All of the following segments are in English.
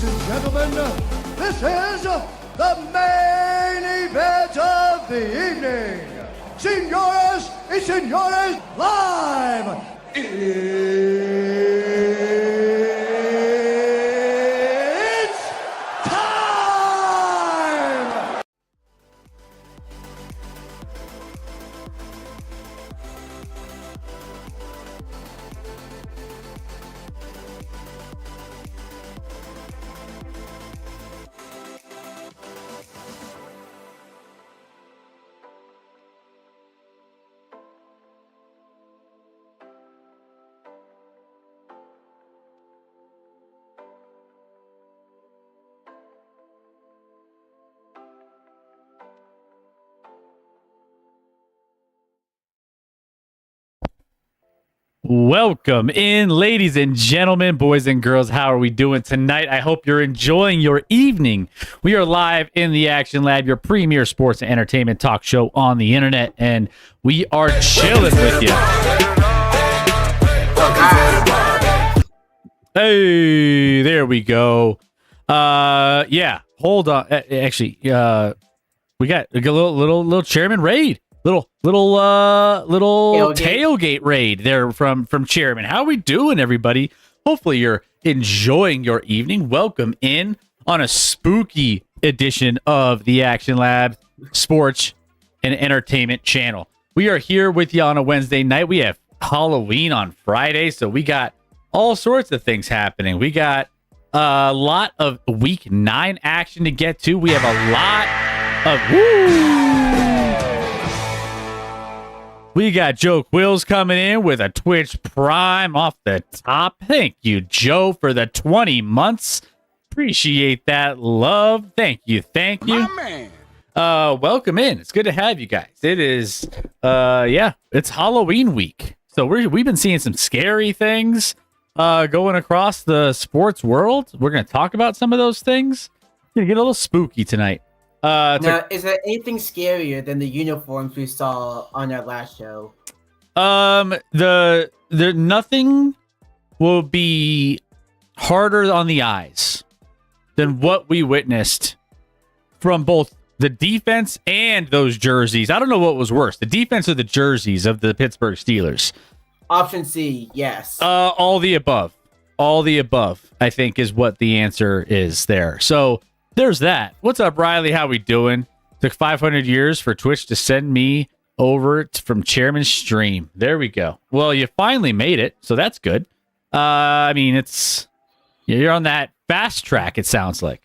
Ladies and gentlemen, this is the main event of the evening. Señoras y señores, live. It's time! Welcome in, ladies and gentlemen, boys and girls. How are we doing tonight? I hope you're enjoying your evening. We are live in the Action Lab, your premier sports and entertainment talk show on the internet, and we are chilling with you. Hey, there we go. Yeah, hold on. Actually, we got a little Chairman raid. Little tailgate raid there from Chairman. How are we doing, everybody? Hopefully you're enjoying your evening. Welcome in on a spooky edition of the Action Lab Sports and Entertainment Channel. We are here with you on a Wednesday night. We have Halloween on Friday, so we got all sorts of things happening. We got a lot of Week 9 action to get to. We have a lot of We got Joe Quills coming in with a Twitch Prime off the top. Thank you, Joe, for the 20 months. Appreciate that love. Thank you. My man. Welcome in. It's good to have you guys. It is, it's Halloween week. So we've been seeing some scary things going across the sports world. We're going to talk about some of those things. Going to get a little spooky tonight. Now, is there anything scarier than the uniforms we saw on our last show? The nothing will be harder on the eyes than what we witnessed from both the defense and those jerseys. I don't know what was worse, the defense or the jerseys of the Pittsburgh Steelers. Option C, yes. All the above. All the above, I think, is what the answer is there. So there's that. What's up, Riley? How we doing? Took 500 years for Twitch to send me over from Chairman's stream. There we go. Well, you finally made it, so that's good. I mean, you're on that fast track, it sounds like.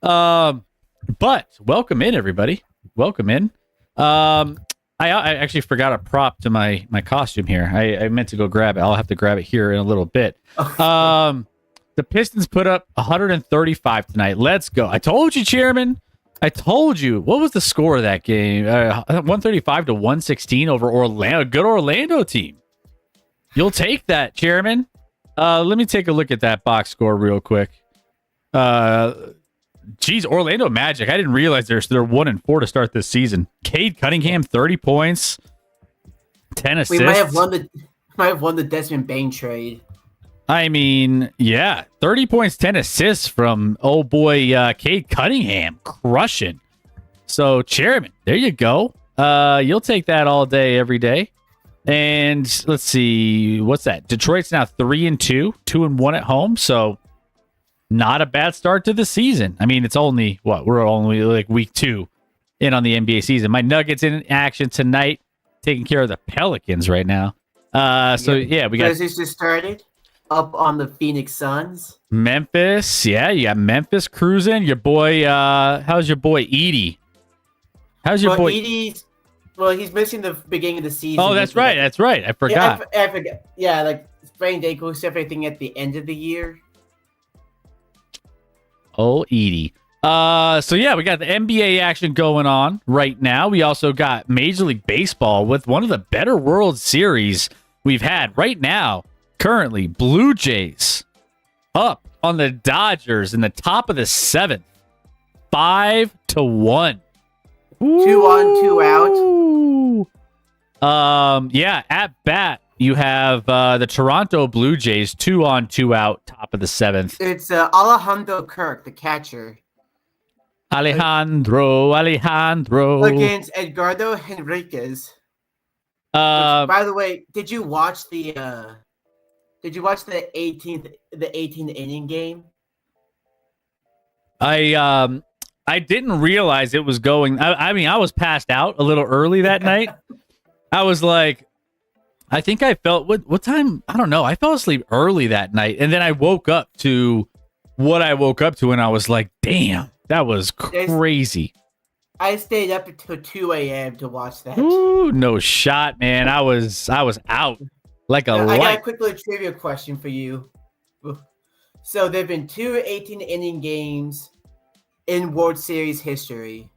But welcome in, everybody. Welcome in. I actually forgot a prop to my costume here. I meant to go grab it. I'll have to grab it here in a little bit. The Pistons put up 135 tonight. Let's go. I told you, Chairman. I told you. What was the score of that game? 135 to 116 over Orlando. Good Orlando team. You'll take that, Chairman. Let me take a look at that box score real quick. Geez, Orlando Magic. I didn't realize they're 1-4 to start this season. Cade Cunningham, 30 points, 10 assists. We might have won the Desmond Bain trade. I mean, yeah, 30 points, 10 assists from old boy Cade Cunningham, crushing. So, Chairman, there you go. You'll take that all day, every day. And let's see, what's that? Detroit's now 3-2, 2-1 at home. So, not a bad start to the season. I mean, it's only we're only like week 2 in on the NBA season. My Nuggets in action tonight, taking care of the Pelicans right now. We got. Grizzlies just started. Up on the Phoenix Suns. Memphis, yeah, you got Memphis cruising. Your boy, how's your boy Edey? How's your boy Edey? Well, he's missing the beginning of the season. Oh, that's right. I forgot. I forgot. Yeah, like sprained ankle, everything at the end of the year. Oh, Edey. So yeah, we got the NBA action going on right now. We also got Major League Baseball with one of the better World Series we've had right now. Currently, Blue Jays up on the Dodgers in the top of the 7th, 5-1. 2 on, 2 out. Yeah, at bat you have the Toronto Blue Jays 2-on, 2-out, top of the 7th. It's Alejandro Kirk, the catcher, Alejandro against Edgardo Henriquez. By the way, did you watch the 18th inning game? I didn't realize it was going. I mean, I was passed out a little early that night. I was like, I think I felt what time? I don't know. I fell asleep early that night, and then I woke up to what I woke up to, and I was like, damn, that was crazy. I stayed up until 2 a.m. to watch that. Ooh, no shot, man. I was out like a light. I got a quick little trivia question for you. So there've been 2 18-inning games in World Series history.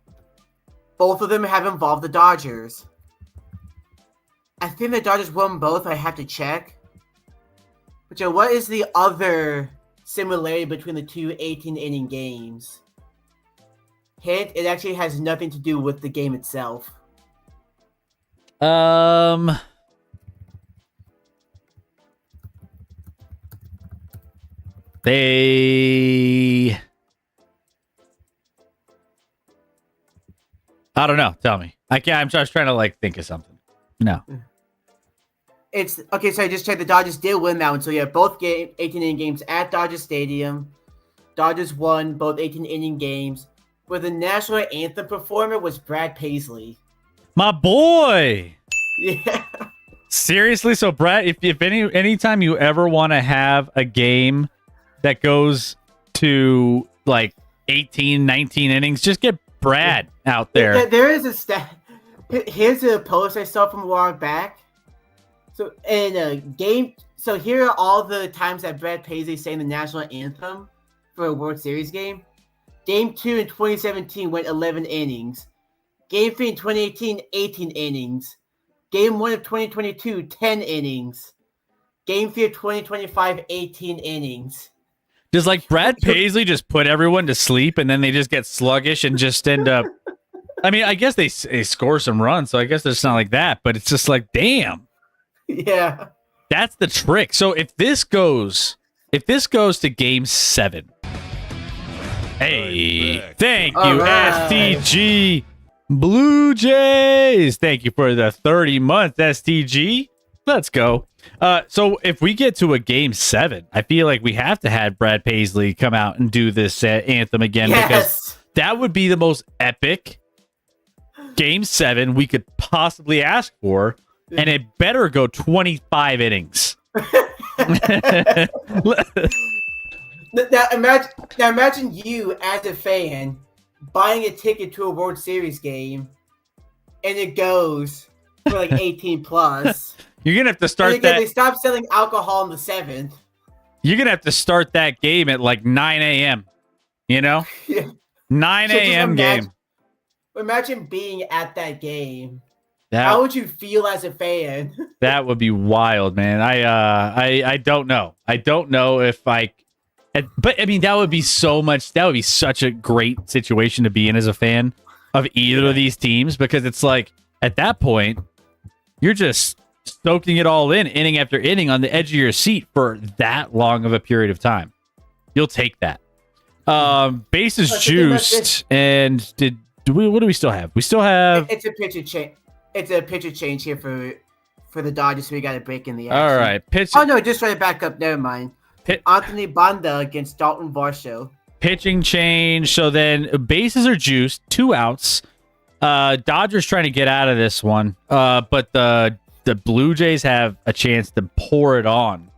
Both of them have involved the Dodgers. I think the Dodgers won both. I have to check. But Joe, what is the other similarity between the 2 18-inning games? Hint, it actually has nothing to do with the game itself. They... I don't know. Tell me. I can't. I'm just trying to like think of something. No. It's okay. So I just checked. The Dodgers did win that one. So yeah, both 18-inning games at Dodger Stadium. Dodgers won both 18-inning games. Where the national anthem performer was Brad Paisley. My boy. Yeah. Seriously. So Brad, if anytime you ever want to have a game that goes to like 18, 19 innings, just get Brad out there. There is a stat. Here's a post I saw from a while back. So in a game, so here are all the times that Brad Paisley sang the national anthem for a World Series game. Game 2 in 2017 went 11 innings. Game 3 in 2018, 18 innings. Game 1 of 2022, 10 innings. Game 3 of 2025, 18 innings. Does like Brad Paisley just put everyone to sleep and then they just get sluggish and just end up... I mean, I guess they score some runs, so I guess it's not like that, but it's just like, damn. Yeah. That's the trick. So if this goes to game 7, hey, thank you, right. STG Blue Jays. Thank you for the 30 months, STG. Let's go. So if we get to a game 7, I feel like we have to have Brad Paisley come out and do this anthem again, because that would be the most epic game 7 we could possibly ask for, and it better go 25 innings. Now imagine you as a fan buying a ticket to a World Series game, and it goes for like 18 plus. You're gonna have to start and again, that. They stopped selling alcohol in the 7th. You're gonna have to start that game at like 9 a.m. You know, Yeah. 9 a.m. game. Imagine being at that game. That, How would you feel as a fan? that would be wild, man. I don't know. I don't know if I. But I mean, that would be so much. That would be such a great situation to be in as a fan of either of these teams, because it's like at that point you're just soaking it all in, inning after inning, on the edge of your seat for that long of a period of time. You'll take that. Bases juiced, and what do we still have? We still have. It's a pitcher change. It's a pitcher change here for the Dodgers. So we got a break in the action. All right, pitch. Oh no, just right back up. Never mind. Anthony Banda against Dalton Varsho. Pitching change. So then bases are juiced, 2 outs. Dodgers trying to get out of this one, but the Blue Jays have a chance to pour it on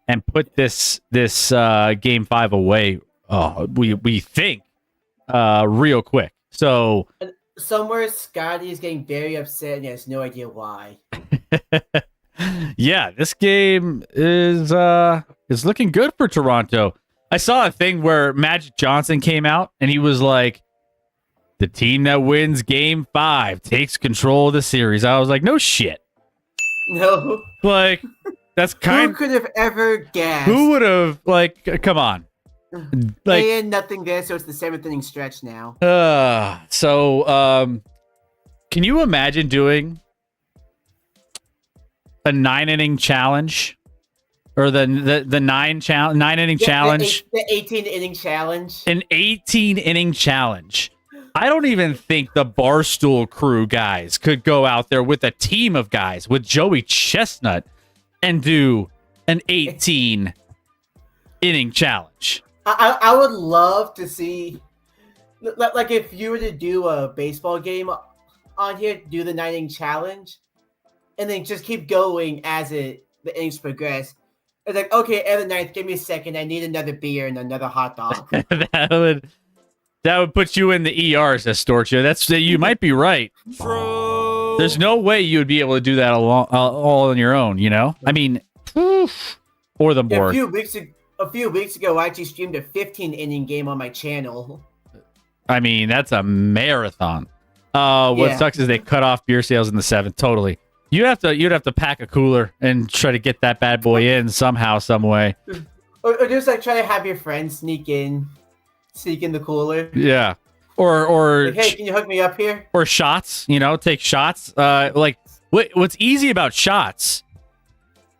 and put this game 5 away. We think real quick. So Somewhere Scotty is getting very upset and he has no idea why. yeah, this game is looking good for Toronto. I saw a thing where Magic Johnson came out and he was like, the team that wins game 5 takes control of the series. I was like, no shit. No. Like, that's Who could have ever guessed? Who would have, like, come on. Like, and nothing there, so it's the 7th inning stretch now. So, can you imagine doing a 9-inning challenge, or the 9-inning challenge, the 18-inning challenge, an 18-inning challenge. I don't even think the Barstool crew guys could go out there with a team of guys with Joey Chestnut and do an 18-inning challenge. I would love to see, like, if you were to do a baseball game on here, do the 9-inning challenge, and then just keep going as the innings progress. It's like, okay, at the ninth, give me a second. I need another beer and another hot dog. That would put you in the ER, says Storcha. You might be right. True. There's no way you would be able to do that all on your own, you know? I mean, or the board. A few weeks ago, I actually streamed a 15-inning game on my channel. I mean, that's a marathon. What sucks is they cut off beer sales in the 7th. Totally. You'd have to pack a cooler and try to get that bad boy in somehow, some way. Or just like try to have your friends sneak in the cooler. Yeah. Or like, hey, can you hook me up here? Or shots, take shots. Like what's easy about shots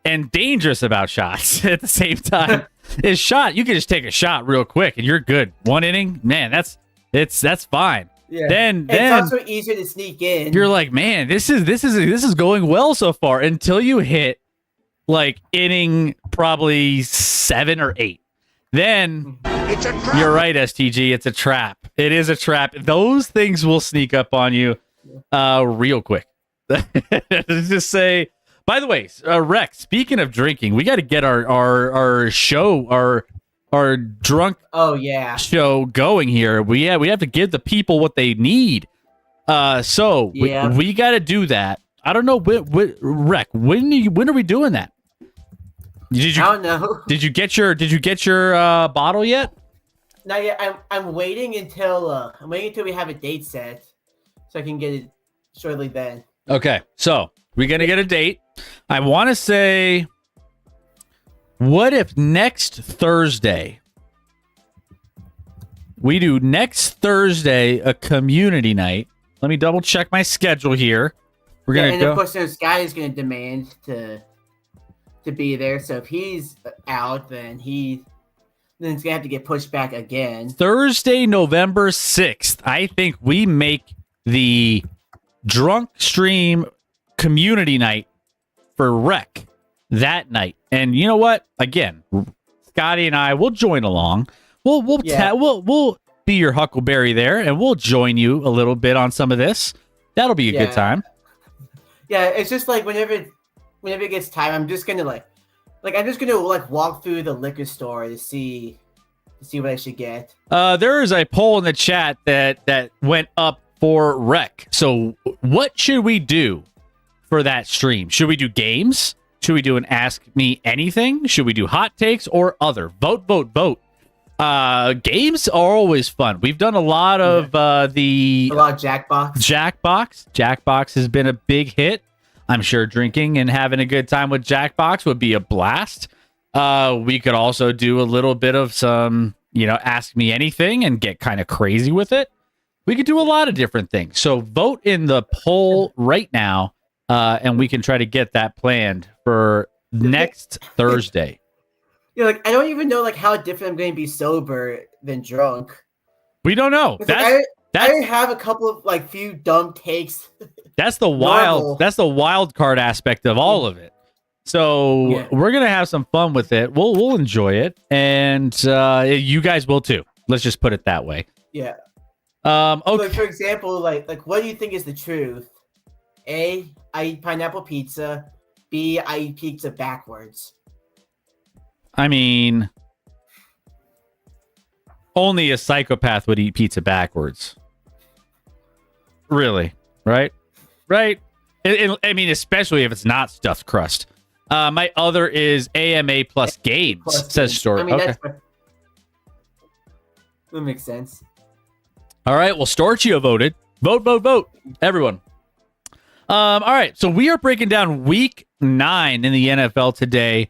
and dangerous about shots at the same time is shot. You can just take a shot real quick and you're good. 1 inning, man, that's fine. Yeah. Then it's also easier to sneak in. You're like, man, this is going well so far until you hit like inning probably 7 or 8. Then It's a trap. You're right, STG. It's a trap. It is a trap. Those things will sneak up on you real quick. Just say, by the way, Rex, speaking of drinking, we got to get our show, our drunk show going here. We have to give the people what they need. So we got to do that. I don't know, Rec, when are we doing that? I don't know. Did you get your bottle yet? Not yet. I'm waiting until we have a date set, so I can get it shortly then. Okay, so we're gonna get a date. I want to say, what if next Thursday we do a community night? Let me double check my schedule here. We're gonna go. Of course, this guy is gonna demand to be there. So if he's out, then it's gonna have to get pushed back again. Thursday, November 6th. I think we make the drunk stream community night for Rec that night. And you know what? Again, Scotty and I will join along. We'll be your Huckleberry there, and we'll join you a little bit on some of this. That'll be a good time. Yeah, it's just like whenever it gets time, I'm just gonna walk through the liquor store to see what I should get. There is a poll in the chat that went up for Rec. So what should we do for that stream? Should we do games? Should we do an Ask Me Anything? Should we do hot takes or other? Vote. Games are always fun. We've done a lot of Jackbox. Jackbox has been a big hit. I'm sure drinking and having a good time with Jackbox would be a blast. We could also do a little bit of some, Ask Me Anything and get kind of crazy with it. We could do a lot of different things. So vote in the poll right now, and we can try to get that planned for next Thursday. Yeah, I don't even know how different I'm going to be sober than drunk. We don't know. I have a couple of few dumb takes. That's the wild card aspect of all of it. So we're gonna have some fun with it. We'll enjoy it, and you guys will too. Let's just put it that way. Yeah. Okay. For example, what do you think is the truth? A, I eat pineapple pizza. B, I eat pizza backwards. I mean, only a psychopath would eat pizza backwards. Really? Right? I mean, especially if it's not stuffed crust. My other is AMA plus games, says Story. I mean, okay. That makes sense. All right. Well, Storchio voted. Vote. Everyone. All right. So we are breaking down week 9 in the NFL today.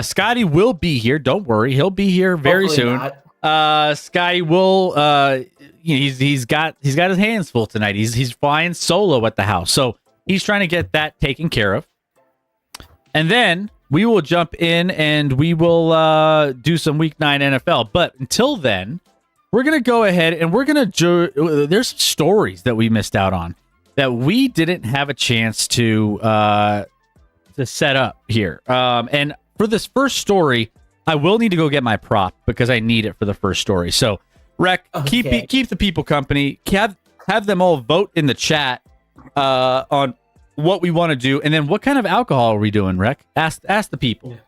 Scotty will be here. Don't worry. He'll be here very soon. Scotty will he's got his hands full tonight. He's flying solo at the house. So he's trying to get that taken care of. And then we will jump in and we will do some Week 9 NFL. But until then, we're going to go ahead and we're going to... There's some stories that we missed out on that we didn't have a chance to set up here. And for this first story, I will need to go get my prop because I need it for the first story. So, Rec, Okay. keep the people company. Have them all vote in the chat on what we want to do, and then what kind of alcohol are we doing, Rec? Ask the people.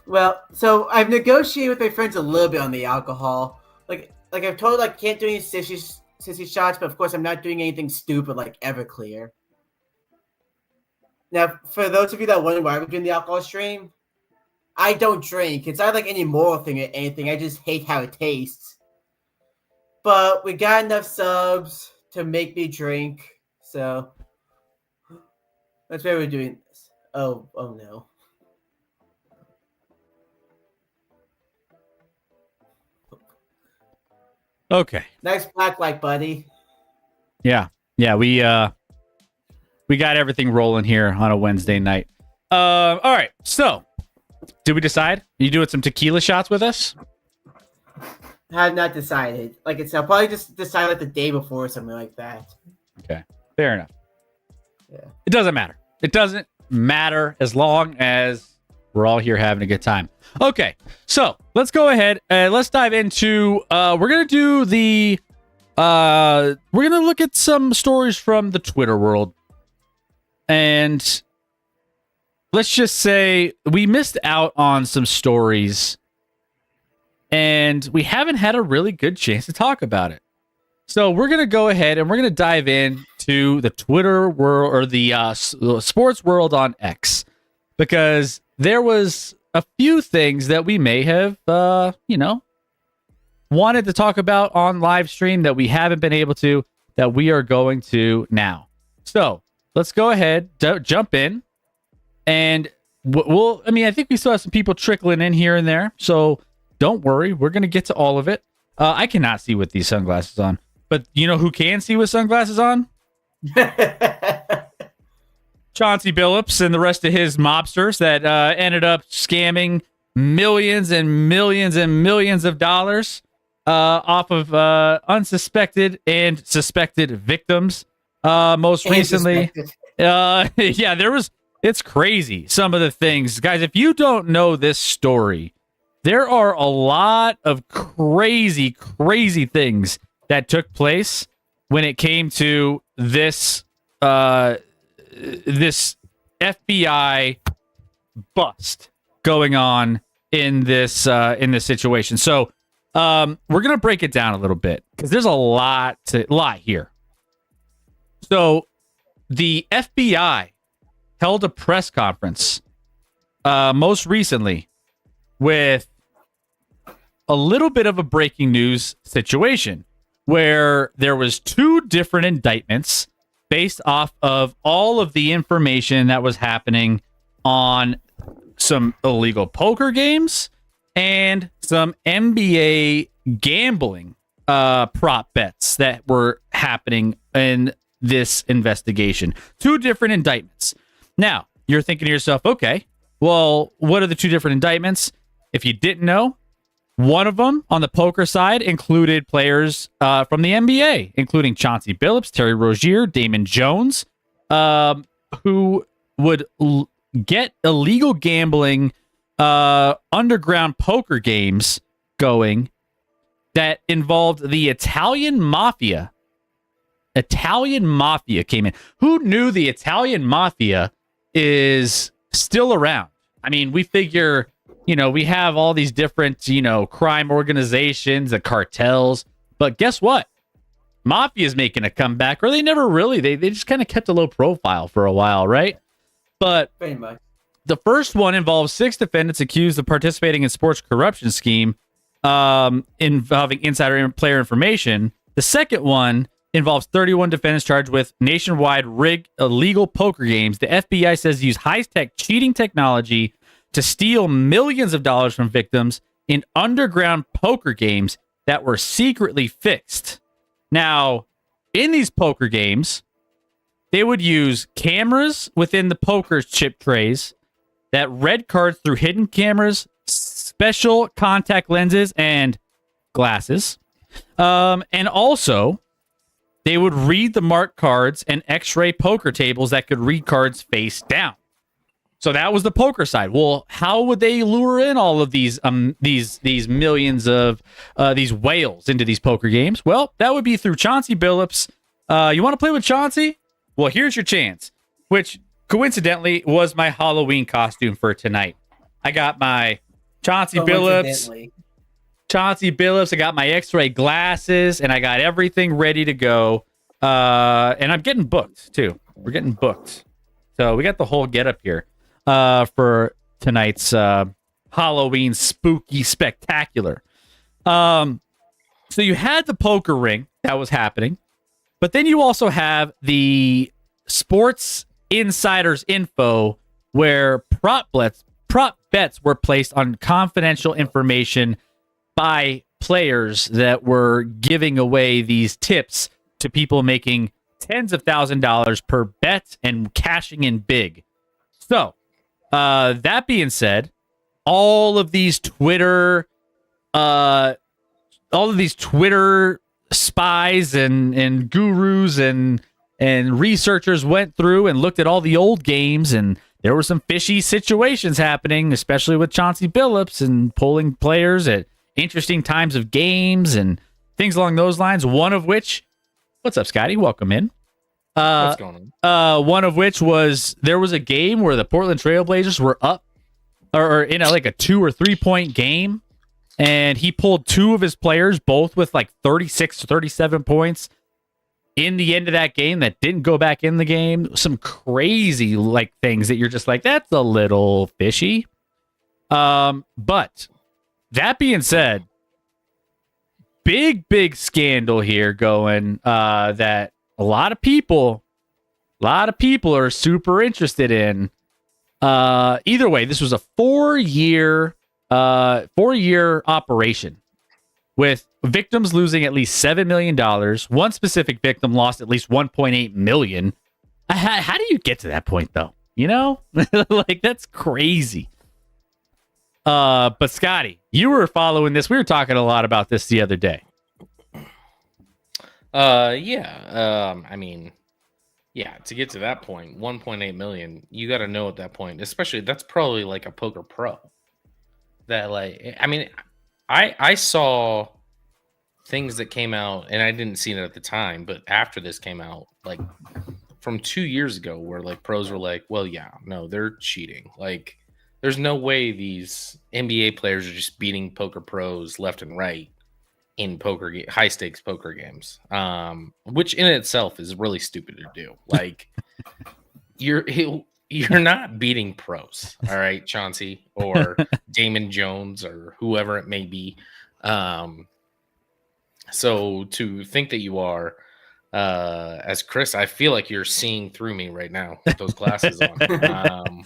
Well, so I've negotiated with my friends a little bit on the alcohol. Like I've told I can't do any sissy shots, but of course I'm not doing anything stupid like Everclear. Now, for those of you that wonder why we're doing the alcohol stream, I don't drink. It's not like any moral thing or anything. I just hate how it tastes. But we got enough subs to make me drink, so that's why we're doing this. Oh no. Okay. Nice black light, buddy. Yeah. We got everything rolling here on a Wednesday night. All right. So, did we decide? Are you doing some tequila shots with us? I have not decided. Like it's, I'll probably just decide like the day before or something like that. Okay. Fair enough. Yeah. It doesn't matter. It doesn't matter as long as we're all here having a good time. Okay. So, let's go ahead and let's dive into we're going to do the we're going to look at some stories from the Twitter world. And let's just say we missed out on some stories and we haven't had a really good chance to talk about it. So we're going to go ahead and we're going to dive into the Twitter world or the sports world on X, because there was a few things that we may have, wanted to talk about on live stream that we haven't been able to, that we are going to now. So let's go ahead, jump in. And I think we still have some people trickling in here and there. So don't worry. We're going to get to all of it. I cannot see with these sunglasses on. But you know who can see with sunglasses on? Chauncey Billups and the rest of his mobsters that ended up scamming millions and millions and millions of dollars off of unsuspected and suspected victims. Most recently, it's crazy. Some of the things, guys, if you don't know this story, there are a lot of crazy things that took place when it came to this this FBI bust going on in this situation. So we're gonna break it down a little bit because there's a lot here. So the FBI held a press conference most recently with a little bit of a breaking news situation where there was 2 different indictments based off of all of the information that was happening on some illegal poker games and some NBA gambling prop bets that were happening in this investigation. 2 different indictments. Now, you're thinking to yourself, okay, well, what are the 2 different indictments? If you didn't know, one of them on the poker side included players from the NBA, including Chauncey Billups, Terry Rozier, Damon Jones, who would get illegal gambling underground poker games going that involved the Italian mafia. Italian mafia came in. Who knew the Italian mafia is still around? I mean, we figure, we have all these different, crime organizations, the cartels, but guess what? Mafia is making a comeback, or they never really, they just kind of kept a low profile for a while, right? But Pretty much. the first one involves 6 defendants accused of participating in sports corruption scheme involving insider player information. The second one involves 31 defendants charged with nationwide rigged illegal poker games. The FBI says use high-tech cheating technology to steal millions of dollars from victims in underground poker games that were secretly fixed. Now, in these poker games, they would use cameras within the poker chip trays that read cards through hidden cameras, special contact lenses, and glasses. And also, they would read the marked cards and X-ray poker tables that could read cards face down. So that was the poker side. Well, how would they lure in all of these millions of these whales into these poker games? Well, that would be through Chauncey Billups. You want to play with Chauncey? Well, here's your chance. Which coincidentally was my Halloween costume for tonight. I got my Chauncey Billups. I got my X-ray glasses, and I got everything ready to go. And I'm getting booked too. We're getting booked, so we got the whole getup here for tonight's Halloween spooky spectacular. So you had the poker ring that was happening, but then you also have the sports insiders info where prop bets were placed on confidential information by players that were giving away these tips to people making tens of $1,000s per bet and cashing in big. So, that being said, all of these Twitter spies and gurus and researchers went through and looked at all the old games, and there were some fishy situations happening, especially with Chauncey Billups and pulling players at interesting times of games and things along those lines. One of which, what's up, Scotty? Welcome in. What's going on? One of which was there was a game where the Portland Trailblazers were up or in like a 2 or 3 point game, and he pulled two of his players, both with like 36 to 37 points in the end of that game that didn't go back in the game. Some crazy like things that you're just like, that's a little fishy. But that being said, big scandal here going that a lot of people are super interested in. Either way, this was a 4-year operation with victims losing at least $7 million. One specific victim lost at least $1.8 million. How do you get to that point, though? You know, like that's crazy. But Scotty, you were following this. We were talking a lot about this the other day. I mean, yeah, to get to that point, 1.8 million, you got to know at that point, especially that's probably like a poker pro. That like, I mean, I saw things that came out, and I didn't see it at the time, but after this came out, like from 2 years ago, where like pros were like, well, yeah, no, they're cheating. Like, there's no way these NBA players are just beating poker pros left and right in high stakes poker games, which in itself is really stupid to do. Like, you're not beating pros, all right, Chauncey or Damon Jones or whoever it may be. So to think that you are, as Chris, I feel like you're seeing through me right now with those glasses on.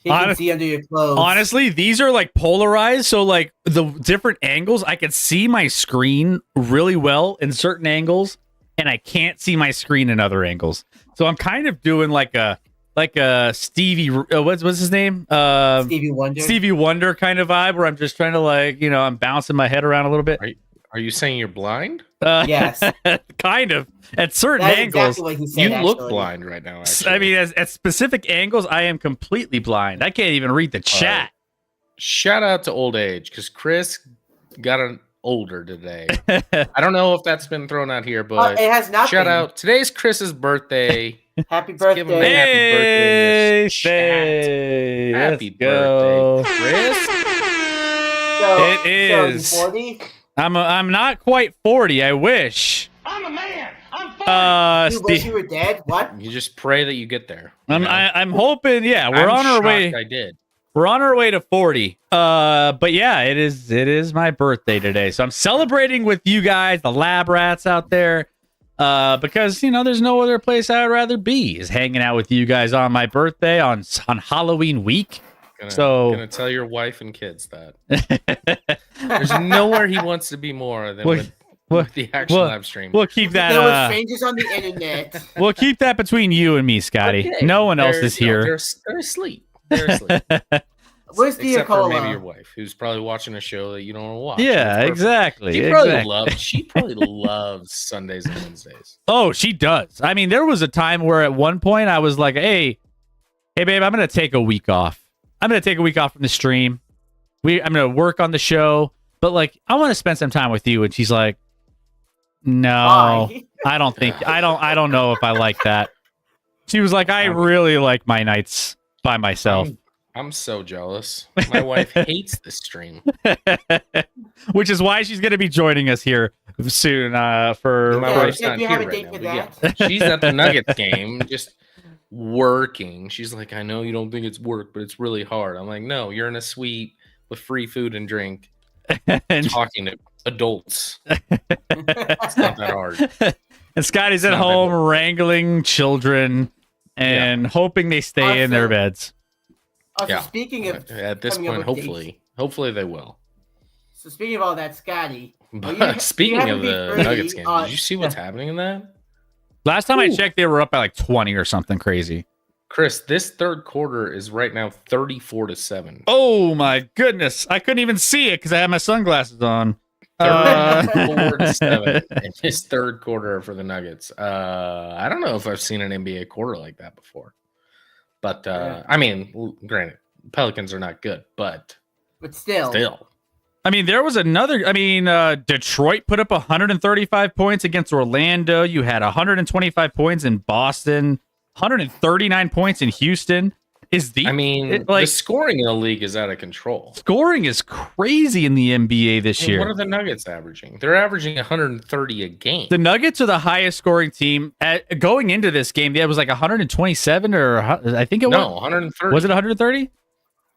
You can see under your clothes. Honestly, these are like polarized, so like the different angles, I can see my screen really well in certain angles, and I can't see my screen in other angles. So I'm kind of doing like a Stevie, what's his name? Stevie Wonder kind of vibe, where I'm just trying to like, I'm bouncing my head around a little bit. Are you saying you're blind? Yes. Kind of. At certain That's angles. exactly what he said, You look actually. blind right now, actually. I mean, at specific angles, I am completely blind. I can't even read the chat. Shout out to old age, because Chris got older today. I don't know if that's been thrown out here, but it has not shout been. out. Today's Chris's birthday. Happy Let's give him a birthday. happy birthday in this chat. Hey, Happy let's go. birthday, Chris. It So is. you 40? I'm not quite 40. I wish. I'm a man. I'm 40. You wish you were dead? What? You just pray that you get there. I'm hoping. Yeah, we're I'm on our shocked way. I did. We're on our way to 40. But yeah, it is my birthday today. So I'm celebrating with you guys, the lab rats out there. Because there's no other place I would rather be is hanging out with you guys on my birthday on Halloween week. Gonna tell your wife and kids that there's nowhere he wants to be more than with We'll, The actual we'll- live stream. we'll keep There were that. strangers on the internet. We'll keep that between you and me, Scotty. Okay, No one else they're- is you know, here. They're asleep. They're asleep. Where's Except for maybe your Diacola? wife, who's probably watching a show that you don't want to watch. Yeah, That's perfect. exactly. She probably exactly. loves. She probably loves Sundays and Wednesdays. Oh, she does. I mean, there was a time where at one point I was like, hey, babe, I'm going to take a week off. I'm going to take a week off from the stream. I'm going to work on the show, but like, I want to spend some time with you. And she's like, no, Why? I don't know if I like that. She was like, I really like my nights by myself, I'm so jealous. My wife hates this stream. which is why she's going to be joining us here soon for My Yeah, wife's if not you here have a right date now. for But that. yeah, she's at the Nuggets game, just working. She's like, I know you don't think it's work, but it's really hard. I'm like, no, you're in a suite with free food and drink, and, talking to adults. It's not that hard. and Scotty's at Not that home bad. wrangling children and hoping they stay in their Also- beds. Also, Yeah. speaking of At this coming up point, with hopefully they will. so speaking of all that, Scotty. But you speaking have to of be the early Nuggets game, on- did you see what's happening in that? Last time I Ooh. checked, they were up by like 20 or something crazy. Chris, this third quarter is right now 34-7. Oh my goodness. I couldn't even see it because I had my sunglasses on. 34-7 in this third quarter for the Nuggets. I don't know if I've seen an NBA quarter like that before. But I mean, granted, Pelicans are not good, but But still, I mean, there was another. I mean, Detroit put up 135 points against Orlando. You had 125 points in Boston, 139 points in Houston. I mean, the scoring in the league is out of control. Scoring is crazy in the NBA this And year. what are the Nuggets averaging? They're averaging 130 a game. The Nuggets are the highest scoring team. Going into this game, it was like 127 or I think it was. 130. Was it 130?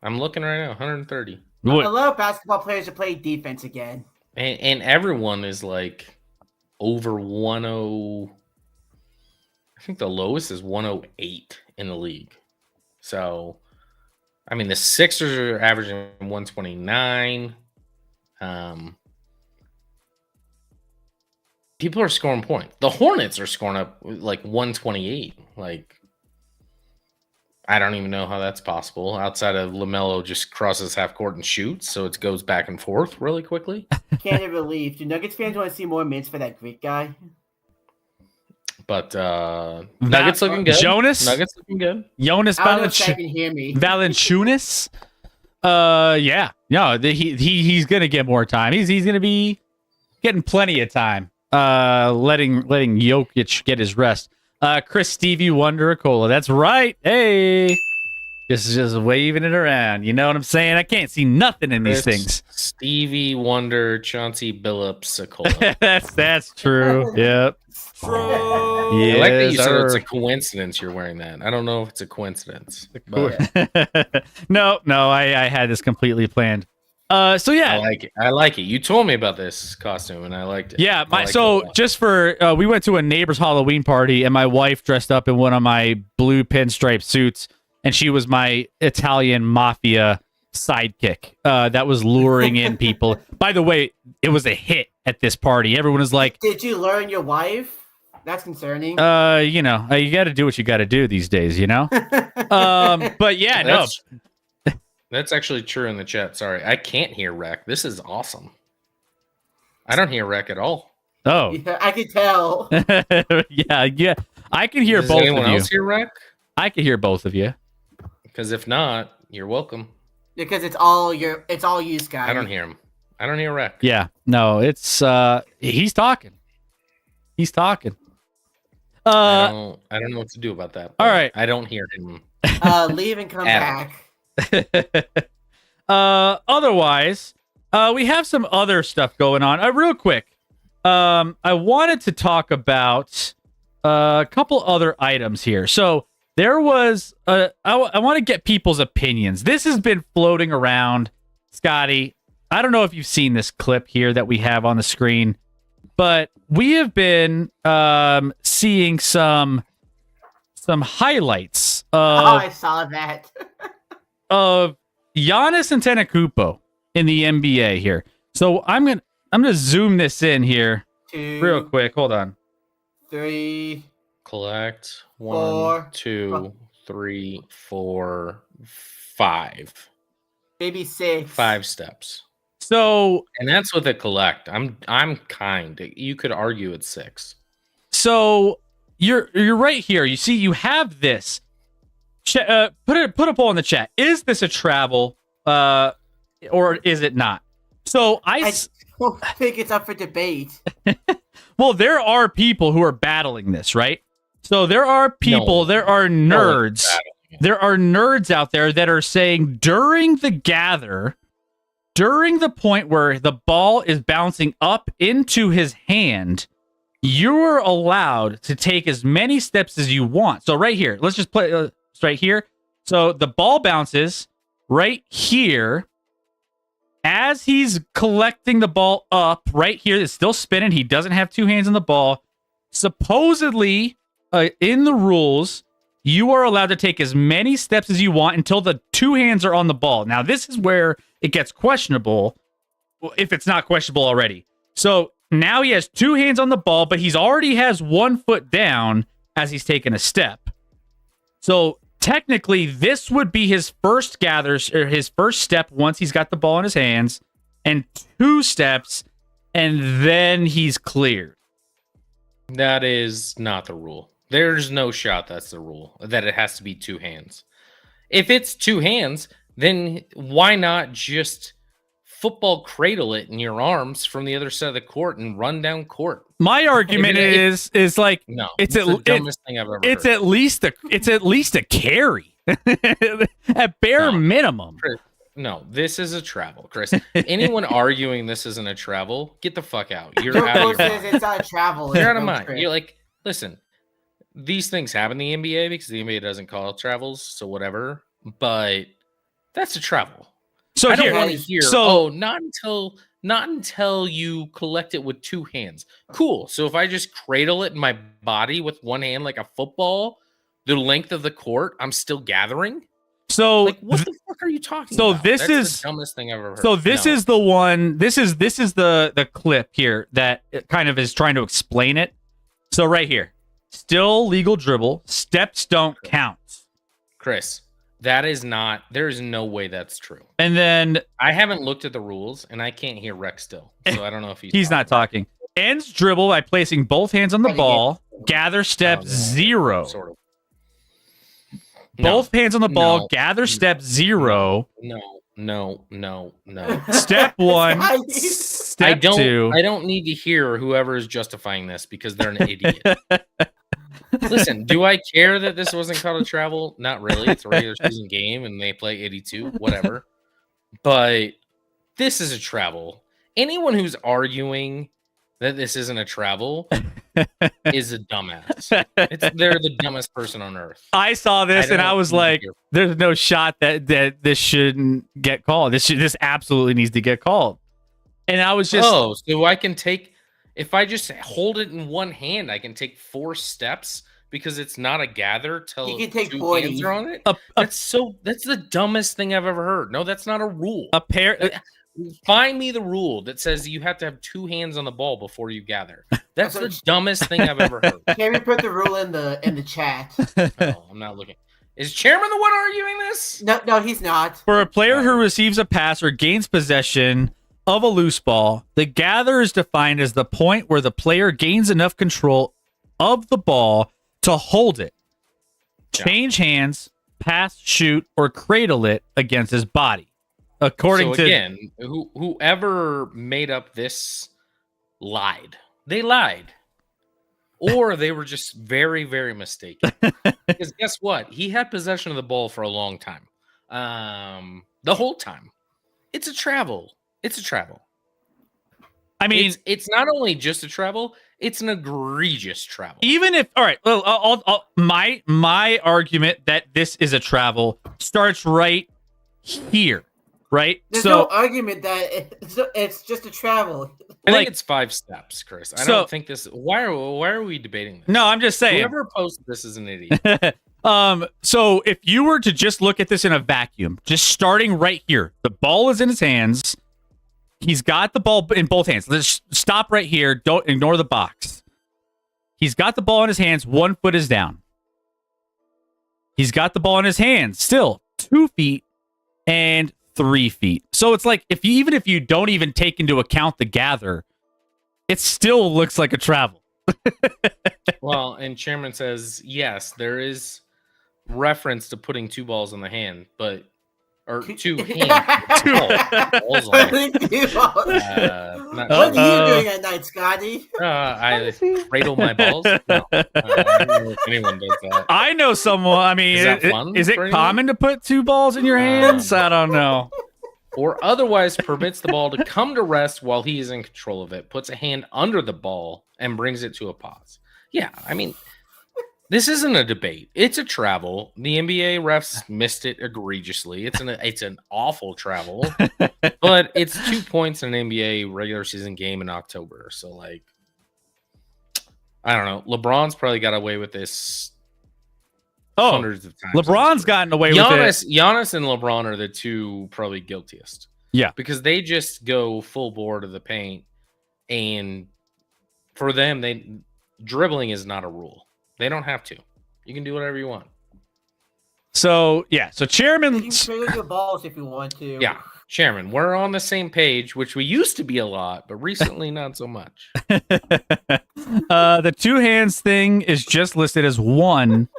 I'm looking right now, 130. a lot of basketball players are playing defense again. And everyone is like over 10. I think the lowest is 108 in the league. So, I mean, the Sixers are averaging 129. People are scoring points. The Hornets are scoring up like 128. Like, I don't even know how that's possible. Outside of LaMelo just crosses half court and shoots, so it goes back and forth really quickly. Can't ever leave. Do Nuggets fans want to see more minutes for that Greek guy? But Nuggets looking good. Jonas? Nuggets looking good. Jonas I don't know if Zach can hear me. Valanciunas. Yeah. No, he's gonna get more time. He's gonna be getting plenty of time. Letting Jokic get his rest. Chris Stevie Wonderacola. That's right. Hey. Just waving it around. You know what I'm saying? I can't see nothing in these things. Stevie Wonder, Chauncey Billups, Akola. that's true. Yep. I like that you Yes, said it's sir. a coincidence you're wearing that. I don't know if it's a coincidence. But no, I had this completely planned. So yeah, I like it. I like it. You told me about this costume and I liked it. yeah. I liked it a lot. Just for we went to a neighbor's Halloween party, and my wife dressed up in one of my blue pinstripe suits, and she was my Italian mafia sidekick that was luring in people. By the way, it was a hit at this party. Everyone was like, Did you learn your wife? That's concerning. you got to do what you got to do these days, you know. But yeah, no. That's actually true in the chat. Sorry, I can't hear Rec. This is awesome. I don't hear Rec at all. Oh, Yeah, I can tell. yeah. I can hear Does both anyone of you. else hear Rec? I can hear both of you. Because if not, you're welcome. Because it's all you, Scott. I don't hear him. I don't hear Rec. Yeah, no, it's he's talking. He's talking. I don't know what to do about that. all right. I don't hear him. Leave and come Adam. back. Otherwise, we have some other stuff going on. Real quick, I wanted to talk about a couple other items here. So there was, I want to get people's opinions. This has been floating around, Scotty. I don't know if you've seen this clip here that we have on the screen, but we have been seeing some highlights I saw that. of Giannis Antetokounmpo in the NBA here. So I'm gonna zoom this in here. 2, real quick. Hold on. 3. Collect 4, 1, 2, 3, 4, 5. maybe 6. 5 steps. So And that's with a collect. I'm kind. You could argue it's 6. So you're right here. You see, you have this. Put a poll in the chat. Is this a travel, or is it not? So I don't think it's up for debate. well, there are people who are battling this, right? So there are people, No. there are No one's nerds, battling it. there are nerds out there that are saying during the gather, during the point where the ball is bouncing up into his hand, you're allowed to take as many steps as you want. So right here, let's just play it's right here. So the ball bounces right here. As he's collecting the ball up right here, it's still spinning. He doesn't have 2 hands on the ball. Supposedly, in the rules, you are allowed to take as many steps as you want until the 2 hands are on the ball. Now, this is where it gets questionable, if it's not questionable already. So now he has 2 hands on the ball, but he's already has 1 foot down as he's taking a step. So technically, this would be his first his first step once he's got the ball in his hands, and 2 steps, and then he's cleared. That is not the rule. There's no shot that's the rule, that it has to be 2 hands. If it's 2 hands, then why not just football cradle it in your arms from the other side of the court and run down court? My argument is like No, it's the dumbest thing I've ever it's heard. at least a carry at bare No. minimum. Chris, no, this is a travel, Chris. Anyone arguing this isn't a travel, get the fuck out. You're Joe out of Burrow your says mind. it's not travel. You're it's out of no mind. trip. You're like, listen, these things happen in the NBA because the NBA doesn't call it travels, so whatever. But that's a travel. So I don't here, want to hear. so Not until you collect it with 2 hands. Cool. So if I just cradle it in my body with 1 hand like a football, the length of the court, I'm still gathering. so Like, what the fuck are you talking so about? this That's is- the dumbest thing I've ever heard. So this No. is the one. This is the clip here that it kind of is trying to explain it. So right here, still legal dribble. Steps don't count. Chris. That is not. There is no way that's true. And then I haven't looked at the rules, and I can't hear Rex still, so I don't know if he's not talking. Ends dribble by placing both hands on the ball. Gather step 0. Sort of. Both hands on the ball. No. Gather step 0. No. Step 1. Guys. Step I don't. 2. I don't need to hear whoever is justifying this because they're an idiot. Listen, do I care that this wasn't called a travel? Not really. It's a regular season game, and they play 82. Whatever. But this is a travel. Anyone who's arguing that this isn't a travel is a dumbass. They're the dumbest person on earth. I saw this and I don't was need to like, hear- "There's no shot that this shouldn't get called. This absolutely needs to get called." And I was just, so I can take, if I just hold it in 1 hand, I can take 4 steps because it's not a gather till You can take 2 40. hands are on it. a That's the dumbest thing I've ever heard. No, that's not a rule. pair. Find me the rule that says you have to have 2 hands on the ball before you gather. That's the That's dumbest thing I've ever heard. Can we put the rule in the chat? No, I'm not looking. Is Chairman the one arguing this? No, he's not. For a player who receives a pass or gains possession of a loose ball, the gather is defined as the point where the player gains enough control of the ball to hold it, Yeah. change hands, pass, shoot, or cradle it against his body. According So to again, whoever made up this lied. They lied. Or they were just very, very mistaken. Because guess what? He had possession of the ball for a long time. The whole time. It's a travel. It's a travel. I mean, It's not only just a travel, it's an egregious travel. even if all right, well, my argument that this is a travel starts right here, right? There's so no argument that it's just a travel. I like- think it's 5 steps, Chris. I So- don't think this. Why are we debating this? no, I'm just saying. Whoever posted this is an idiot. So if you were to just look at this in a vacuum, just starting right here, the ball is in his hands. He's got the ball in both hands. Let's stop right here. Don't ignore the box. He's got the ball in his hands. 1 foot is down. He's got the ball in his hands. Still 2 feet and 3 feet. So it's like even if you don't even take into account the gather, it still looks like a travel. Well, and Chairman says yes, there is reference to putting 2 balls in the hand, or 2 hands. Balls on What are you doing at night, Scotty? I cradle my balls. No, I don't know if anyone does that. I know someone. I mean, Is that fun is it for common to put 2 balls in your hands? I don't know. Or otherwise permits the ball to come to rest while he is in control of it, puts a hand under the ball, and brings it to a pause. Yeah, I mean, this isn't a debate. It's a travel. The NBA refs missed it egregiously. It's an awful travel, but it's 2 points in an NBA regular season game in October. So, like, I don't know. LeBron's probably got away with this hundreds of times. LeBron's gotten away with it. Giannis and LeBron are the 2 probably guiltiest. Yeah. Because they just go full bore to the paint, and for them, dribbling is not a rule. They don't have to. You can do whatever you want. So, yeah. So, Chairman... You can trigger your balls if you want to. Yeah. Chairman, we're on the same page, which we used to be a lot, but recently not so much. The 2 hands thing is just listed as one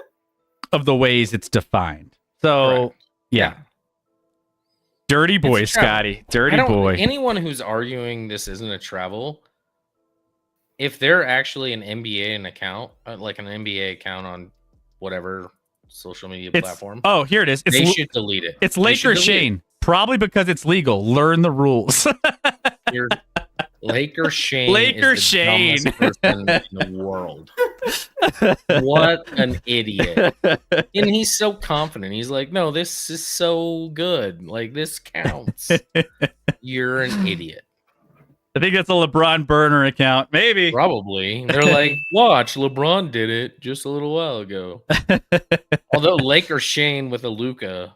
of the ways it's defined. So, Correct. yeah. Dirty boy, It's a travel. Scotty. Dirty boy. Anyone who's arguing this isn't a travel, if they're actually an NBA account, like an NBA account on whatever social media platform, Oh, here it is. they should delete it. It's They should Laker delete Shane. Probably because it's legal. Learn the rules. You're Laker Shane. Laker is the Shane. dumbest person in the world. What an idiot. And he's so confident. He's like, no, this is so good. Like, this counts. You're an idiot. I think that's a LeBron burner account. Maybe. Probably. They're like, watch, LeBron did it just a little while ago. Although Laker Shane with a Luka,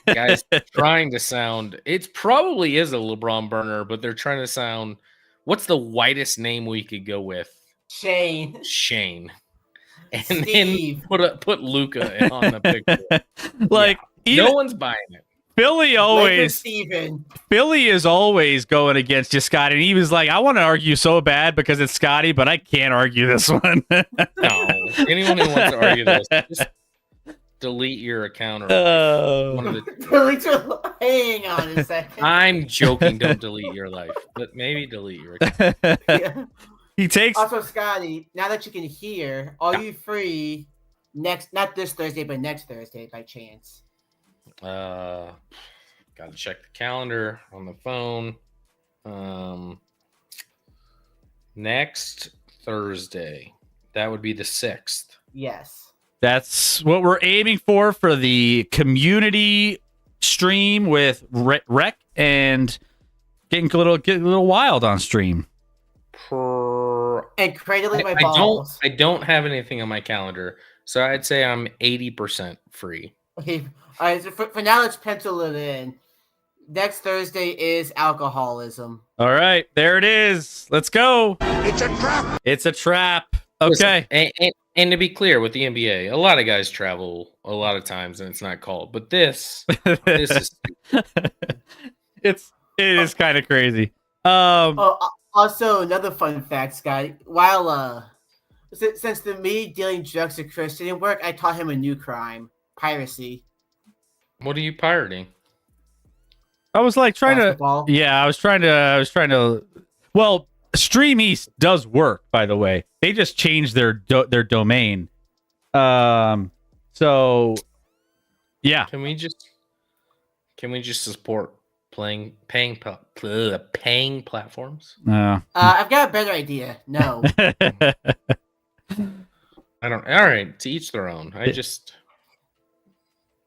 guys trying to sound, it probably is a LeBron burner, but they're trying to sound, what's the whitest name we could go with? Shane. Shane. And Steve. then put Luka on the picture. Like, even No one's buying it. Philly Laker always. Steven. Philly is always going against you, Scotty. And he was like, I want to argue so bad because it's Scotty, but I can't argue this one. No. Anyone who wants to argue this, just delete your account or one of the. Hang on a second. I'm joking. Don't delete your life, but maybe delete your account. Yeah. He takes. Also, Scotty, now that you can hear, are you free not this Thursday, but next Thursday by chance? Got to check the calendar on the phone. Next Thursday, that would be the 6th. Yes. That's what we're aiming for the community stream with Rec and getting a little wild on stream. And cradling my balls. I don't have anything on my calendar, so I'd say I'm 80% free. Okay. All right. So for now, let's pencil it in. Next Thursday is alcoholism. All right, there it is. Let's go. It's a trap. It's a trap. Okay. Listen, and to be clear, with the NBA, a lot of guys travel a lot of times, and it's not called. But this is it is kind of crazy. Also, another fun fact, Scott. While since me dealing drugs to Chris didn't work, I taught him a new crime: piracy. What are you pirating? I was like trying Basketball. to. Yeah, I was trying to. Well, Stream East does work, by the way. They just changed their domain. So, yeah. Can we just support paying platforms? I've got a better idea. No. I don't. All right, to each their own.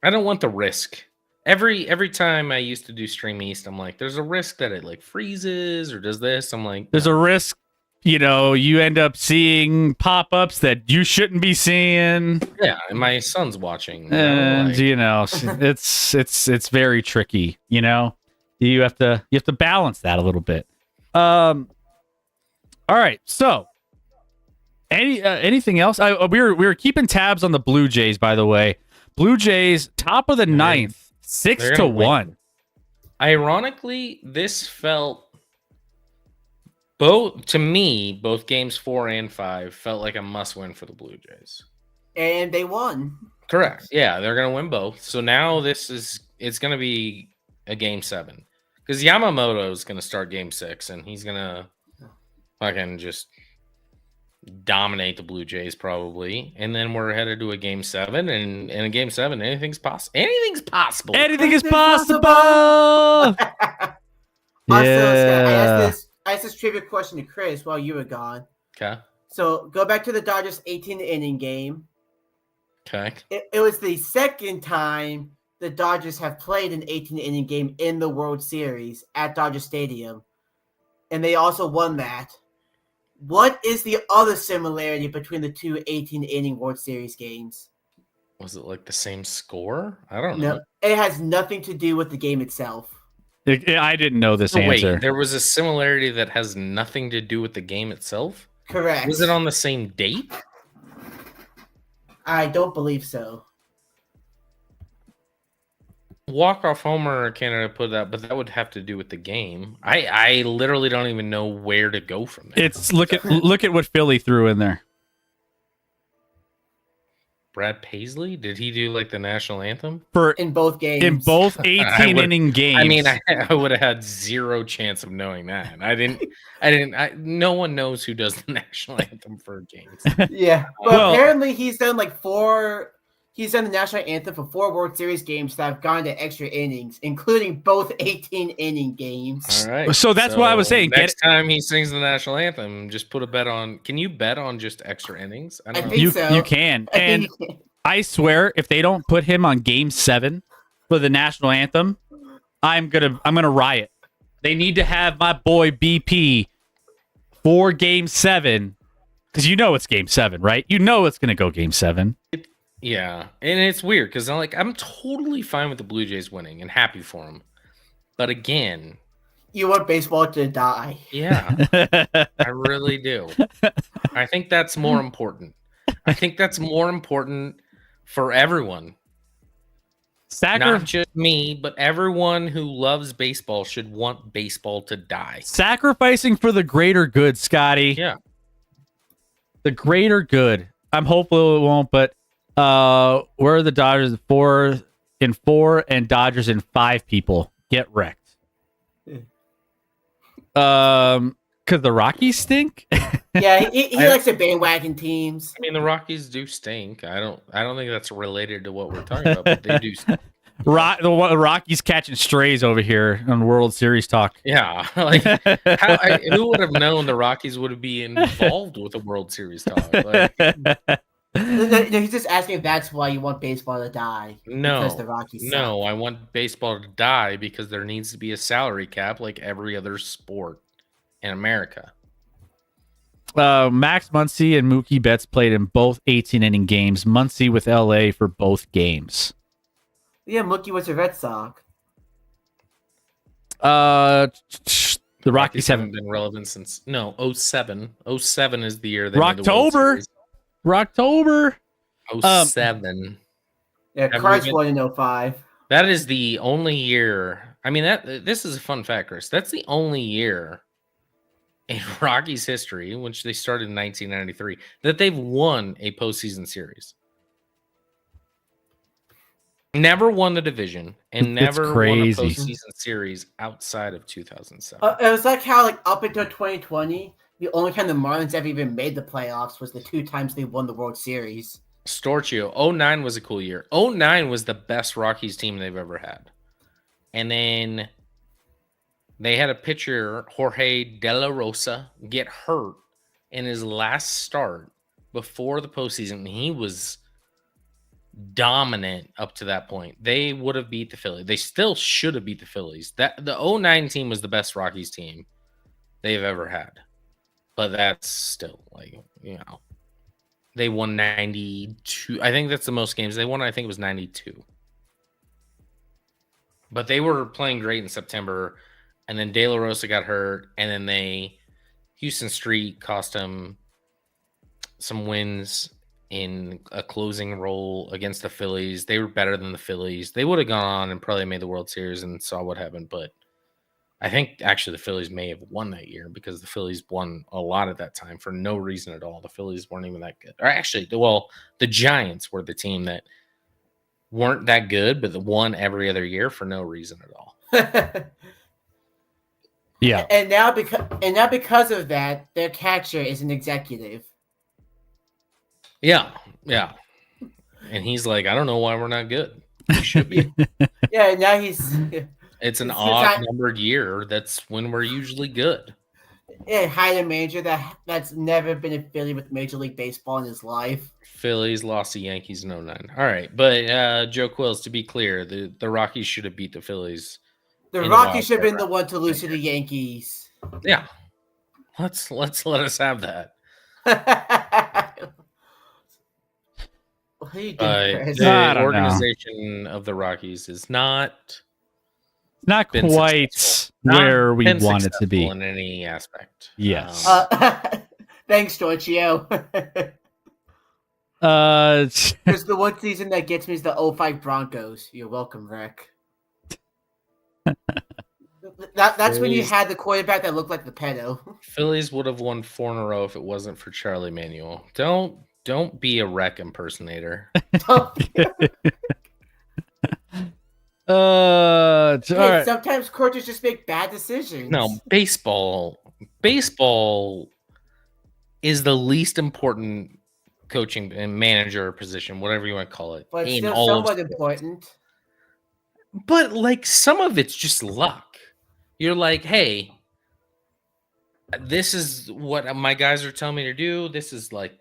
I don't want the risk. Every time I used to do Stream East, I'm like, there's a risk that it like freezes or does this. I'm like, There's a risk, you end up seeing pop-ups that you shouldn't be seeing. yeah, and my son's watching. And it's very tricky, You have to balance that a little bit. All right. So, anything else? We were keeping tabs on the Blue Jays, by the way. Blue Jays, top of the ninth, 6-1. Ironically, this felt both games 4 and 5 felt like a must-win for the Blue Jays. And they won. Correct. Yeah, they're gonna win both. So now it's gonna be a game 7 because Yamamoto is gonna start game 6 and he's gonna fucking just dominate the Blue Jays probably, and then we're headed to a game 7, and in a game 7, anything's possible. Anything is possible. Also, Yeah. I asked this trivia question to Chris while you were gone. Okay. So go back to the Dodgers 18 inning game. Okay. It was the second time the Dodgers have played an 18 inning game in the World Series at Dodger Stadium, and they also won that. What is the other similarity between the two 18 inning World Series games? Was it like the same score? I don't know. No, it has nothing to do with the game itself. I didn't know this So answer. wait, there was a similarity that has nothing to do with the game itself? Correct. Was it on the same date? I don't believe so. Walk-off homer, Canada put that, but that would have to do with the game. I literally don't even know where to go from there. It's look at what Philly threw in there. Brad Paisley? Did he do like the national anthem? For In both games. in both 18 inning games. I mean, I would have had zero chance of knowing that. No one knows who does the national anthem for games. Yeah. But Well- apparently he's done he's done the national anthem for 4 World Series games that have gone to extra innings, including both 18 inning games. All right. So that's what I was saying. Next time he sings the national anthem, just put a bet on. Can you bet on just extra innings? I don't know. think you so. you can. And I swear, if they don't put him on game 7 for the national anthem, I'm gonna riot. They need to have my boy BP for game 7. Because you know it's game 7, right? You know it's gonna go game 7. Yeah, and it's weird because I'm totally fine with the Blue Jays winning and happy for them, but again, You want baseball to die. yeah, I really do. I think that's more important. I think that's more important for everyone, not just me, but everyone who loves baseball should want baseball to die. Sacrificing for the greater good, Scotty. Yeah, The greater good. I'm hopeful it won't, but where are the Dodgers? 4 and Dodgers in 5 people get wrecked. Because the Rockies stink. Yeah, he likes to bandwagon teams. I mean the Rockies do stink. I don't think that's related to what we're talking about, but they do stink. The Rockies catching strays over here on World Series talk. Yeah, like who would have known the Rockies would be involved with the World Series talk? Like, No, he's just asking if that's why you want baseball to die. no, Because the Rockies suck. no, I want baseball to die because there needs to be a salary cap like every other sport in America. Max Muncy and Mookie Betts played in both 18 inning games. Muncy with LA for both games. Yeah, Mookie was a Red Sox. The Rockies haven't been relevant since 07. 07 is the year they made the World Rocktober. Series. Rocktober. 07. Yeah, Have Cards we won in 05. That is the only year. I mean, this is a fun fact, Chris. That's the only year in Rockies history, which they started in 1993, that they've won a postseason series. Never won the division and It's never won a crazy. postseason series outside of 2007. It was like how, up until 2020, the only time the Marlins ever even made the playoffs was the 2 times they won the World Series. Storchio, 09 was a cool year. 09 was the best Rockies team they've ever had. And then they had a pitcher, Jorge De La Rosa, get hurt in his last start before the postseason. He was dominant up to that point. They would have beat the Phillies. They still should have beat the Phillies. The 09 team was the best Rockies team they've ever had. But that's still they won 92. I think that's the most games they won. I think it was 92. But they were playing great in September, and then De La Rosa got hurt, and then Houston Street cost them some wins in a closing role against the Phillies. They were better than the Phillies. They would have gone on and probably made the World Series and saw what happened, but I think actually the Phillies may have won that year because the Phillies won a lot at that time for no reason at all. The Phillies weren't even that good. Or actually, the Giants were the team that weren't that good, but won every other year for no reason at all. Yeah. And now because of that, their catcher is an executive. Yeah. And he's like, I don't know why we're not good. We should be. Yeah, now he's It's an It's odd numbered year. That's when we're usually good. hired a manager that's never been affiliated with Major League Baseball in his life. Phillies lost the Yankees in 09. All right. But Joe Quills, to be clear, the Rockies should have beat the Phillies. The In Rockies should have wild been the one to lose to the Yankees. Yeah. Let's let us have that. What are you doing, Chris? I The don't organization of the Rockies is not Not been quite successful. where we been want it to be. successful in any aspect. Yes. Thanks, Giorgio. It's Because the one season that gets me is the 05 Broncos. You're welcome, Rick. That's when you Phillies. had the quarterback that looked like the pedo. Phillies would have won 4 in a row if it wasn't for Charlie Manuel. Don't be a wreck impersonator. all right. Sometimes coaches just make bad decisions. No, baseball is the least important coaching and manager position, whatever you want to call it. But in still all of somewhat sports. important. But like some of it's just luck. You're like, hey, this is what my guys are telling me to do. This is like,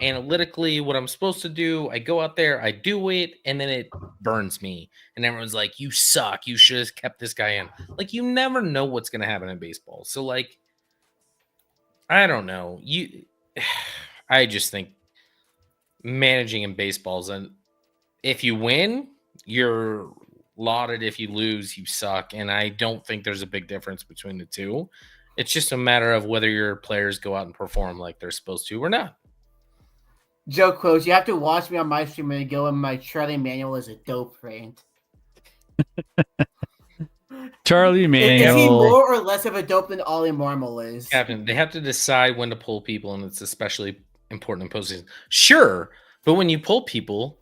analytically what I'm supposed to do. I go out there, I do it, and then it burns me. And everyone's like, you suck. You should have kept this guy in. Like, you never know what's going to happen in baseball. So, like, I don't know. I just think managing in baseball is if you win, you're lauded. If you lose, you suck. And I don't think there's a big difference between the two. It's just a matter of whether your players go out and perform like they're supposed to or not. Joe Quotes, you have to watch me on my stream and go in my Charlie Manuel is a dope rant. Charlie Is he Manuel. more or less of a dope than Ollie Marmol is? Captain, they have to decide when to pull people, and it's especially important in postseason. Sure, but when you pull people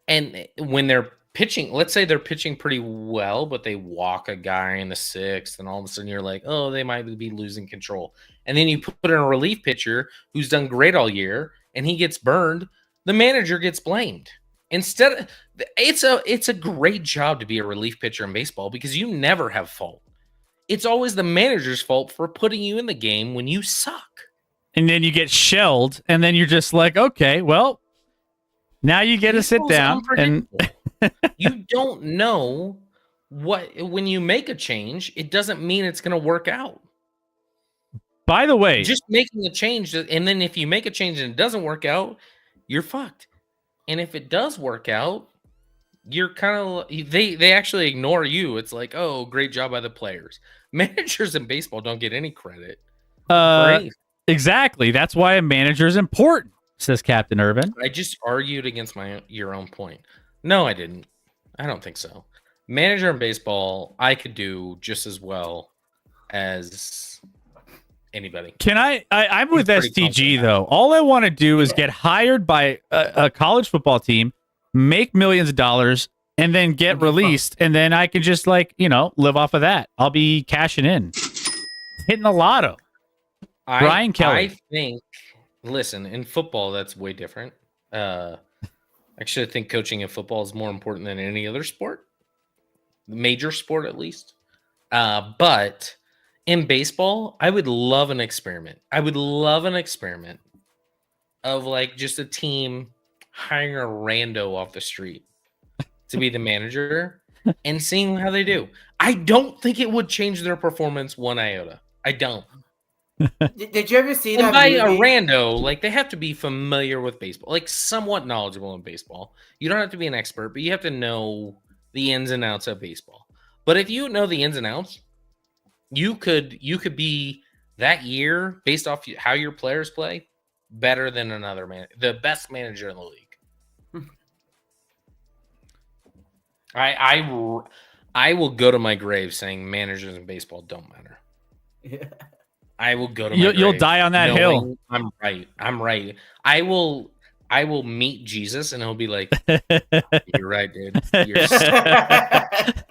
and when they're pitching, let's say they're pitching pretty well, but they walk a guy in the 6th, and all of a sudden you're like, oh, they might be losing control. And then you put in a relief pitcher who's done great all year, and he gets burned. The manager gets blamed. Instead, it's a great job to be a relief pitcher in baseball because you never have fault. It's always the manager's fault for putting you in the game when you suck. And then you get shelled, and then you're just like, okay, well, now you get to sit Baseball's down. And unpredictable. You don't know when you make a change, it doesn't mean it's going to work out. by the way, Just making a change, and then if you make a change and it doesn't work out, you're fucked. And if it does work out, you're kind of they actually ignore you. It's like, oh, great job by the players. Managers in baseball don't get any credit. exactly. That's why a manager is important, says Captain Urban. I just argued against your own point. No, I didn't. I don't think so. Manager in baseball, I could do just as well as anybody. Can I'm with pretty STG confident. though. All I want to do is get hired by a college football team, make millions of dollars, and then get released, and then I can just live off of that. I'll be cashing in, hitting the lotto. Brian Kelly. I think. Listen, in football, that's way different. Actually, I think coaching in football is more important than any other sport, major sport at least. But in baseball, I would love an experiment. I would love an experiment of like just a team hiring a rando off the street to be the manager and seeing how they do. I don't think it would change their performance one iota. I don't. Did you ever see And that by movie? a rando, like they have to be familiar with baseball, like somewhat knowledgeable in baseball. You don't have to be an expert, but you have to know the ins and outs of baseball. But if you know the ins and outs, you could be that year based off how your players play better than another man, the best manager in the league. I will go to my grave saying managers in baseball don't matter. Yeah. I will go to my You'll grave die on that hill. I'm right. I'm right. I will meet Jesus and he'll be like, "You're right, dude.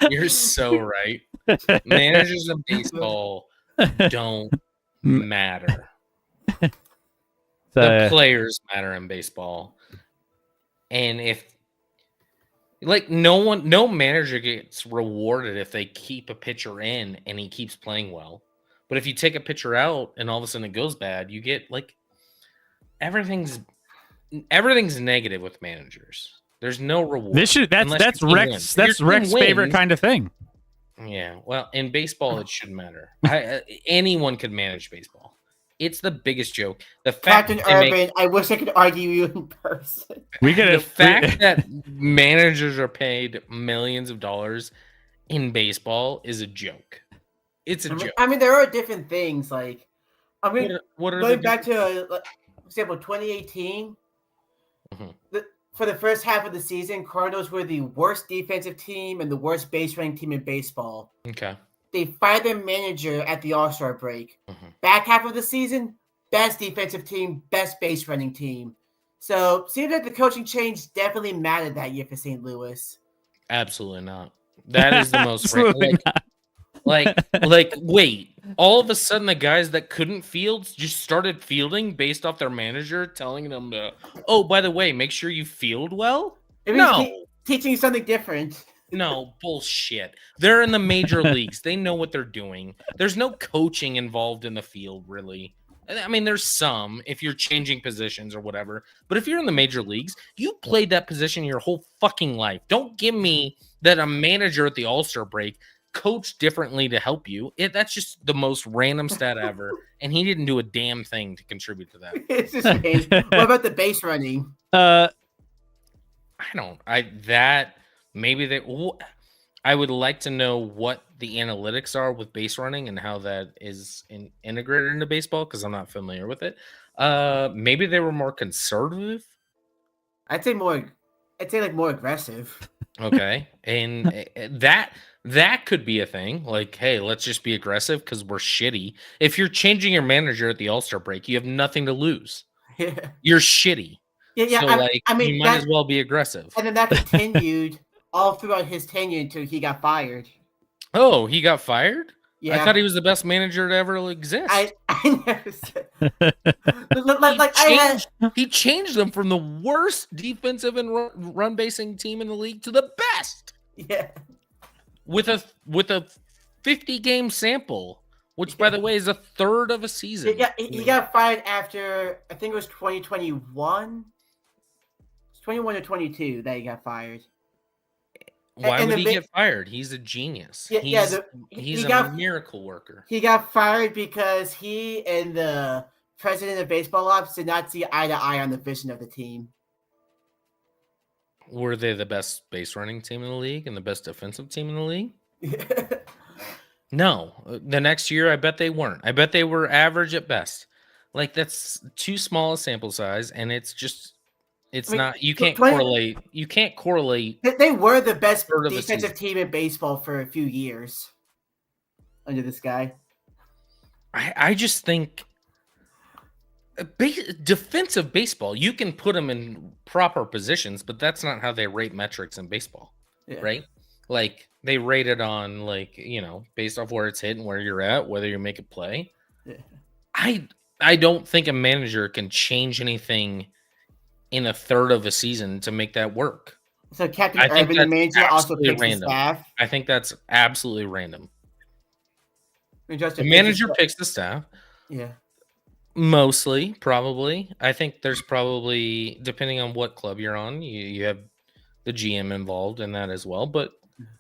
You're so right. Managers in baseball don't matter. The players matter in baseball. And if like no manager gets rewarded if they keep a pitcher in and he keeps playing well. But if you take a pitcher out and all of a sudden it goes bad, you get like everything's negative with managers. There's no reward. That's Rex's favorite kind of thing. Yeah, well, in baseball, it shouldn't matter. Anyone could manage baseball. It's the biggest joke. The fact Captain Urban, I wish I could argue you in person. The fact that managers are paid millions of dollars in baseball is a joke. It's a joke. I mean, there are different things. Like, I mean, what are going back to, for example, 2018, for the first half of the season, Cardinals were the worst defensive team and the worst base running team in baseball. Okay. They fired their manager at the All-Star break. Back half of the season, best defensive team, best base running team. So, seems like the coaching change definitely mattered that year for St. Louis. Absolutely not. That is the most like wait, all of a sudden the guys that couldn't field just started fielding based off their manager telling them to, oh, by the way, make sure you field well? No. Teaching you something different. No, bullshit. They're in the major leagues. They know what they're doing. There's no coaching involved in the field, really. I mean, there's some if you're changing positions or whatever. But if you're in the major leagues, you played that position your whole fucking life. Don't give me that a manager at the All-Star break coached differently to help you. That's just the most random stat ever. And he didn't do a damn thing to contribute to that. It's just amazing. What about the base running? I would like to know what the analytics are with base running and how that is integrated into baseball because I'm not familiar with it. Maybe they were more conservative. I'd say more aggressive. Okay, and that could be a thing. Like, hey, let's just be aggressive because we're shitty. If you're changing your manager at the All-Star break, you have nothing to lose. Yeah. You're shitty. Yeah. So, I mean, you might as well be aggressive. And then that continued all throughout his tenure until he got fired. Oh, he got fired? Yeah. I thought he was the best manager to ever exist. I never said. He changed them from the worst defensive and run basing team in the league to the best. Yeah. With a 50 game sample, which by the way is a third of a season. He got fired after I think it was 2021. It's 21 or 22 that he got fired. Why would he get fired? He's a genius. He's a miracle worker. He got fired because he and the president of baseball ops did not see eye to eye on the vision of the team. Were they the best base running team in the league and the best defensive team in the league? No. The next year, I bet they weren't. I bet they were average at best. Like, that's too small a sample size, and it's just... not. You can't correlate. You can't correlate. They were the best defensive team in baseball for a few years under this guy. I just think defensive baseball, you can put them in proper positions, but that's not how they rate metrics in baseball, right? Like they rate it on based off where it's hit and where you're at, whether you make a play. Yeah. I don't think a manager can change anything in a third of a season to make that work. So Captain Urban, the manager, also picks the staff? I think that's absolutely random. The manager picks the staff. Yeah. Mostly, probably. I think there's probably, depending on what club you're on, you have the GM involved in that as well. But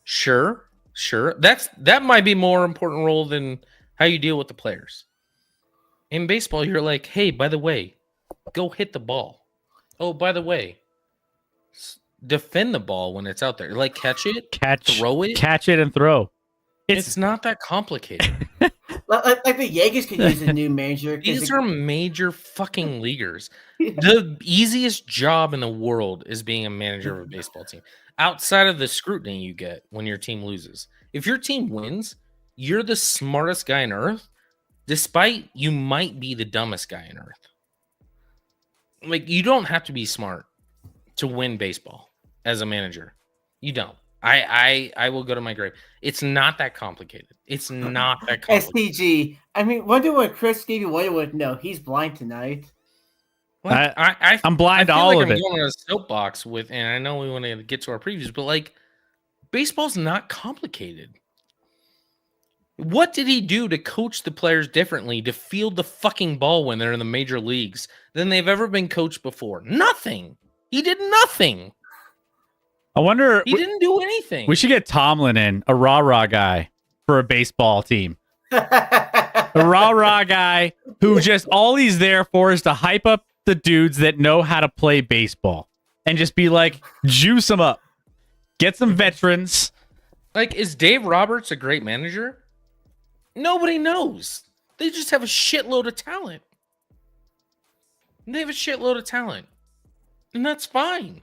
sure. That might be more important role than how you deal with the players. In baseball, you're like, hey, by the way, go hit the ball. Oh, by the way, defend the ball when it's out there. Like catch it, throw it, catch it, and throw. It's not that complicated. Like the Yankees could use a new manager. These are major fucking leaguers. The easiest job in the world is being a manager of a baseball team. Outside of the scrutiny you get when your team loses. If your team wins, you're the smartest guy on earth, despite you might be the dumbest guy on earth. Like, you don't have to be smart to win baseball as a manager. You don't. I will go to my grave. It's not that complicated. It's not that complicated. STG. I mean, wonder what Chris Stevie Wonder would know. He's blind tonight. Like, I'm blind to feel all like of I'm it. going on a soapbox with, and I know we want to get to our previews, but like, baseball's not complicated. What did he do to coach the players differently to field the fucking ball when they're in the major leagues than they've ever been coached before? Nothing. He did nothing. I wonder. He didn't do anything. We should get Tomlin in, a rah-rah guy for a baseball team. A rah-rah guy who just all he's there for is to hype up the dudes that know how to play baseball and just be like, juice them up. Get some veterans. Like, is Dave Roberts a great manager? Nobody knows. They just have a shitload of talent. They have a shitload of talent. And that's fine.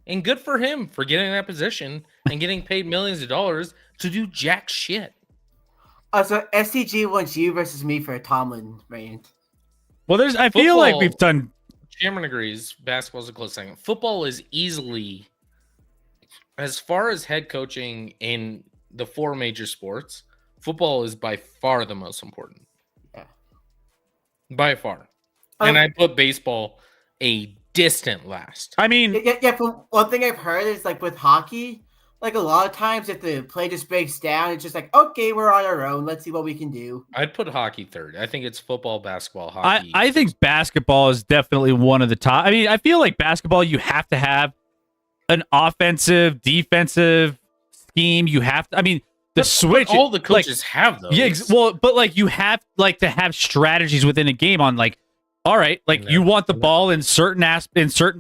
And good for him for getting in that position and getting paid millions of dollars to do jack shit. So STG wants you versus me for a Tomlin rant. Well, I feel like we've done. Cameron agrees. Basketball's a close second. Football is easily, as far as head coaching in the four major sports, football is by far the most important. Yeah. By far. And I put baseball a distant last. I mean, yeah. From one thing I've heard is like with hockey, like a lot of times if the play just breaks down, it's just like, okay, we're on our own. Let's see what we can do. I'd put hockey third. I think it's football, basketball, hockey. I think basketball is definitely one of the top. I mean, I feel like basketball, you have to have an offensive, defensive scheme. You have to, I mean, the switch. But all the coaches have those. Yeah, well, but like you have like to have strategies within a game on like, all right, like you want the ball in certain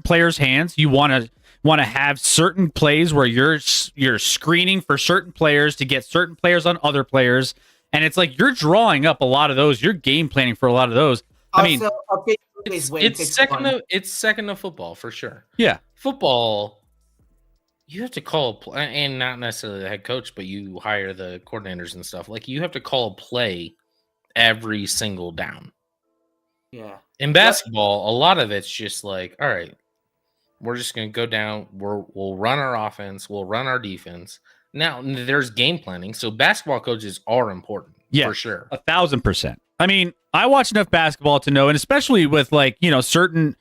players' hands. You want to have certain plays where you're screening for certain players to get certain players on other players, and it's like you're drawing up a lot of those. You're game planning for a lot of those. I mean, it's second to football for sure. Yeah, football. You have to call and not necessarily the head coach, but you hire the coordinators and stuff. Like you have to call a play every single down. Yeah. In basketball, a lot of it's just like, all right, we're just going to go down. We'll run our offense. We'll run our defense. Now, there's game planning. So basketball coaches are important for sure. 1,000%. I mean, I watch enough basketball to know, and especially with like, you know, certain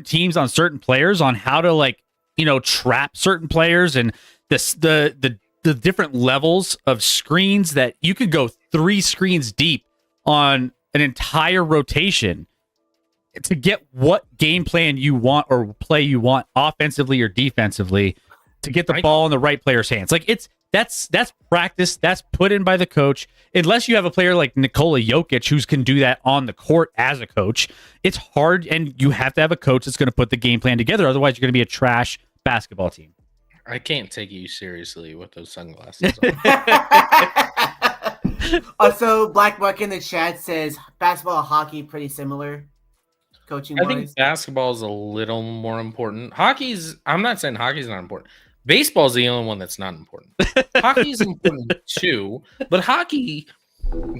teams on certain players on how to like, you know, trap certain players and the different levels of screens that you could go 3 screens deep on an entire rotation to get what game plan you want or play you want offensively or defensively to get the ball in the right player's hands. Like that's practice, that's put in by the coach. Unless you have a player like Nikola Jokic who can do that on the court as a coach, it's hard, and you have to have a coach that's going to put the game plan together. Otherwise, you're going to be a trash basketball team. I can't take you seriously with those sunglasses on. Also, Black Mark in the chat says basketball and hockey pretty similar. Coaching. I think basketball is a little more important. I'm not saying hockey's not important. Baseball's the only one that's not important. Hockey's important too, but hockey,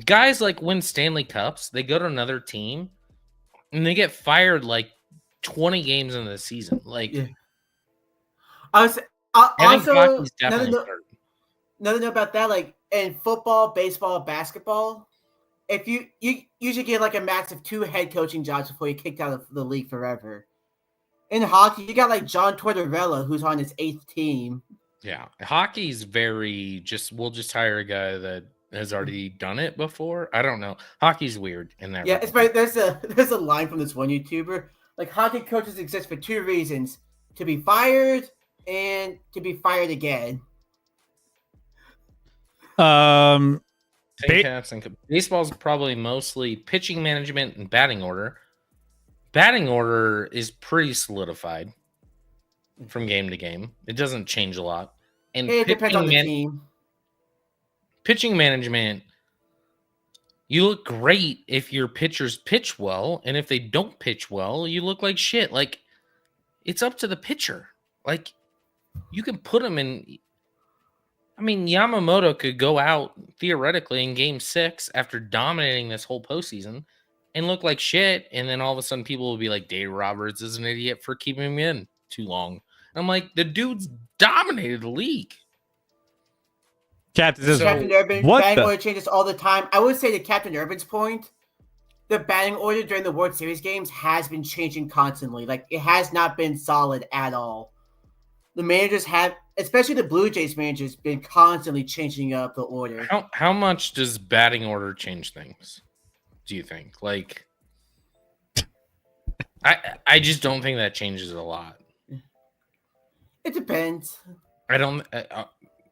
guys like win Stanley Cups, they go to another team and they get fired like 20 games into the season. Like, yeah. Also, another note about that, like in football, baseball, basketball, if you usually get like a max of 2 head coaching jobs before you're kicked out of the league forever. In hockey, you got like John Tortorella, who's on his 8th team. Yeah, hockey's we'll just hire a guy that has already done it before. I don't know. Hockey's weird in that. Yeah, it's right. There's a line from this one YouTuber. Like, hockey coaches exist for 2 reasons: to be fired and to be fired again. Baseball's probably mostly pitching management and batting order. Batting order is pretty solidified from game to game. It doesn't change a lot. And it depends on the team. Pitching management, you look great if your pitchers pitch well, and if they don't pitch well, you look like shit. Like, it's up to the pitcher. Like, you can put them in. I mean, Yamamoto could go out theoretically in game 6 after dominating this whole postseason and look like shit. And then all of a sudden people will be like, Dave Roberts is an idiot for keeping him in too long. And I'm like, the dude's dominated the league. Captain, this Captain Urban, what batting the- order changes all the time. I would say to Captain Urban's point, the batting order during the World Series games has been changing constantly. Like, it has not been solid at all. The managers have, especially the Blue Jays managers, been constantly changing up the order. How much does batting order change things, do you think? Like, I just don't think that changes a lot. It depends. I don't.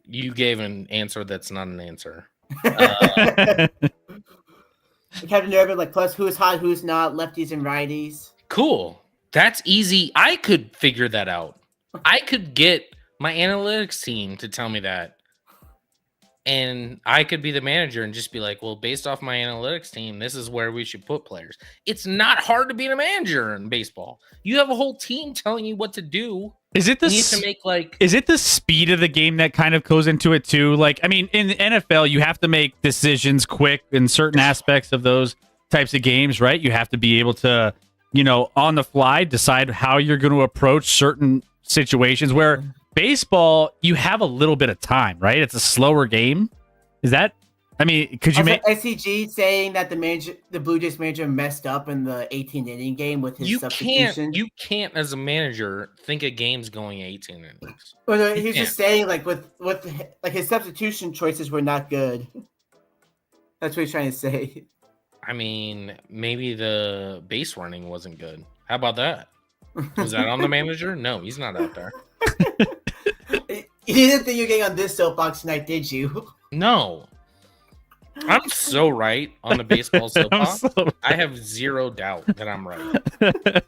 You gave an answer that's not an answer. Captain Urban, like, plus who's hot, who's not, lefties and righties. Cool. That's easy. I could figure that out. I could get my analytics team to tell me that. And I could be the manager and just be like, well, based off my analytics team, this is where we should put players. It's not hard to be a manager in baseball. You have a whole team telling you what to do. Is it the You need to make like is it the speed of the game that kind of goes into it too? Like, I mean, in the NFL, you have to make decisions quick in certain aspects of those types of games, right? You have to be able to, on the fly, decide how you're going to approach certain situations. Where baseball, you have a little bit of time, right? It's a slower game. Is that? I mean, could you make SCG saying that the Blue Jays manager messed up in the 18th inning game with his substitution? You can't as a manager think a game's going 18 innings. Well, no, You he's just saying like with like his substitution choices were not good. That's what he's trying to say. I mean, maybe the base running wasn't good. How about that? Was that on the manager? No, he's not out there. You didn't think you were getting on this soapbox tonight, did you? No. I'm so right on the baseball soapbox. so- I have zero doubt that I'm right.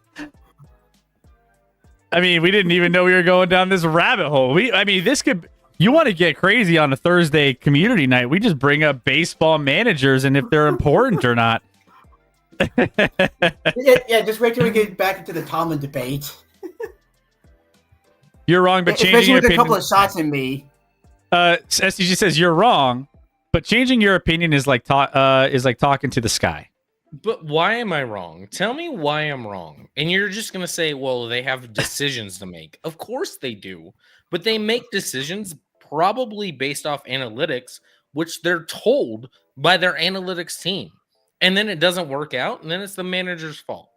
I mean, we didn't even know we were going down this rabbit hole. This could. You want to get crazy on a Thursday community night? We just bring up baseball managers and if they're important or not. yeah, just wait till we get back into the Tomlin debate. You're wrong, but changing Especially your with a couple opinion. of shots in me. SDG says you're wrong, but changing your opinion is like talking to the sky. But why am I wrong? Tell me why I'm wrong. And you're just going to say, well, they have decisions to make. Of course they do. But they make decisions probably based off analytics, which they're told by their analytics team. And then it doesn't work out, and then it's the manager's fault.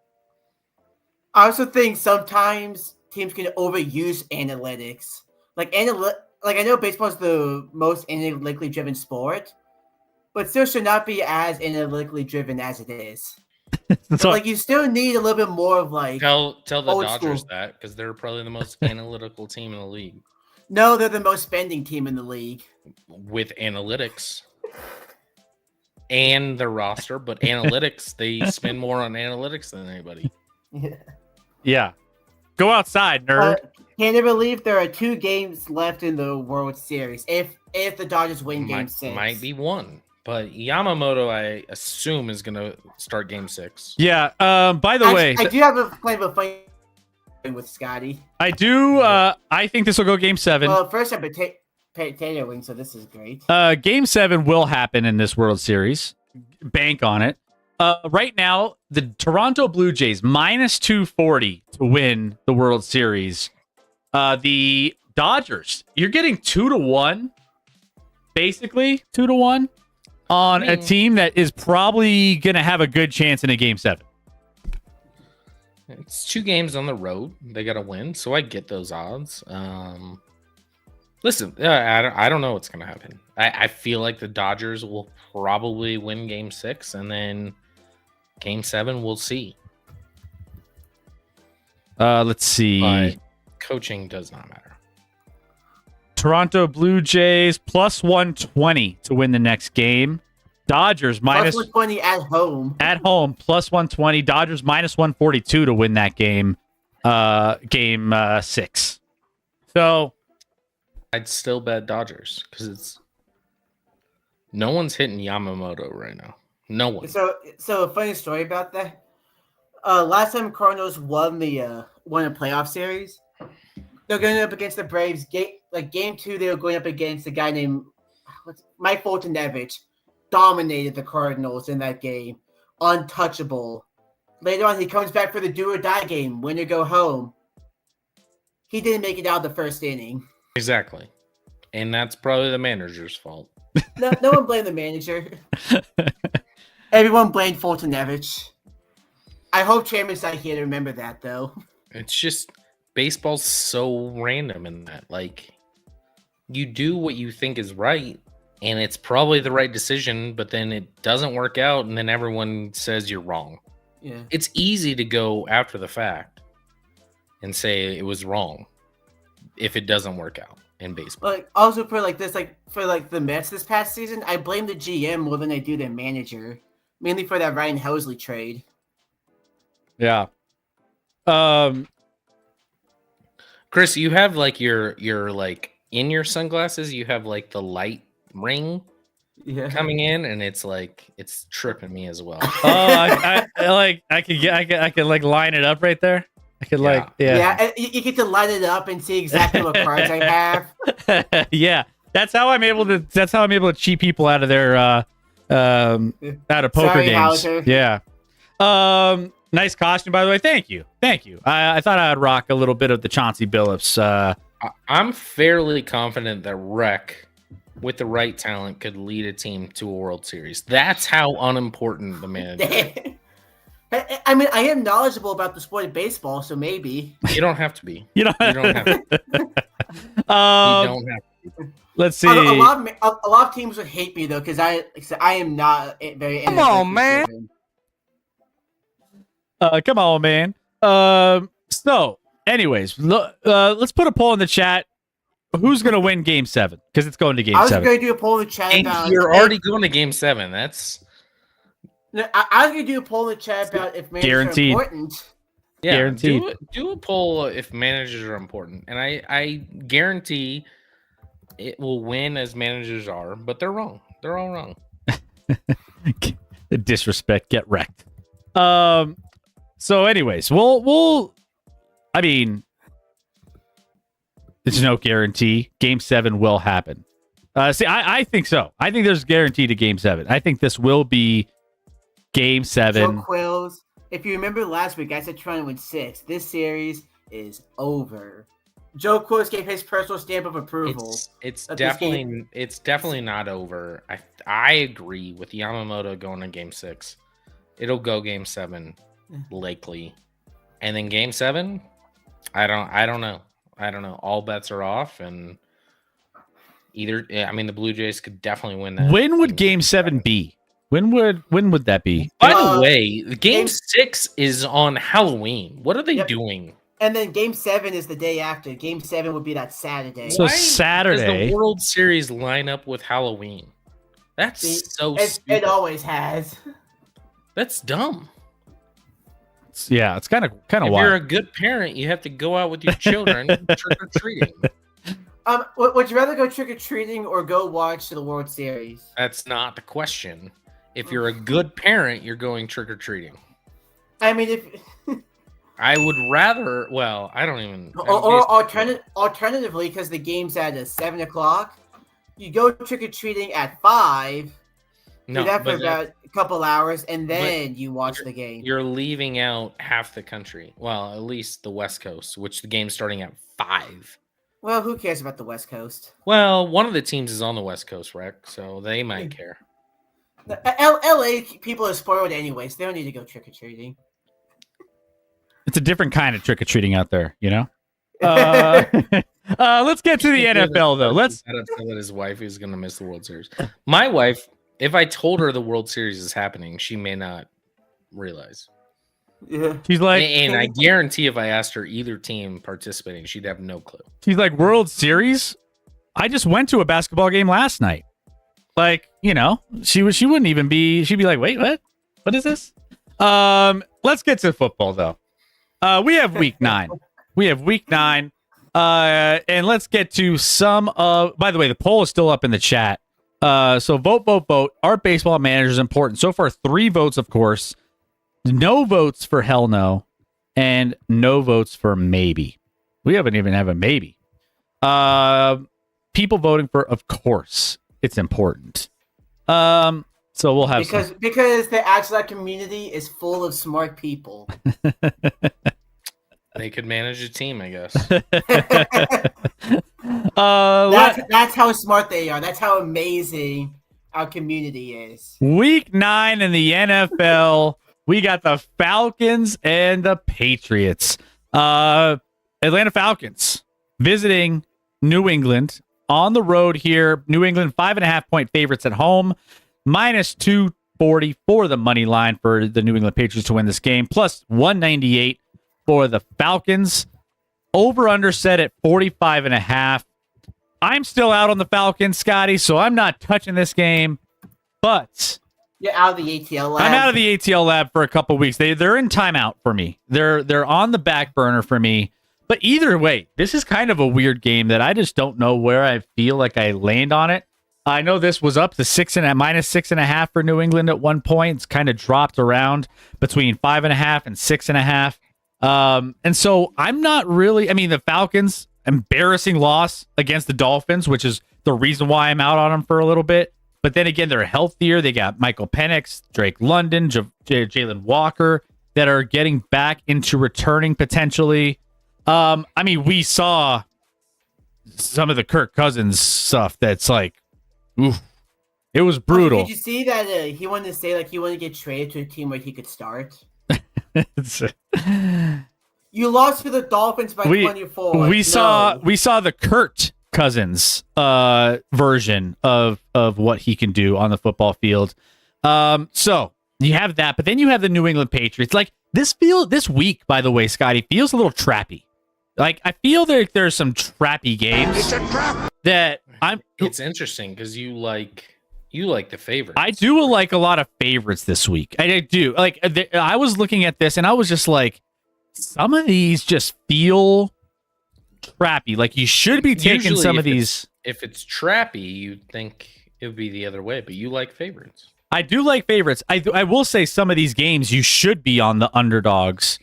I also think sometimes teams can overuse analytics. Like I know baseball is the most analytically driven sport, but still should not be as analytically driven as it is. So, Like you still need a little bit more of like Tell the old Dodgers school. that, because they're probably the most analytical team in the league No, they're the most spending team in the league. with analytics and their roster. But analytics, they spend more on analytics than anybody. yeah, go outside, nerd. Can you believe there are 2 games left in the World Series? If the Dodgers win Game 6, Might be one. But Yamamoto, I assume, is going to start Game 6. Yeah. By the way, I do have a kind of a funny thing with Scotty. I do. I think this will go Game 7. Well, first I have potato wing, so this is great. Game 7 will happen in this World Series. Bank on it. Right now, the Toronto Blue Jays minus 240 to win the World Series. The Dodgers, you're getting 2-1, basically 2-1 on a team that is probably going to have a good chance in a Game 7. It's 2 games on the road. They got to win, so I get those odds. Listen, I don't know what's going to happen. I feel like the Dodgers will probably win Game 6, and then Game 7, we'll see. Let's see. But coaching does not matter. Toronto Blue Jays plus 120 to win the next game. Dodgers minus Plus 120 at home. at home plus 120. Dodgers minus 142 to win that game. Game 6. So I'd still bet Dodgers because No one's hitting Yamamoto right now. No one. So a funny story about that. Last time Cardinals won a playoff series, they're going up against the Braves. Game 2, they were going up against a guy named Mike Foltynewicz. Dominated the Cardinals in that game, untouchable. Later on, he comes back for the do or die game, win or go home. He didn't make it out of the first inning. Exactly, and that's probably the manager's fault. No one blamed the manager. Everyone blamed Foltynewicz. I hope Chairman's not here to remember that, though. It's just baseball's so random in that. Like, you do what you think is right, and it's probably the right decision, but then it doesn't work out, and then everyone says you're wrong. Yeah. It's easy to go after the fact and say it was wrong if it doesn't work out in baseball. Also for the Mets this past season, I blame the GM more than I do their manager, mainly for that Ryan Helsley trade. Yeah. Chris, you have like your like in your sunglasses, you have like the light ring coming in, and it's tripping me as well. I could like line it up right there. I could you get to line it up and see exactly what cards I have. Yeah, that's how I'm able to cheat people out of their out of poker Sorry, games. Hauser. Yeah. Nice costume, by the way. Thank you. I thought I'd rock a little bit of the Chauncey Billups. I'm fairly confident that Rec, with the right talent, could lead a team to a World Series. That's how unimportant the manager is. I mean, I am knowledgeable about the sport of baseball, so maybe. You don't have to be. You don't have to. You don't have to. Let's see. A lot of teams would hate me though, because I am not very. Come on, man. Come on, man. So, anyways, let's put a poll in the chat. Who's gonna win Game 7? Because it's going to Game 7. I was going to do a poll in the chat about. You're already going to Game 7. That's. No, I was going to do a poll in the chat about if managers Guaranteed. are important. Yeah, Guaranteed. Do a poll if managers are important, and I guarantee it will win as managers are, but they're wrong. They're all wrong. The disrespect, get wrecked. So, anyways, we'll. I mean, there's no guarantee. Game 7 will happen. I think so. I think there's guarantee to Game 7. I think this will be Game 7. Joe Quills. If you remember last week, I said Toronto win 6. This series is over. Joe Quills gave his personal stamp of approval. It's definitely not over. I agree with Yamamoto going to Game 6. It'll go Game 7 likely, and then Game 7. I don't know. All bets are off, and the Blue Jays could definitely win that. When would Game 7 be? When would that be? By the way, Game 6 is on Halloween. What are they doing? And then Game 7 is the day after. Game 7 would be that Saturday. So Why Saturday. Does the World Series line up with Halloween? That's so stupid. It always has. That's dumb. Yeah, it's kind of If wild. you're a good parent, you have to go out with your children trick or treating. Would you rather go trick or treating or go watch the World Series? That's not the question. If you're a good parent, you're going trick or treating. I mean, if I would rather. Well, I don't even. or alternatively, because the game's at 7:00, you go trick or treating at 5. No, do that for but about a couple hours, and then you watch the game. You're leaving out half the country. Well, at least the West Coast, which the game's starting at 5. Well, who cares about the West Coast? Well, one of the teams is on the West Coast, Rec, so they might care. LA people are spoiled anyways. They don't need to go trick or treating. It's a different kind of trick or treating out there, you know. Let's get to the NFL though. Let's. That upset that his wife is going to miss the World Series. My wife, if I told her the World Series is happening, she may not realize. Yeah. She's like, And I guarantee if I asked her either team participating, she'd have no clue. she's like, World Series. I just went to a basketball game last night. Like, you know, she wouldn't even be. She'd be like, wait, what? What is this? Let's get to football though. We have week 9. And let's get to some of. By the way, the poll is still up in the chat. So vote, vote, vote. Our baseball manager is important. So far, 3 votes, of course. No votes for hell no, and no votes for maybe. We haven't even have a maybe. People voting for, of course, it's important. So we'll have because the Axelot community is full of smart people. They could manage a team, I guess. That's how smart they are. That's how amazing our community is. Week 9 in the NFL. We got the Falcons and the Patriots. Atlanta Falcons visiting New England on the road here. New England 5.5-point favorites at home. Minus 240 for the money line for the New England Patriots to win this game. Plus 198 for the Falcons. Over under set at 45.5. I'm still out on the Falcons, Scotty, so I'm not touching this game. But you're out of the ATL lab. I'm out of the ATL lab for a couple weeks. They're in timeout for me. They're on the back burner for me. But either way, this is kind of a weird game that I just don't know where I feel like I land on it. I know this was up to minus 6.5 for New England at one point. It's kind of dropped around between 5.5 and 6.5. And so I'm not really. I mean, the Falcons, embarrassing loss against the Dolphins, which is the reason why I'm out on them for a little bit. But then again, they're healthier. They got Michael Penix, Drake London, Jalen Walker that are getting back into returning potentially. I mean, we saw some of the Kirk Cousins stuff that's like, oof, it was brutal. Did you see that he wanted to say like he wanted to get traded to a team where he could start? You lost to the Dolphins by 24. We saw the Kurt Cousins version of what he can do on the football field. So you have that, but then you have the New England Patriots. Like this week, by the way, Scotty, feels a little trappy. Like I feel there's some trappy games. It's a trap. It's interesting because you like the favorites. I do like a lot of favorites this week. I do. Like I was looking at this and I was just like, some of these just feel trappy. Like you should be taking Usually some of these. If it's trappy, you'd think it would be the other way, but you like favorites. I do like favorites. I will say some of these games you should be on the underdogs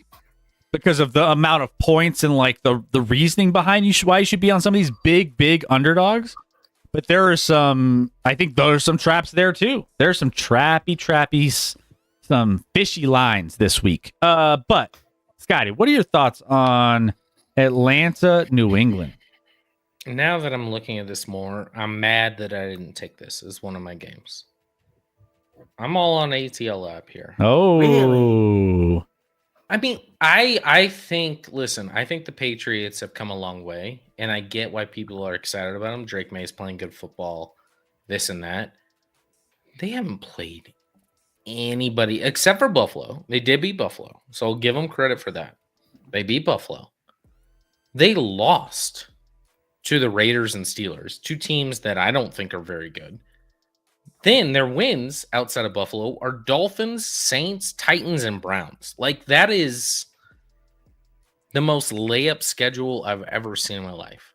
because of the amount of points and like the reasoning behind why you should be on some of these big underdogs. But there are I think there are some traps there too. There's some trappy, some fishy lines this week. But Scotty, what are your thoughts on Atlanta, New England? Now that I'm looking at this more, I'm mad that I didn't take this as one of my games. I'm all on ATL app here. Oh, really? I mean, I think the Patriots have come a long way, and I get why people are excited about them. Drake May's playing good football, this and that. They haven't played anybody except for Buffalo. They did beat Buffalo, so I'll give them credit for that. They beat Buffalo. They lost to the Raiders and Steelers, 2 teams that I don't think are very good. Then their wins outside of Buffalo are Dolphins, Saints, Titans, and Browns. Like that is the most layup schedule I've ever seen in my life.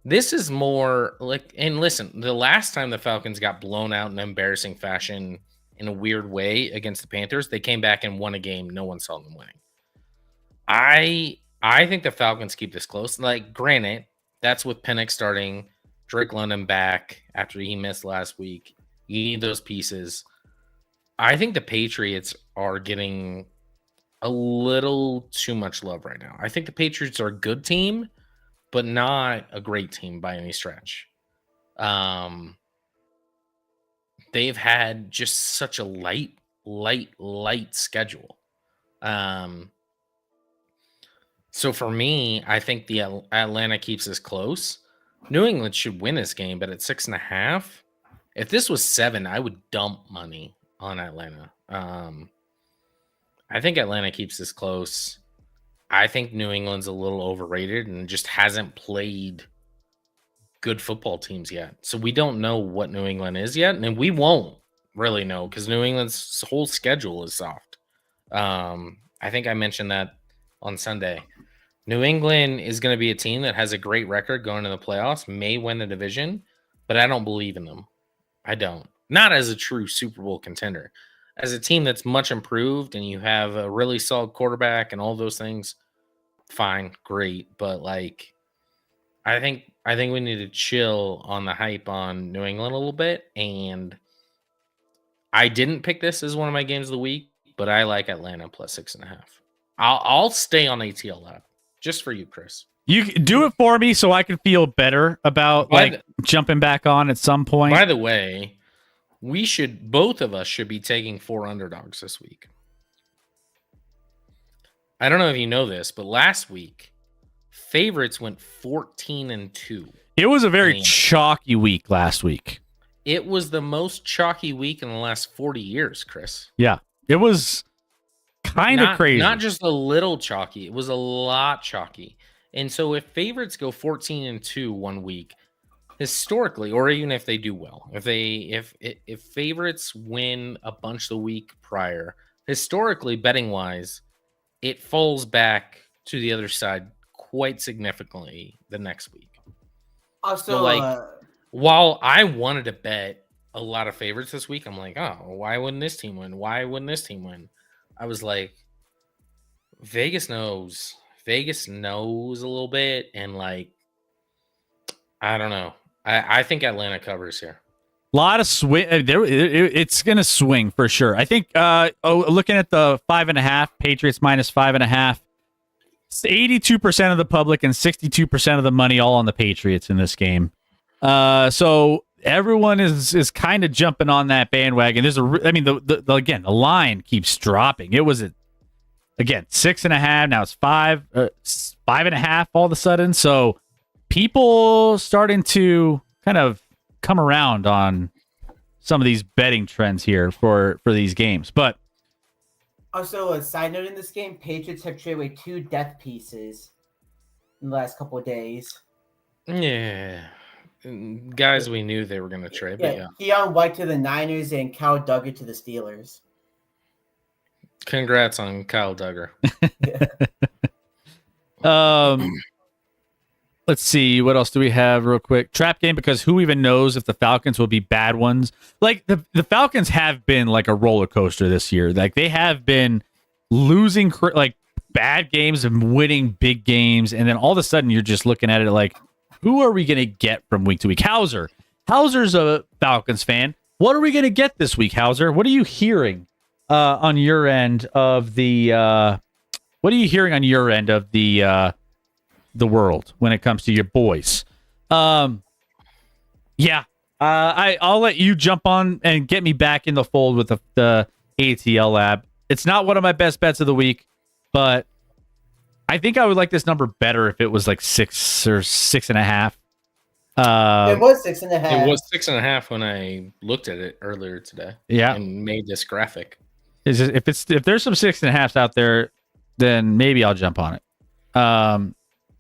This is more like, and listen, the last time the Falcons got blown out in embarrassing fashion in a weird way against the Panthers, they came back and won a game no one saw them winning. I think the Falcons keep this close. Like, granted, that's with Penix starting, Drake London back after he missed last week. You need those pieces. I think the Patriots are getting a little too much love right now. I think the Patriots are a good team, but not a great team by any stretch. They've had just such a light schedule. So for me, I think the Atlanta keeps this close. New England should win this game, but at 6.5, if this was 7, I would dump money on Atlanta. I think Atlanta keeps this close. I think New England's a little overrated and just hasn't played good football teams yet. So we don't know what New England is yet, and we won't really know because New England's whole schedule is soft. I think I mentioned that on Sunday. New England is going to be a team that has a great record going to the playoffs, may win the division, but I don't believe in them. I don't. Not as a true Super Bowl contender. As a team that's much improved and you have a really solid quarterback and all those things, fine, great. But like, I think we need to chill on the hype on New England a little bit. And I didn't pick this as one of my games of the week, but I like Atlanta plus 6.5. I'll stay on ATL Lab just for you, Chris. You do it for me so I can feel better about jumping back on at some point. By the way, both of us should be taking 4 underdogs this week. I don't know if you know this, but last week favorites went 14-2. It was a very chalky week last week. It was the most chalky week in the last 40 years, Chris. Yeah, it was kind of crazy. Not just a little chalky. It was a lot chalky. And so if favorites go 14-2 one week, historically, or even if they do well, if favorites win a bunch the week prior, historically, betting wise, it falls back to the other side quite significantly the next week. Also, while I wanted to bet a lot of favorites this week, I'm like, oh, why wouldn't this team win? Why wouldn't this team win? I was like, Vegas knows a little bit, and like, I don't know. I think Atlanta covers here. A lot of swing. It's going to swing for sure. I think. Looking at the 5.5 Patriots minus 5.5. 82% of the public and 62% of the money all on the Patriots in this game. So everyone is kind of jumping on that bandwagon. The line keeps dropping. It was again 6.5. Now it's 5.5 all of a sudden. So people starting to kind of come around on some of these betting trends here for these games. But also, a side note in this game, Patriots have traded away 2 death pieces in the last couple of days. Yeah. Guys we knew they were going to trade, but yeah. Keon White to the Niners and Kyle Duggar to the Steelers. Congrats on Kyle Duggar. Let's see. What else do we have real quick? Trap game, because who even knows if the Falcons will be bad ones? Like, the Falcons have been like a roller coaster this year. Like, they have been losing like bad games and winning big games. And then all of a sudden you're just looking at it like, who are we going to get from week to week? Hauser's a Falcons fan. What are we going to get this week, Hauser? What are you hearing on your end of the world when it comes to your boys? I'll let you jump on and get me back in the fold with the ATL Lab. It's not one of my best bets of the week, but I think I would like this number better if it was like 6 or 6.5. It was 6.5. It was 6.5 when I looked at it earlier today. Yeah, and made this graphic. If there's some 6.5s out there, then maybe I'll jump on it.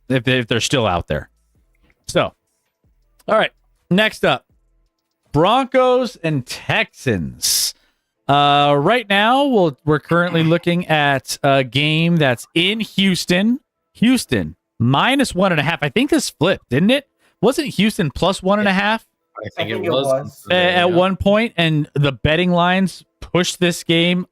If they're still out there. So, all right. Next up, Broncos and Texans. Right now, we're currently looking at a game that's in Houston. Houston minus 1.5. I think this flipped, didn't it? Wasn't Houston plus 1.5? I think it was. At one point, and the betting lines pushed this game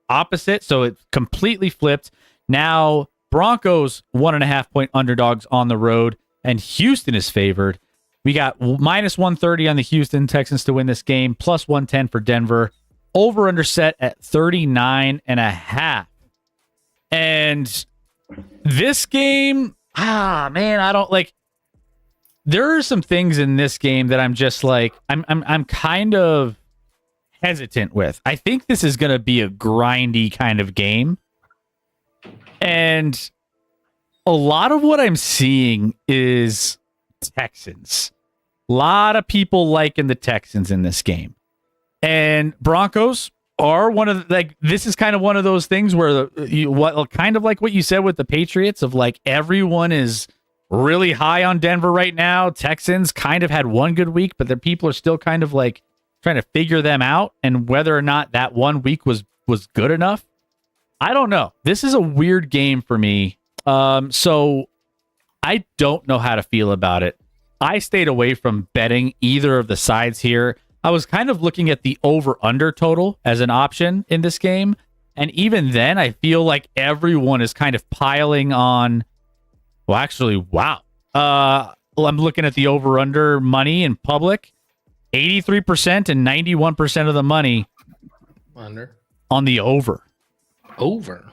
opposite, so it completely flipped. Now, Broncos 1.5 point underdogs on the road, and Houston is favored. We got minus 130 on the Houston Texans to win this game, plus 110 for Denver. Over under set at 39.5. And this game, I don't like. There are some things in this game that I'm just like, I'm kind of hesitant with. I think this is going to be a grindy kind of game. And a lot of what I'm seeing is Texans. A lot of people liking the Texans in this game. And Broncos are one of the, like, this is kind of one of those things where kind of like what you said with the Patriots of like everyone is really high on Denver right now. Texans kind of had one good week, but the people are still kind of like trying to figure them out and whether or not that 1 week was good enough. I don't know. This is a weird game for me. So I don't know how to feel about it. I stayed away from betting either of the sides here. I was kind of looking at the over-under total as an option in this game. And even then, I feel like everyone is kind of piling on. Well, actually, wow. I'm looking at the over-under money in public. 83% and 91% of the money Under. on the over. Over.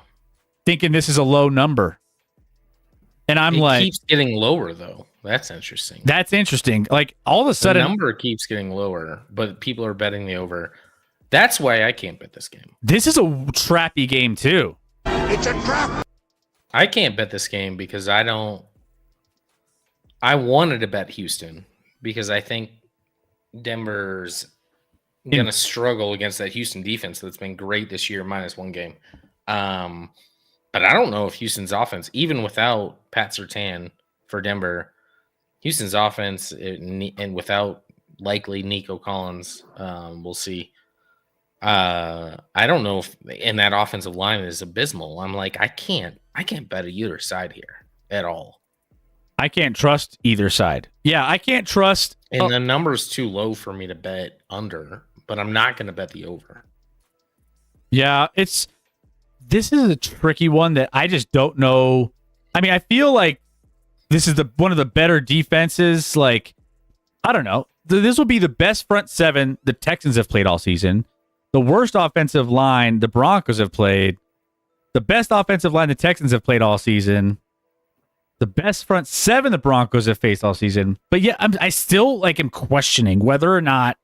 Thinking this is a low number. And I'm It like, keeps getting lower though. That's interesting. that's interesting. Like all of a The sudden, number keeps getting lower, but people are betting the over. That's why I can't bet this game. this is a trappy game too. I can't bet this game because I wanted to bet Houston because I think Denver's going to struggle against that Houston defense that's been great this year, minus one game. But I don't know if Houston's offense, even without Pat Surtain for Denver, Houston's offense and without likely Nico Collins, we'll see. I don't know if and that offensive line is abysmal. I'm like, I can't bet either side here at all. I can't trust either side. Yeah, I can't trust. And the number's too low for me to bet under, but I'm not going to bet the over. Yeah, this is a tricky one that I just don't know. I mean, I feel like this is one of the better defenses. Like, I don't know. This will be the best front seven the Texans have played all season. The worst offensive line the Broncos have played. The best offensive line the Texans have played all season. The best front seven the Broncos have faced all season. But yeah, I still am questioning whether or not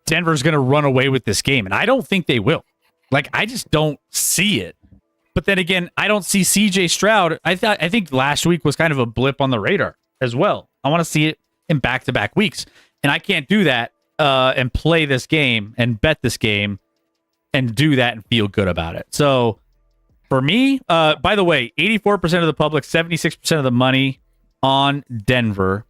Denver's going to run away with this game. And I don't think they will. I just don't see it. But then again, I don't see CJ Stroud. I think last week was kind of a blip on the radar as well. I want to see it in back-to-back weeks. And I can't do that and play this game and bet this game and do that and feel good about it. So for me, by the way, 84% of the public, 76% of the money on Denver.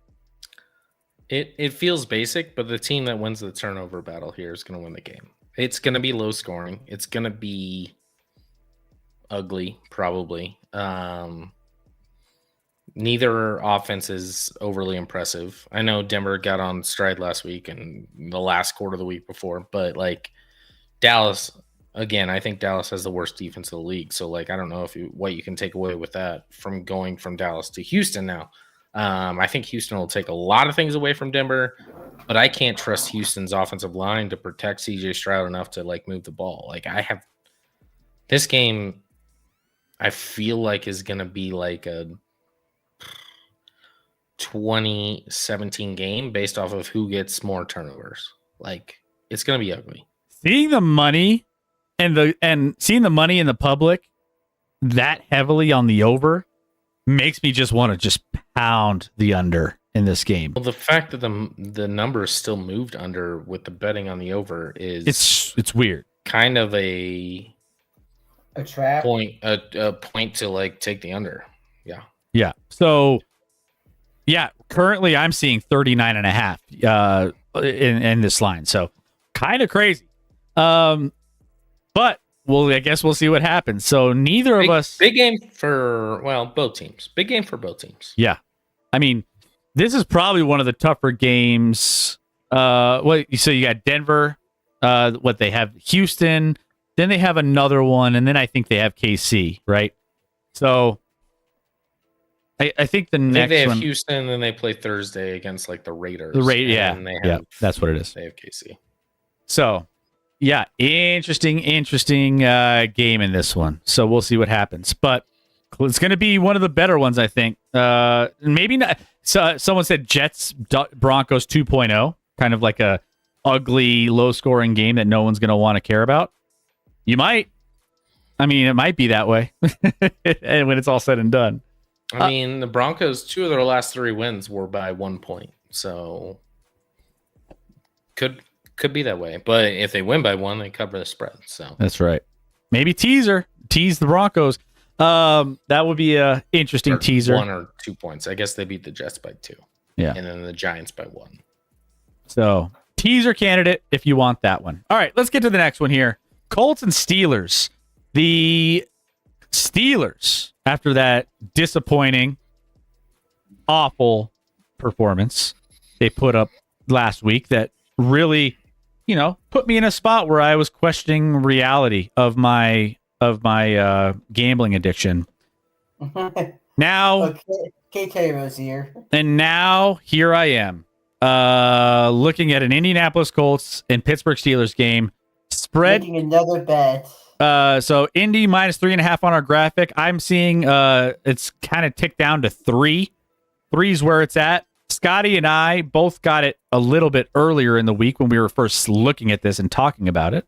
It feels basic, but the team that wins the turnover battle here is going to win the game. It's going to be low scoring. It's going to be ugly, probably. Neither offense is overly impressive. I know Denver got on stride last week and the last quarter of the week before, but Dallas, again, I think Dallas has the worst defense of the league. So I don't know what you can take away with that from going from Dallas to Houston now. I think Houston will take a lot of things away from Denver, but I can't trust Houston's offensive line to protect CJ Stroud enough to move the ball. This game, I feel like is going to be a 2017 game based off of who gets more turnovers. It's going to be ugly. Seeing the money and seeing the money in the public that heavily on the over makes me just want to just pound the under in this game. Well, the fact that the number is still moved under with the betting on the over is it's weird. Kind of a trap point, a point to take the under. Yeah. Yeah. So yeah, currently I'm seeing 39.5 in this line. So kind of crazy. But I guess we'll see what happens. So neither of us. Big game for both teams. Big game for both teams. Yeah, I mean, this is probably one of the tougher games. So you got Denver. They have Houston. Then they have another one, and then I think they have KC. Right. So I think the next they have one, Houston, then they play Thursday against the Raiders. Yeah, that's what it is. They have KC. So. Yeah, interesting game in this one. So we'll see what happens. But it's going to be one of the better ones, I think. Maybe not. So someone said Jets Broncos 2.0, kind of like a ugly, low-scoring game that no one's going to want to care about. You might. I mean, it might be that way and when it's all said and done. I mean, the Broncos, 2 of their last 3 wins were by 1 point. So could be that way, but if they win by 1, they cover the spread. So that's right. Maybe tease the Broncos. That would be a interesting teaser. 1 or 2 points. I guess they beat the Jets by 2. Yeah, and then the Giants by 1. So teaser candidate if you want that one. All right, let's get to the next one here. Colts and Steelers. The Steelers, after that disappointing, awful performance, they put up last week that really, put me in a spot where I was questioning reality of my gambling addiction. Now, okay, Rosier. And now here I am, looking at an Indianapolis Colts and Pittsburgh Steelers game. Spread. Making another bet. So Indy -3.5 on our graphic. I'm seeing it's kind of ticked down to 3. 3's where it's at. Scotty and I both got it a little bit earlier in the week when we were first looking at this and talking about it.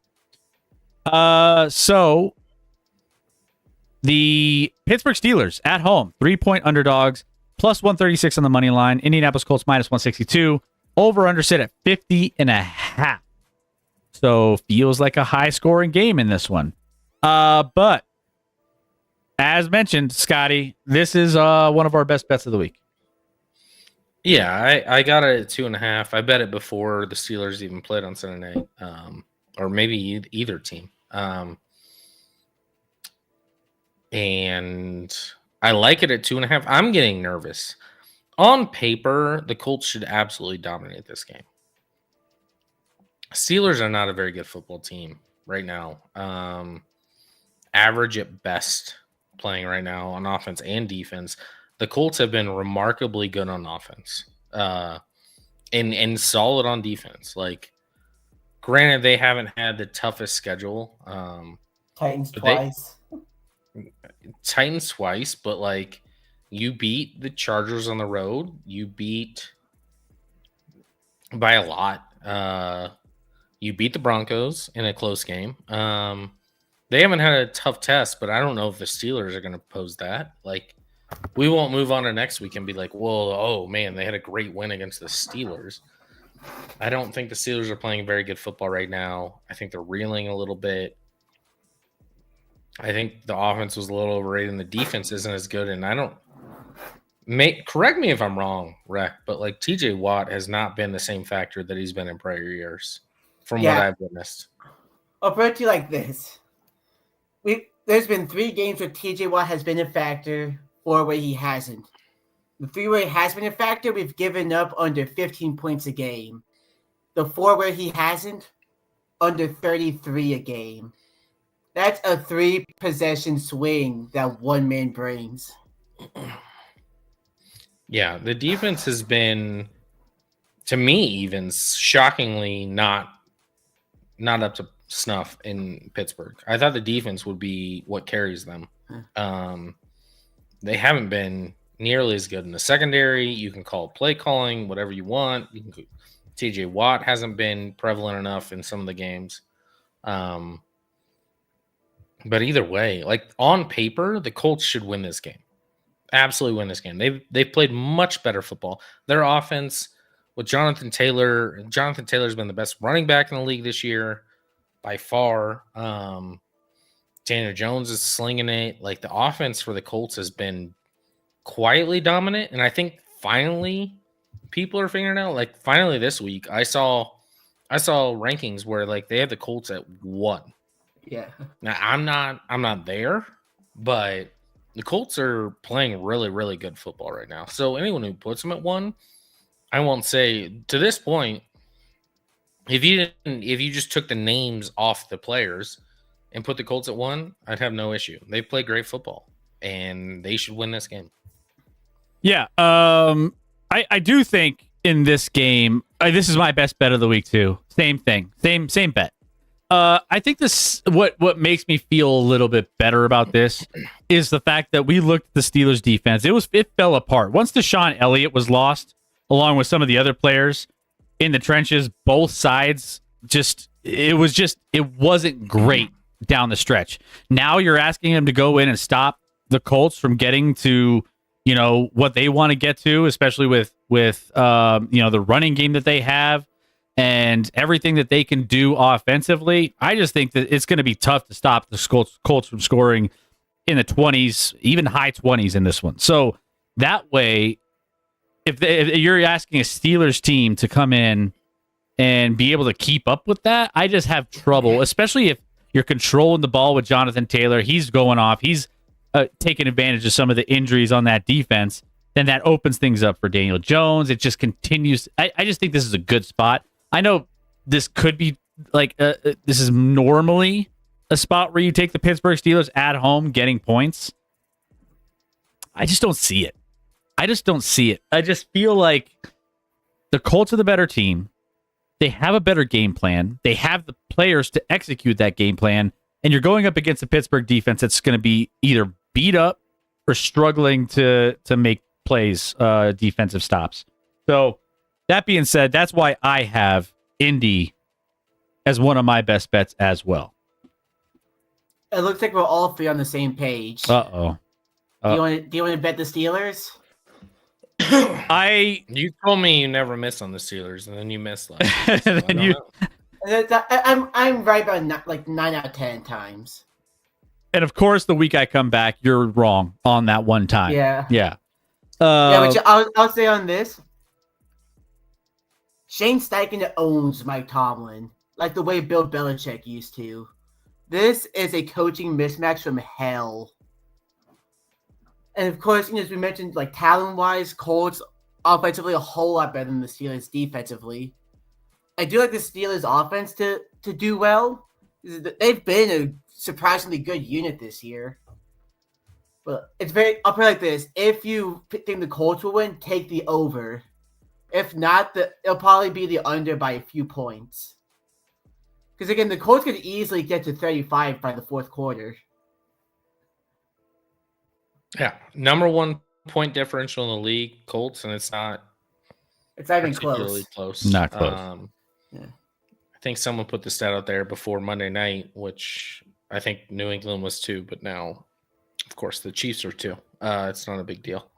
So the Pittsburgh Steelers at home, 3-point underdogs, plus 136 on the money line. Indianapolis Colts -162. Over under sit at 50.5. So feels like a high scoring game in this one. But as mentioned, Scotty, this is one of our best bets of the week. Yeah, I got it at 2.5. I bet it before the Steelers even played on Sunday night, or maybe either team. And I like it at 2.5. I'm getting nervous. On paper, the Colts should absolutely dominate this game. Steelers are not a very good football team right now. Average at best playing right now on offense and defense. The Colts have been remarkably good on offense, and solid on defense. Like, granted, they haven't had the toughest schedule. Titans twice. Titans twice, but like, you beat the Chargers on the road. You beat by a lot. You beat the Broncos in a close game. They haven't had a tough test, but I don't know if the Steelers are going to pose that. Like, we won't move on to next week and be like, well, oh, man, they had a great win against the Steelers. I don't think the Steelers are playing very good football right now. I think they're reeling a little bit. I think the offense was a little overrated and the defense isn't as good. And I don't correct me if I'm wrong, Rec, but like TJ Watt has not been the same factor that he's been in prior years from what I've witnessed. I'll put it to you like this. There's been 3 games where TJ Watt has been a factor, 4 where he hasn't. The 3 where he has been a factor, we've given up under 15 points a game. The 4 where he hasn't, under 33 a game. That's a 3-possession swing that one man brings. Yeah, the defense has been, to me, even shockingly not up to snuff in Pittsburgh. I thought the defense would be what carries them. They haven't been nearly as good in the secondary. You can call play calling, whatever you want. TJ Watt hasn't been prevalent enough in some of the games. But either way, like on paper, the Colts should win this game. Absolutely win this game. They've played much better football. Their offense with Jonathan Taylor. Jonathan Taylor's been the best running back in the league this year by far. Daniel Jones is slinging it. Like, the offense for the Colts has been quietly dominant, and I think finally people are figuring it out. Like, finally this week, I saw rankings where like they have the Colts at 1. Yeah. Now I'm not there, but the Colts are playing really, really good football right now. So anyone who puts them at 1, I won't say to this point. If you just took the names off the players and put the Colts at 1, I'd have no issue. They play great football, and they should win this game. Yeah, I do think in this game, this is my best bet of the week too. Same thing, same bet. I think this what makes me feel a little bit better about this is the fact that we looked at the Steelers defense. It fell apart once Deshaun Elliott was lost, along with some of the other players in the trenches. Both sides it wasn't great down the stretch. Now you're asking them to go in and stop the Colts from getting to what they want to get to, especially with the running game that they have and everything that they can do offensively. I just think that it's going to be tough to stop the Colts from scoring in the 20s, even high 20s in this one. So that way, if you're asking a Steelers team to come in and be able to keep up with that, I just have trouble, especially if you're controlling the ball with Jonathan Taylor. He's going off. He's taking advantage of some of the injuries on that defense. then that opens things up for Daniel Jones. It just continues. I just think this is a good spot. I know this could be like this is normally a spot where you take the Pittsburgh Steelers at home getting points. I just don't see it. I just feel like the Colts are the better team. They have a better game plan. They have the players to execute that game plan. And you're going up against a Pittsburgh defense that's going to be either beat up or struggling to make plays, defensive stops. So that being said, that's why I have Indy as one of my best bets as well. It looks like we're all three on the same page. Uh-oh. Do you want to bet the Steelers? You told me you never miss on the Steelers, and then you missed last. So Then you- I'm right about like 9 out of 10 times. And of course, the week I come back, you're wrong on that one time. Yeah. Yeah. But I'll say on this, Shane Steichen owns Mike Tomlin like the way Bill Belichick used to. This is a coaching mismatch from hell. And of course, as we mentioned, like talent-wise, Colts offensively a whole lot better than the Steelers defensively. I do like the Steelers offense to do well. They've been a surprisingly good unit this year. But it's I'll put it like this. If you think the Colts will win, take the over. If not, it'll probably be the under by a few points. Because again, the Colts could easily get to 35 by the fourth quarter. Yeah, number 1 point differential in the league, Colts, and it's not even particularly close. close. Not close. Yeah. I think someone put the stat out there before Monday night, which I think New England was 2, but now, of course, the Chiefs are 2. It's not a big deal.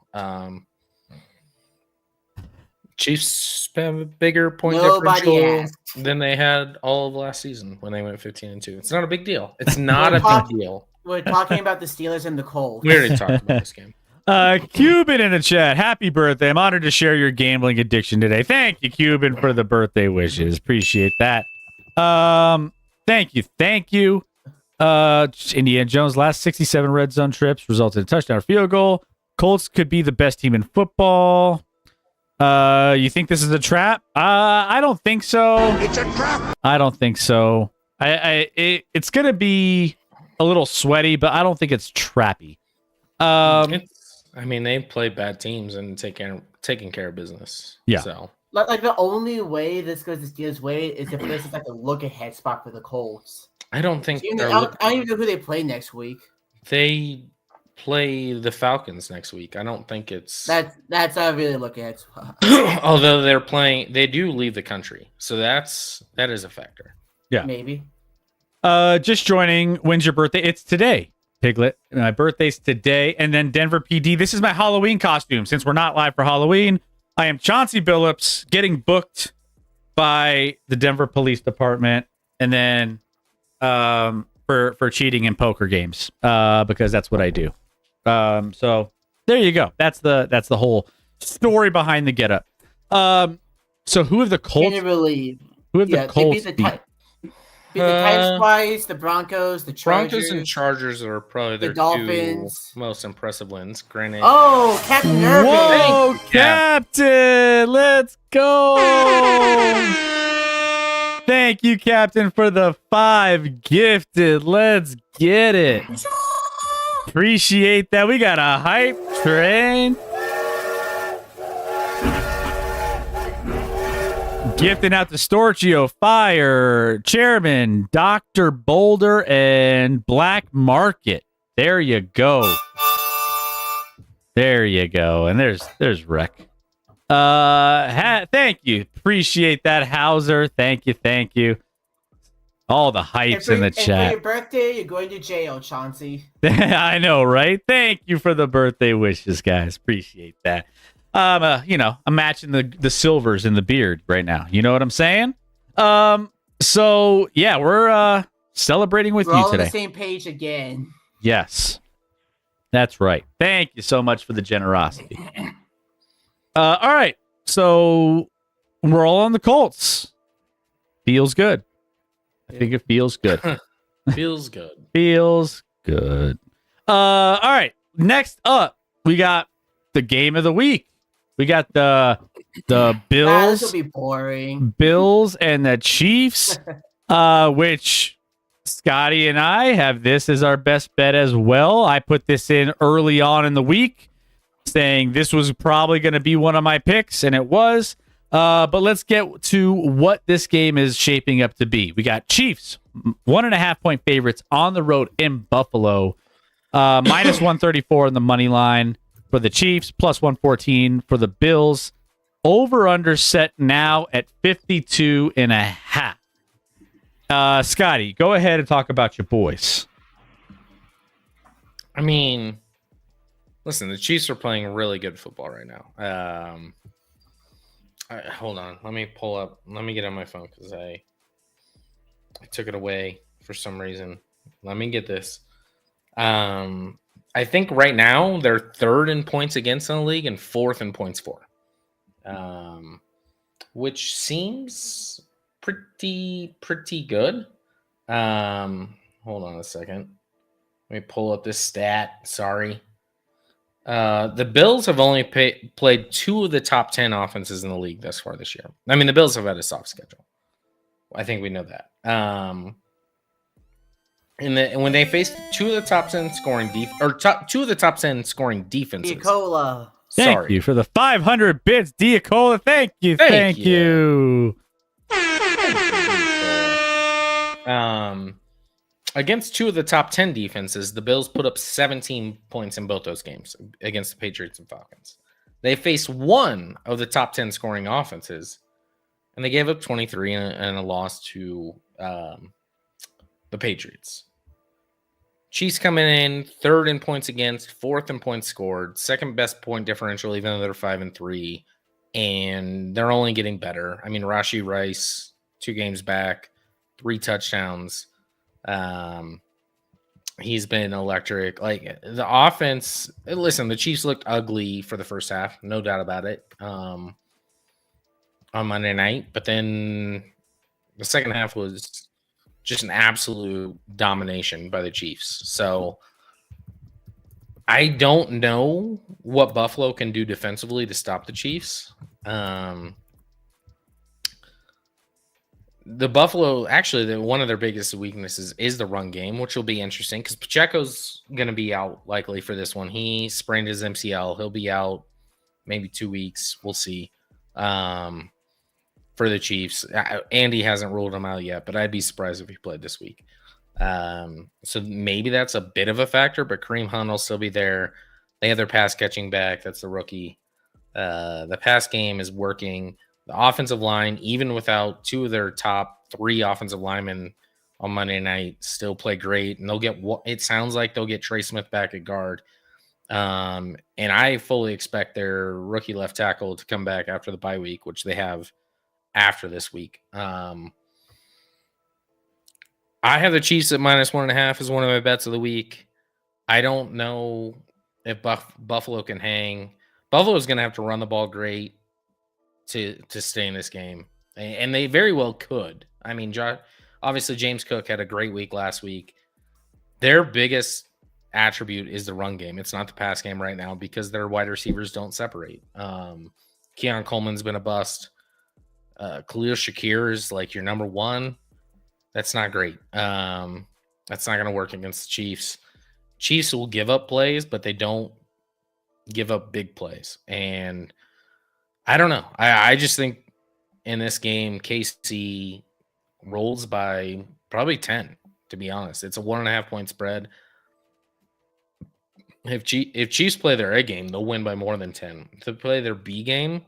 Chiefs have a bigger point differential than they had all of last season when they went 15-2. It's not a big deal. It's not a big deal. We're talking about the Steelers and the Colts. We already talked about this game. Cuban in the chat. Happy birthday. I'm honored to share your gambling addiction today. Thank you, Cuban, for the birthday wishes. Appreciate that. Thank you. Indiana Jones' last 67 red zone trips resulted in a touchdown or field goal. Colts could be the best team in football. You think this is a trap? I don't think so. It's a trap. I don't think so. It's going to be a little sweaty, but I don't think it's trappy. They play bad teams and taking care of business. Yeah. So Like the only way this goes the Steelers' way is if this is like a look-ahead spot for the Colts. I don't think I don't even know who they play next week. they play the Falcons next week. I don't think it's That's a really look-ahead spot. although they do leave the country, so that is a factor. Yeah. Maybe. Just joining. When's your birthday? It's today, Piglet. My birthday's today. And then Denver PD. This is my Halloween costume. Since we're not live for Halloween, I am Chauncey Billups getting booked by the Denver Police Department, and then for cheating in poker games, because that's what I do. So there you go. That's the whole story behind the getup. So who have the Colts? Can't believe. Who have the Colts beat beat? the Titans twice, the Broncos, the Chargers. Broncos and Chargers are probably their Dolphins. 2 most impressive wins. Granted, Oh, Captain Irvin. Whoa, Captain! Let's go! Thank you, Captain, for the 5 gifted. Let's get it. Appreciate that. We got a hype train. Gifting out to Storchio, Fire, Chairman, Dr. Boulder, and Black Market. There you go. There you go. And there's Rec. Thank you. Appreciate that, Hauser. Thank you. All the hypes in the And for chat. your birthday, you're going to jail, Chauncey. I know, right? Thank you for the birthday wishes, guys. Appreciate that. I'm matching the silvers in the beard right now. You know what I'm saying? So yeah, we're celebrating with We're you all on today. the same page again. Yes, that's right. Thank you so much for the generosity. All right, so we're all on the Colts. Feels good. I think it feels good. feels good. Feels good. All right. Next up, we got the game of the week. We got the This Bills, will be boring. Bills and the Chiefs, which Scotty and I have this as our best bet as well. I put this in early on in the week, saying this was probably going to be one of my picks, and it was. But let's get to what this game is shaping up to be. We got Chiefs, 1.5 point favorites on the road in Buffalo, minus 134 in the money line for the Chiefs, plus 114 for the Bills. Over under set now at 52.5. Scotty, go ahead and talk about your boys. I mean, listen, the Chiefs are playing really good football right now. Hold on. Let me get on my phone because I took it away for some reason. Let me get this. I think right now they're third in points against in the league and fourth in points for, which seems pretty good. Hold on a second. Let me pull up this stat. Sorry. The Bills have only played 2 of the top 10 offenses in the league thus far this year. I mean, the Bills have had a soft schedule. I think we know that. When they faced 2 of the top 10 scoring 2 of the top 10 scoring defenses. Diacola. Thank you for the 500 bits, Diacola. Thank you. Against 2 of the top 10 defenses, the Bills put up 17 points in both those games against the Patriots and Falcons. They faced 1 of the top 10 scoring offenses, and they gave up 23 and a loss to the Patriots. Chiefs coming in third in points against, fourth in points scored, second best point differential, even though they're 5-3, and they're only getting better. I mean, Rashee Rice, 2 games back, 3 touchdowns. He's been electric. Like the offense, listen, the Chiefs looked ugly for the first half, no doubt about it. On Monday night, but then the second half was just an absolute domination by the Chiefs. So I don't know what Buffalo can do defensively to stop the Chiefs. The Buffalo, actually, one of their biggest weaknesses is the run game, which will be interesting because Pacheco's going to be out likely for this one. He sprained his MCL. He'll be out maybe 2 weeks. We'll see. For the Chiefs, Andy hasn't ruled him out yet, but I'd be surprised if he played this week. So maybe that's a bit of a factor, but Kareem Hunt will still be there. They have their pass catching back. That's the rookie. The pass game is working. The offensive line, even without 2 of their top 3 offensive linemen on Monday night, still play great. And it sounds like they'll get Trey Smith back at guard. And I fully expect their rookie left tackle to come back after the bye week, which they have after this week. I have the Chiefs at minus 1.5 as one of my bets of the week. I don't know if Buffalo can hang. Buffalo's going to have to run the ball great to stay in this game, and they very well could. I mean, obviously James Cook had a great week last week. Their biggest attribute is the run game. It's not the pass game right now because their wide receivers don't separate. Keon Coleman's been a bust. Khalil Shakir is like your number 1. That's not great. That's not going to work against the Chiefs. Chiefs will give up plays, but they don't give up big plays. And I don't know. I just think in this game, KC rolls by probably 10, to be honest. It's a 1.5 point spread. If Chiefs play their A game, they'll win by more than 10. If they play their B game,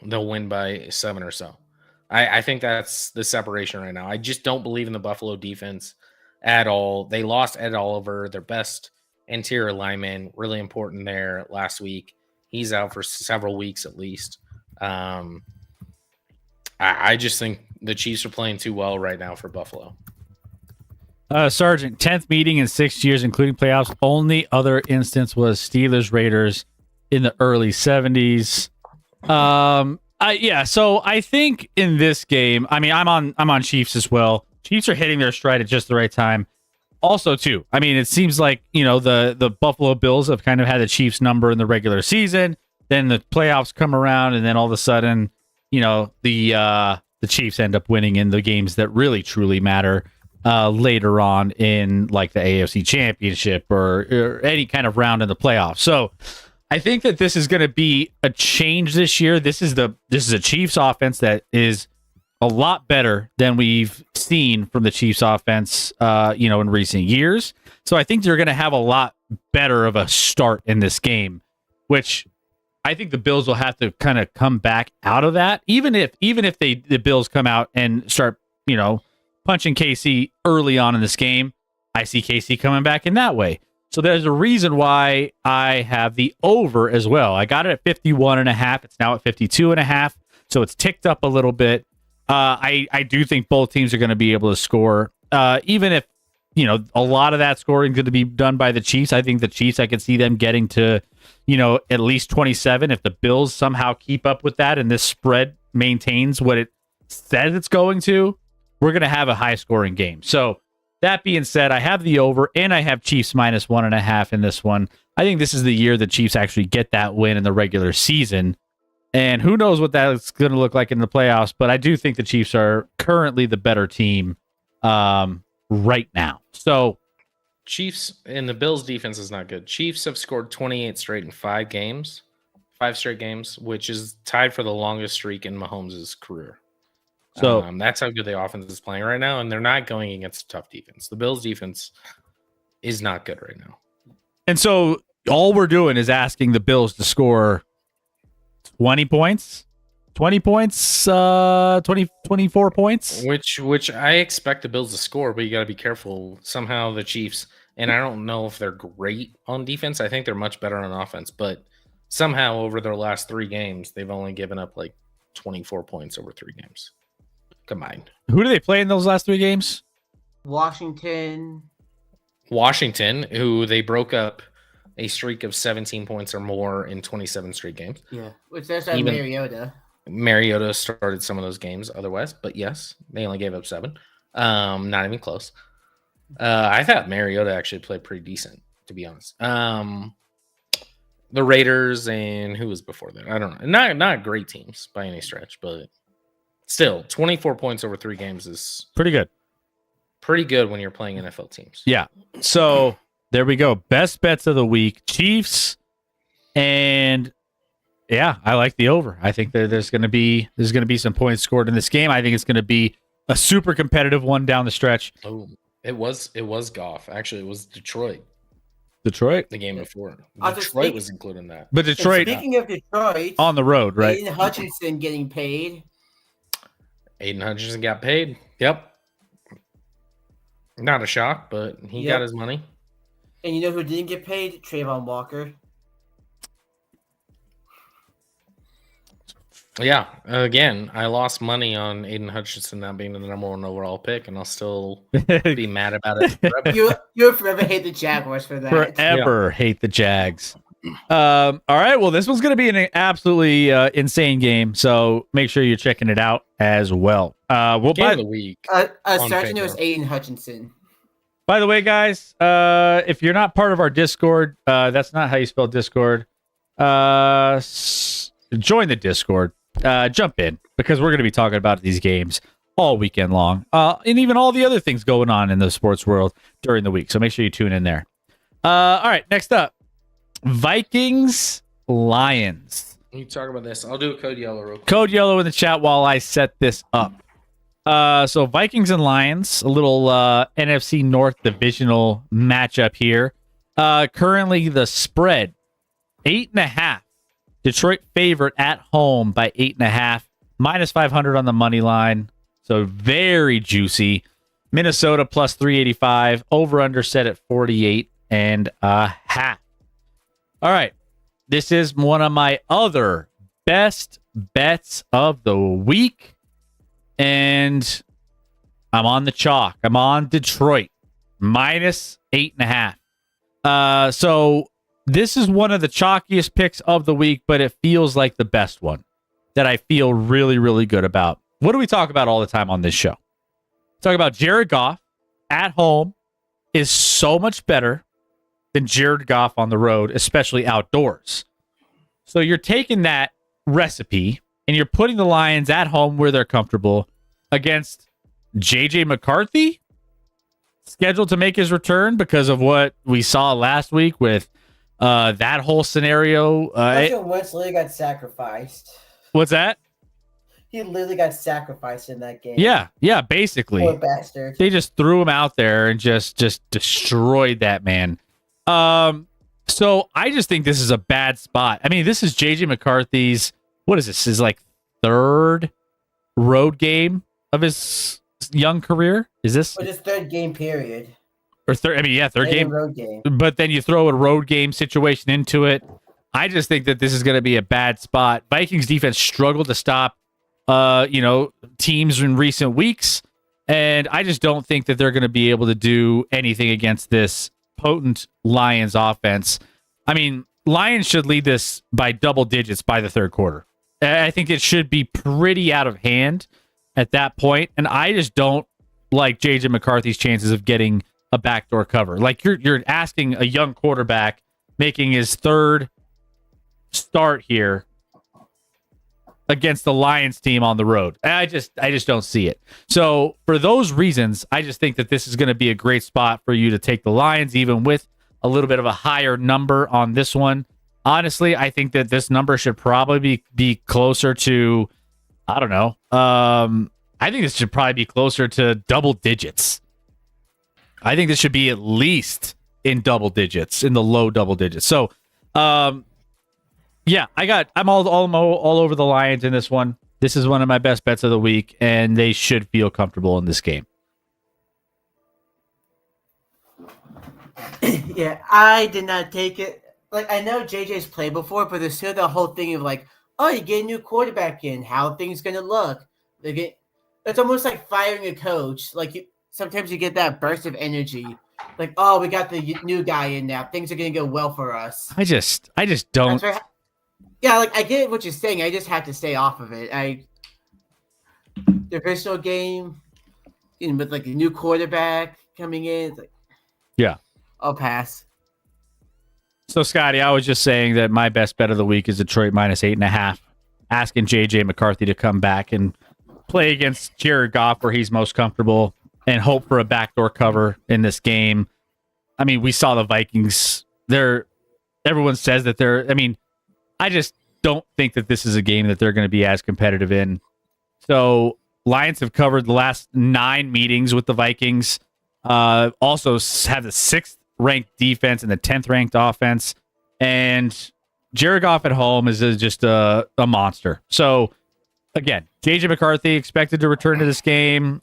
they'll win by 7 or so. I think that's the separation right now. I just don't believe in the Buffalo defense at all. They lost Ed Oliver, their best interior lineman, really important there last week. He's out for several weeks at least. I just think the Chiefs are playing too well right now for Buffalo. Sergeant, 10th meeting in 6 years, including playoffs. Only other instance was Steelers Raiders in the early 70s. So I think in this game, I mean, I'm on Chiefs as well. Chiefs are hitting their stride at just the right time. also too, I mean, it seems like, the Buffalo Bills have kind of had the Chiefs number in the regular season. Then the playoffs come around, and then all of a sudden, the Chiefs end up winning in the games that really truly matter later on in like the AFC Championship or any kind of round in the playoffs. So I think that this is going to be a change this year. This is a Chiefs offense that is a lot better than we've seen from the Chiefs offense, in recent years. So I think they're going to have a lot better of a start in this game, which I think the Bills will have to kind of come back out of that. Even if the Bills come out and start, punching KC early on in this game, I see KC coming back in that way. So there's a reason why I have the over as well. I got it at 51.5. It's now at 52.5. So it's ticked up a little bit. I do think both teams are going to be able to score, even if, a lot of that scoring is going to be done by the Chiefs. I think the Chiefs, I could see them getting to, at least 27. If the Bills somehow keep up with that and this spread maintains what it says it's going to, we're going to have a high scoring game. So that being said, I have the over and I have Chiefs minus 1.5 in this one. I think this is the year the Chiefs actually get that win in the regular season. And who knows what that's going to look like in the playoffs, but I do think the Chiefs are currently the better team right now. So Chiefs and the Bills defense is not good. Chiefs have scored 28 straight in 5 straight games, which is tied for the longest streak in Mahomes' career. So that's how good the offense is playing right now, and they're not going against a tough defense. The Bills defense is not good right now. And so all we're doing is asking the Bills to score 20 points, 24 points. Which I expect the Bills to score, but you got to be careful. Somehow the Chiefs, and I don't know if they're great on defense. I think they're much better on offense, but somehow over their last 3 games, they've only given up like 24 points over 3 games combined. Who do they play in those last 3 games? Washington, who they broke up a streak of 17 points or more in 27 straight games. Yeah, which there's Mariota. Mariota started some of those games otherwise, but yes, they only gave up 7. Not even close. I thought Mariota actually played pretty decent, to be honest. The Raiders and who was before that? I don't know. Not great teams by any stretch, but still, 24 points over 3 games is pretty good. Pretty good when you're playing NFL teams. Yeah. So there we go. Best bets of the week: Chiefs, and yeah, I like the over. I think that there's going to be some points scored in this game. I think it's going to be a super competitive one down the stretch. Oh, it was Goff. Actually, it was Detroit. The game before. Also, Detroit was included in that. But Detroit, speaking of Detroit, on the road, right? Aiden Hutchinson getting paid. Aiden Hutchinson got paid. Yep. Not a shock, but he got his money. And you know who didn't get paid? Trayvon Walker. Yeah. Again, I lost money on Aiden Hutchinson not being the number 1 overall pick, and I'll still be mad about it forever. You'll forever hate the Jaguars for that. Forever hate the Jags. All right. Well, this one's going to be an absolutely insane game, so make sure you're checking it out as well. Game of the week. Sergeant was Aiden Hutchinson. By the way, guys, if you're not part of our Discord, that's not how you spell Discord. Join the Discord. Jump in, because we're going to be talking about these games all weekend long, and even all the other things going on in the sports world during the week. So make sure you tune in there. All right, next up, Vikings Lions. You talk about this. I'll do a code yellow real quick. Code yellow in the chat while I set this up. So Vikings and Lions, a little NFC North divisional matchup here. Currently the spread 8.5. Detroit favorite at home by 8.5, minus 500 on the money line. So very juicy. Minnesota plus 385, over under set at 48.5. All right. This is one of my other best bets of the week. And I'm on the chalk. I'm on Detroit minus 8.5. So this is one of the chalkiest picks of the week, but it feels like the best one that I feel really, really good about. What do we talk about all the time on this show? Talk about Jared Goff at home is so much better than Jared Goff on the road, especially outdoors. So you're taking that recipe and you're putting the Lions at home where they're comfortable against JJ McCarthy, scheduled to make his return because of what we saw last week with that whole scenario. Russell Wentz literally got sacrificed. What's that? He literally got sacrificed in that game. Yeah, basically. Poor bastard. They just threw him out there and just destroyed that man. So I just think this is a bad spot. I mean, this is JJ McCarthy's, what is this? His like third road game of his young career? Is this? But his third game period. Or third? I mean, yeah, third And a game. road game. But then you throw a road game situation into it. I just think that this is going to be a bad spot. Vikings defense struggled to stop, teams in recent weeks, and I just don't think that they're going to be able to do anything against this potent Lions offense. I mean, Lions should lead this by double digits by the third quarter. I think it should be pretty out of hand at that point, and I just don't like JJ McCarthy's chances of getting a backdoor cover. Like you're asking a young quarterback making his third start here against the Lions team on the road. I just don't see it. So for those reasons, I just think that this is going to be a great spot for you to take the Lions, even with a little bit of a higher number on this one. Honestly, I think that this number should probably be closer to, I don't know. I think this should probably be closer to double digits. I think this should be at least in double digits, in the low double digits. So, yeah, I'm all over the Lions in this one. This is one of my best bets of the week, and they should feel comfortable in this game. Yeah, I did not take it. Like, I know JJ's played before, but there's still the whole thing of like, oh, you get a new quarterback in, how are things gonna look? It's almost like firing a coach. Like sometimes you get that burst of energy, like, oh, we got the new guy in now, things are gonna go well for us. I just don't. Yeah, like I get what you're saying. I just have to stay off of it. The official game, with like a new quarterback coming in, it's like, yeah, I'll pass. So, Scotty, I was just saying that my best bet of the week is Detroit minus 8.5. Asking JJ McCarthy to come back and play against Jared Goff where he's most comfortable and hope for a backdoor cover in this game. I mean, we saw the Vikings. Everyone says that I just don't think that this is a game that they're going to be as competitive in. So, Lions have covered the last 9 meetings with the Vikings. Also have the 6th ranked defense and the 10th ranked offense, and Jared Goff at home is just a monster. So again, JJ McCarthy expected to return to this game.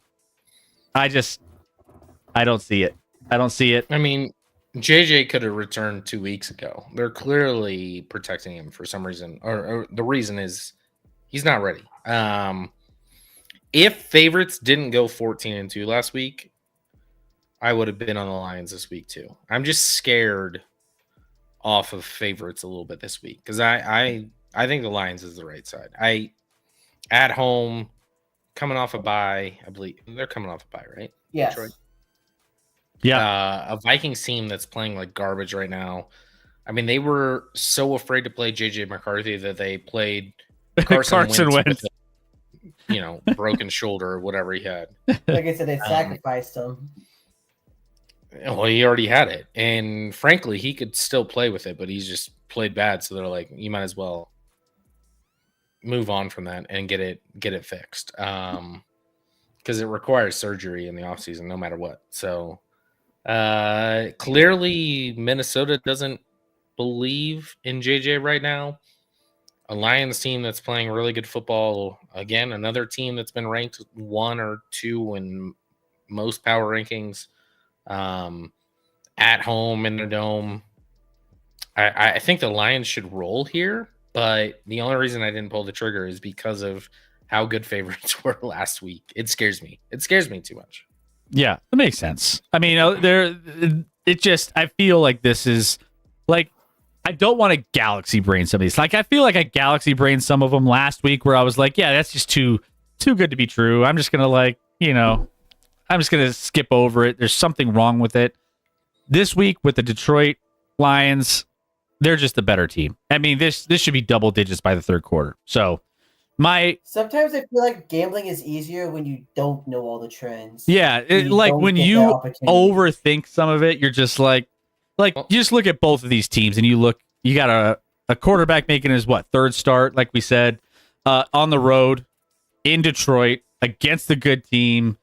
I don't see it. I mean, JJ could have returned 2 weeks ago. They're clearly protecting him for some reason, or the reason is he's not ready. If favorites didn't go 14-2 last week, I would have been on the Lions this week too. I'm just scared off of favorites a little bit this week because I think the Lions is the right side. At home, coming off a bye, I believe they're coming off a bye, right? Yes. Detroit. Yeah. A Vikings team that's playing like garbage right now. I mean, they were so afraid to play JJ McCarthy that they played Carson Wentz. With, broken shoulder or whatever he had. Like I said, they sacrificed him. Well, he already had it, and frankly, he could still play with it, but he's just played bad. So they're like, you might as well move on from that and get it fixed, because it requires surgery in the offseason, no matter what. So clearly, Minnesota doesn't believe in JJ right now. A Lions team that's playing really good football. Again, another team that's been ranked 1 or 2 in most power rankings. At home in the dome. I think the Lions should roll here, but the only reason I didn't pull the trigger is because of how good favorites were last week. It scares me. It scares me too much. Yeah, that makes sense. I mean, I feel like this is like, I don't want to galaxy brain some of these. Like, I feel like I galaxy brained some of them last week where I was like, yeah, that's just too good to be true. I'm just going to I'm just going to skip over it. There's something wrong with it. this week with the Detroit Lions, they're just a better team. I mean, this should be double digits by the third quarter. So Sometimes I feel like gambling is easier when you don't know all the trends. yeah, like don't when get you that opportunity. overthink some of it, you're just like you just look at both of these teams and you got a quarterback making his third start, like we said, on the road in Detroit against a good team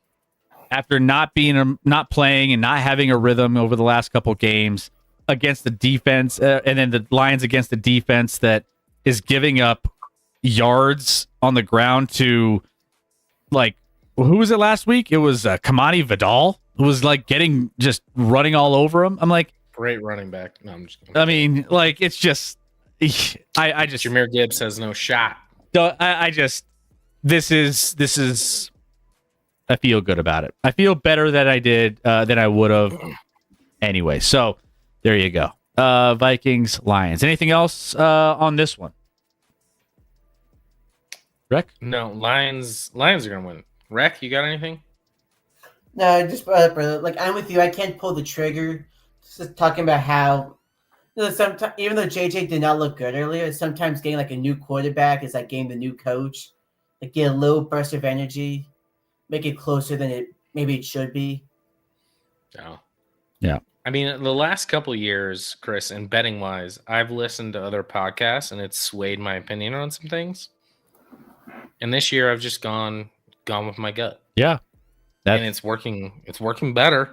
after not playing and not having a rhythm over the last couple games against the defense, and then the Lions against the defense that is giving up yards on the ground to, like, who was it last week? It was Kamani Vidal, who was like just running all over him. I'm like, Great running back. No, I'm just kidding. I mean, like, it's just, I just, Jameer Gibbs has no shot. this is, I feel good about it. I feel better than I would have anyway. So there you go. Vikings, Lions. Anything else on this one? Rec? No, Lions are gonna win. Rec, you got anything? No, just brother. Like I'm with you. I can't pull the trigger. Just talking about how, sometimes even though JJ did not look good earlier, sometimes getting like a new quarterback is like getting the new coach. Like get a little burst of energy, make it closer than it should be. No. Yeah. I mean, the last couple years, Chris, and betting wise, I've listened to other podcasts and it's swayed my opinion on some things. And this year, I've just gone with my gut. Yeah. And it's working. It's working better.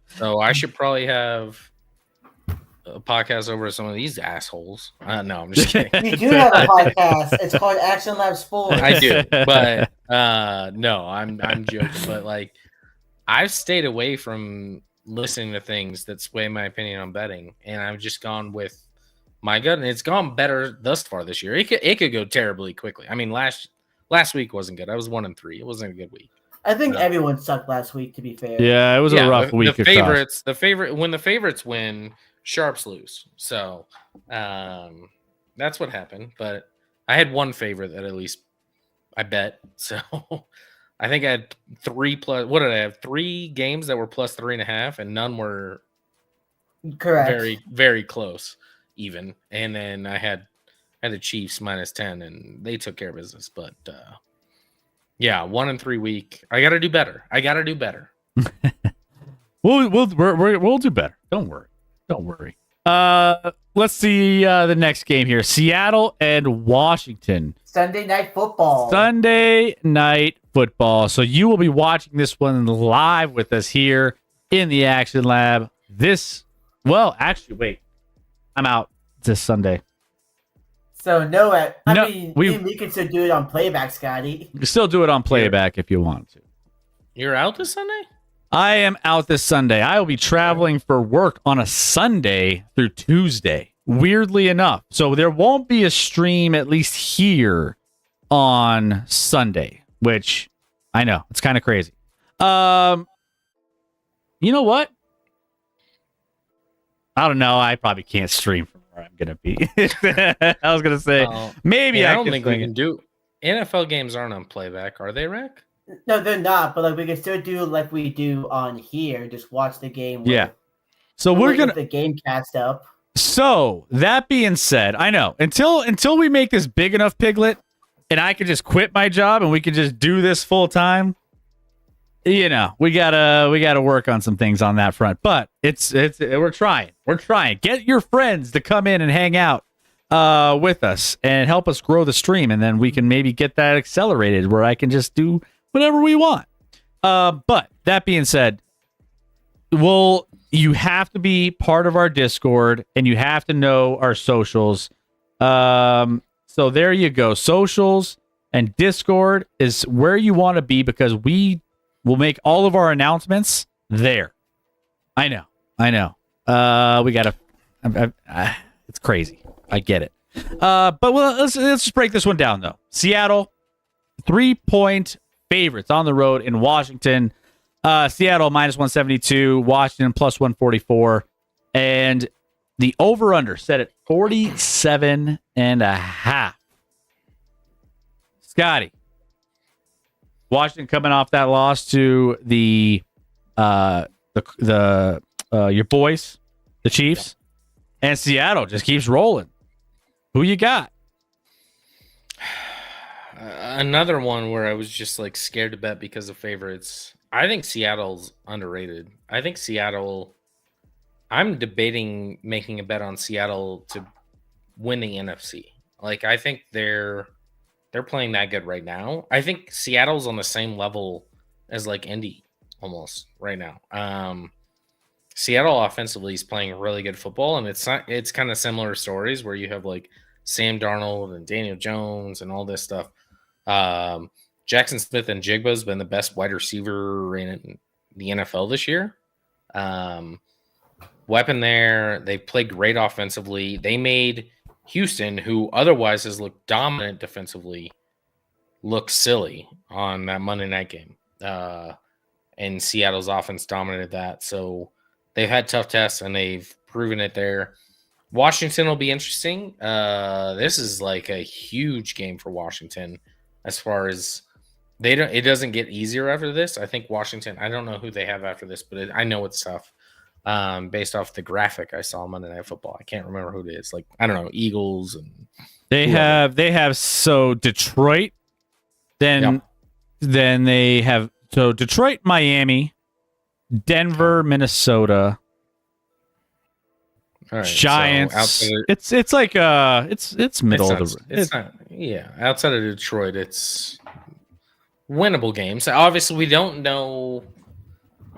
So I should probably have a podcast over some of these assholes. No, I'm just kidding. You do have a podcast. It's called Action Lab Sports. I do, but no, I'm joking. But like, I've stayed away from listening to things that sway my opinion on betting, and I've just gone with my gut, and it's gone better thus far this year. It could go terribly quickly. I mean, last week wasn't good. I was 1-3. It wasn't a good week. I think everyone sucked last week. To be fair, Yeah, it was a rough week. The favorites, when the favorites win, sharps lose. So that's what happened. But I had one favorite that at least I bet. So I think I had 3 plus. What did I have? 3 games that were plus 3.5, and none were correct. very, very close, even. And then I had the Chiefs minus 10, and they took care of business. But yeah, 1-3 week. I got to do better. We'll do better. Don't worry. Let's see the next game here. Seattle and Washington. Sunday night football. So you will be watching this one live with us here in the Action Lab. Wait. I'm out this Sunday. So we can still do it on playback, Scotty. You can still do it on playback if you want to. You're out this Sunday? I am out this Sunday. I will be traveling for work on a Sunday through Tuesday, weirdly enough. So there won't be a stream, at least here, on Sunday, which I know. It's kind of crazy. You know what? I don't know. I probably can't stream from where I'm going to be. I was going to say, maybe I don't think we can do. NFL games aren't on playback, are they, Rick? No, they're not. But like we can still do like we do on here. Just watch the game. Yeah. So we're gonna the game cast up. So that being said, I know until we make this big enough, Piglet, and I can just quit my job and we can just do this full time. You know, we gotta work on some things on that front. But we're trying. Get your friends to come in and hang out with us and help us grow the stream, and then we can maybe get that accelerated where I can just do whatever we want. But that being said, you have to be part of our Discord and you have to know our socials. So there you go. Socials and Discord is where you want to be because we will make all of our announcements there. I know. We gotta. It's crazy. I get it. But let's just break this one down though. Seattle, 3-point favorites on the road in Washington. Seattle minus 172, Washington plus 144, and the over-under set at 47.5. Scotty, Washington coming off that loss to the your boys, the Chiefs, and Seattle just keeps rolling. Who you got? Another one where I was just like scared to bet because of favorites. I think Seattle's underrated. I think Seattle. I'm debating making a bet on Seattle to win the NFC. Like I think they're playing that good right now. I think Seattle's on the same level as like Indy almost right now. Seattle offensively is playing really good football, and it's kind of similar stories where you have like Sam Darnold and Daniel Jones and all this stuff. Jackson Smith and Jigba's been the best wide receiver in the NFL this year. Weapon there. They played great offensively. They made Houston, who otherwise has looked dominant defensively, look silly on that Monday night game. And Seattle's offense dominated that. So they've had tough tests, and they've proven it there. Washington will be interesting. This is like a huge game for Washington as far as it doesn't get easier after this. I think Washington, I don't know who they have after this, but I know it's tough. Based off the graphic I saw on Monday Night Football. I can't remember who it is. Like, I don't know, Eagles and they have so Detroit, then they have so Detroit, Miami, Denver, Minnesota, all right, Giants. So it's like it's middle of the. It's not. Yeah, outside of Detroit, it's winnable games. Obviously, we don't know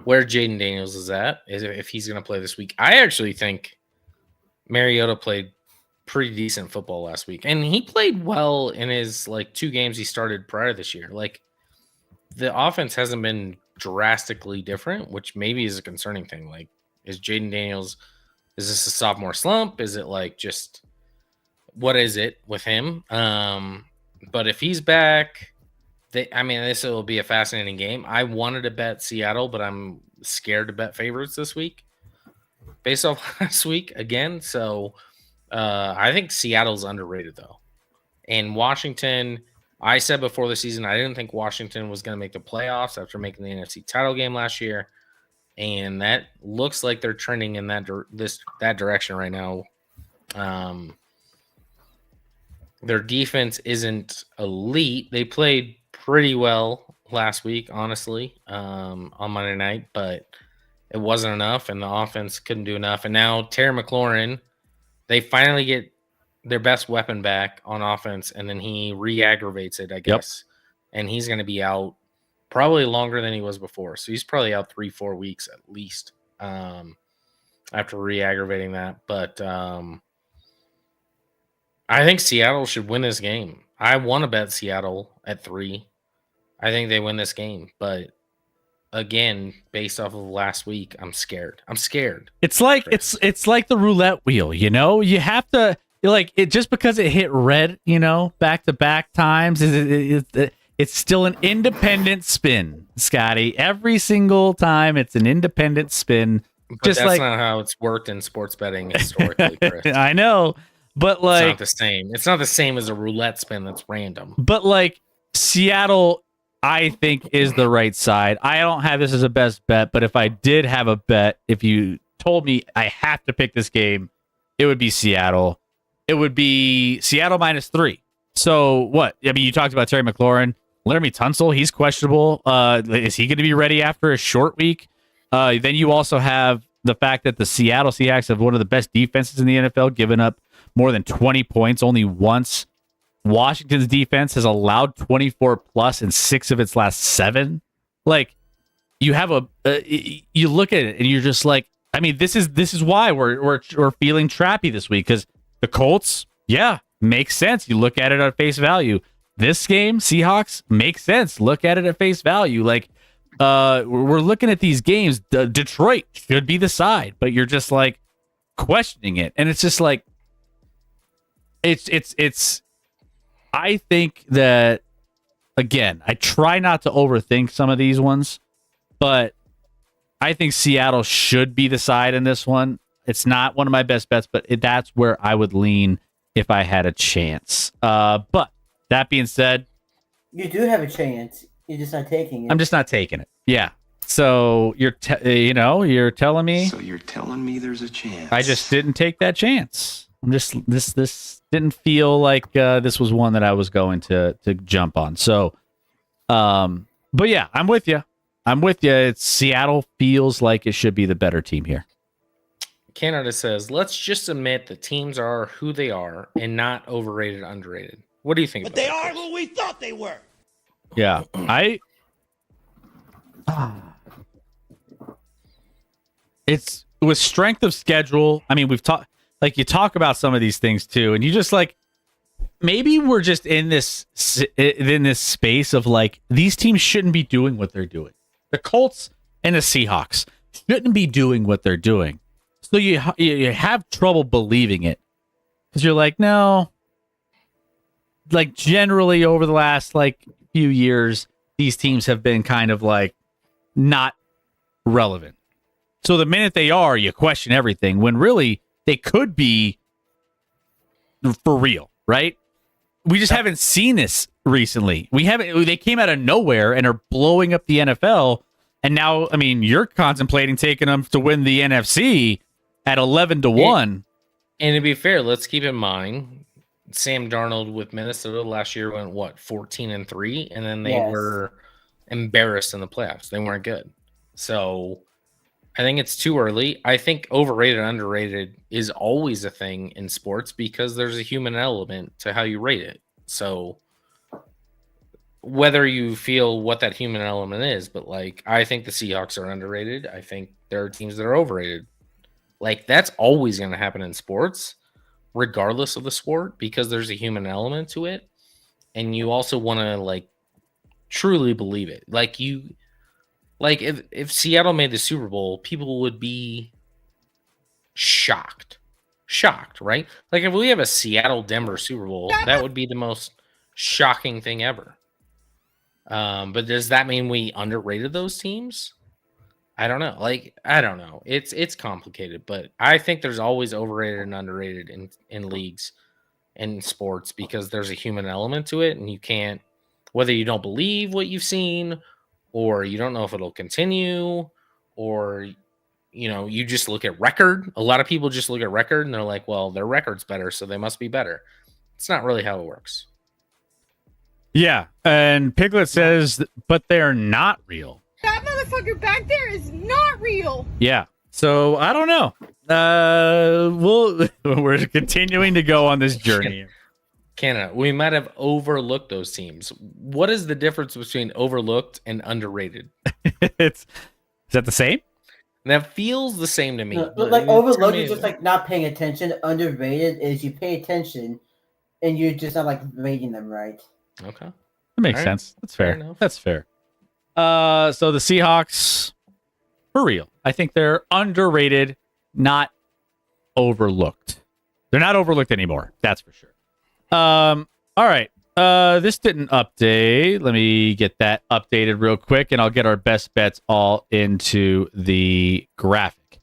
where Jaden Daniels is at, if he's going to play this week. I actually think Mariota played pretty decent football last week, and he played well in his like 2 games he started prior this year. Like the offense hasn't been drastically different, which maybe is a concerning thing. Like, is Jaden Daniels? Is this a sophomore slump? Is it like just what is it with him? But if he's back. This will be a fascinating game. I wanted to bet Seattle, but I'm scared to bet favorites this week based off last week again. So I think Seattle's underrated, though. And Washington, I said before the season, I didn't think Washington was going to make the playoffs after making the NFC title game last year. And that looks like they're trending in that direction right now. Their defense isn't elite. They played pretty well last week, honestly, on Monday night, but it wasn't enough, and the offense couldn't do enough. And now Terry McLaurin, they finally get their best weapon back on offense, and then he re-aggravates it, I guess. Yep. And he's going to be out probably longer than he was before. So he's probably out 3-4 weeks at least after re-aggravating that. But I think Seattle should win this game. I want to bet Seattle at 3. I think they win this game, but again, based off of last week, I'm scared. It's like it's like the roulette wheel, you know. You have to like it just because it hit red, you know, back to back times. It's still an independent spin, Scotty. Every single time, it's an independent spin. But just that's like not how it's worked in sports betting historically, Chris. I know. But like, it's not the same. It's not the same as a roulette spin that's random. But like Seattle, I think is the right side. I don't have this as a best bet, but if I did have a bet, if you told me I have to pick this game, it would be Seattle. It would be Seattle -3. So what? I mean, you talked about Terry McLaurin, Laramie Tunsil. He's questionable. Is he going to be ready after a short week? Then you also have the fact that the Seattle Seahawks have one of the best defenses in the NFL, giving up more than 20 points only once. Washington's defense has allowed 24 plus in 6 of its last 7. Like, you have you look at it and you're just like, I mean, this is why we're feeling trappy this week, because the Colts, yeah, makes sense. You look at it at face value. This game, Seahawks, makes sense. Look at it at face value. Like, we're looking at these games. Detroit should be the side, but you're just like questioning it, and it's just like it's. I think that, again, I try not to overthink some of these ones, but I think Seattle should be the side in this one. It's not one of my best bets, but that's where I would lean if I had a chance. But that being said, you do have a chance. You're just not taking it. I'm just not taking it. Yeah. So you're telling me So you're telling me there's a chance? I just didn't take that chance. I'm just this didn't feel like this was one that I was going to jump on. So, but yeah, I'm with you. It's Seattle feels like it should be the better team here. Canada says, let's just admit that teams are who they are and not overrated, underrated. What do you think? But about they that, are Chris? who we thought they were. Yeah, it's with strength of schedule. I mean, we've talked like you talk about some of these things too, and you just like maybe we're just in this space of like these teams shouldn't be doing what they're doing. The Colts and the Seahawks shouldn't be doing what they're doing. So you have trouble believing it because you're like, no. Like generally over the last like few years, these teams have been kind of like not relevant. So the minute they are, you question everything when really they could be for real, right? We just haven't seen this recently. They came out of nowhere and are blowing up the NFL. And now, I mean, you're contemplating taking them to win the NFC at 11-1. And to be fair, let's keep in mind, Sam Darnold with Minnesota last year went 14-3, and then they were embarrassed in the playoffs. They weren't good. So I think it's too early. I think overrated, underrated is always a thing in sports because there's a human element to how you rate it. So whether you feel what that human element is, but like I think the Seahawks are underrated. I think there are teams that are overrated. Like that's always going to happen in sports, regardless of the sport, because there's a human element to it. And you also want to like truly believe it. Like if Seattle made the Super Bowl, people would be shocked, right? Like if we have a Seattle Denver Super Bowl, that would be the most shocking thing ever. But does that mean we underrated those teams? I don't know. I don't know. It's complicated, but I think there's always overrated and underrated in leagues and sports because there's a human element to it, and you can't, whether you don't believe what you've seen, or you don't know if it'll continue, or you just look at record. A lot of people just look at record and they're like, well, their record's better, so they must be better. It's not really how it works. Yeah, and Piglet says, but they're not real. That motherfucker back there is not real. Yeah. So I don't know. We're continuing to go on this journey. Canada, we might have overlooked those teams. What is the difference between overlooked and underrated? Is that the same? That feels the same to me. But like overlooked is just like not paying attention. Underrated is you pay attention and you're just not like rating them right. Okay. That makes All right. sense. That's fair. Fair enough. That's fair. So the Seahawks, for real, I think they're underrated, not overlooked. They're not overlooked anymore. That's for sure. All right. This didn't update. Let me get that updated real quick, and I'll get our best bets all into the graphic.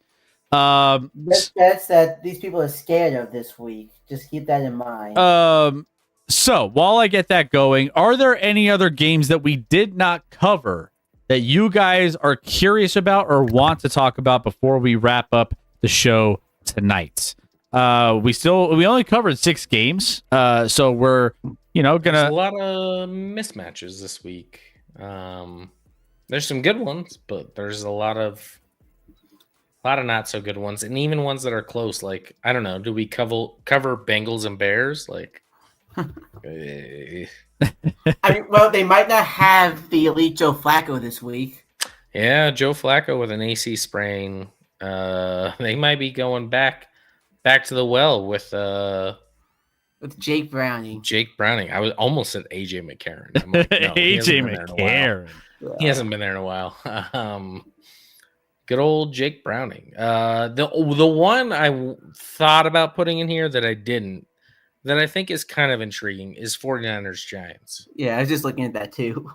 Best bets that these people are scared of this week. Just keep that in mind. So while I get that going, are there any other games that we did not cover that you guys are curious about or want to talk about before we wrap up the show tonight? We only covered 6 games. So we're, There's gonna a lot of mismatches this week. There's some good ones, but there's a lot of not so good ones, and even ones that are close. Like I don't know, do we cover Bengals and Bears? Like, I mean, well, they might not have the elite Joe Flacco this week. yeah, Joe Flacco with an AC sprain. They might be going back to the well with Jake Browning. I was almost at AJ McCarron. I'm like, no, he hasn't AJ been there in a while. McCarron. He hasn't been there in a while. Good old Jake Browning. The one I thought about putting in here that I didn't, that I think is kind of intriguing, is 49ers Giants. Yeah, I was just looking at that too.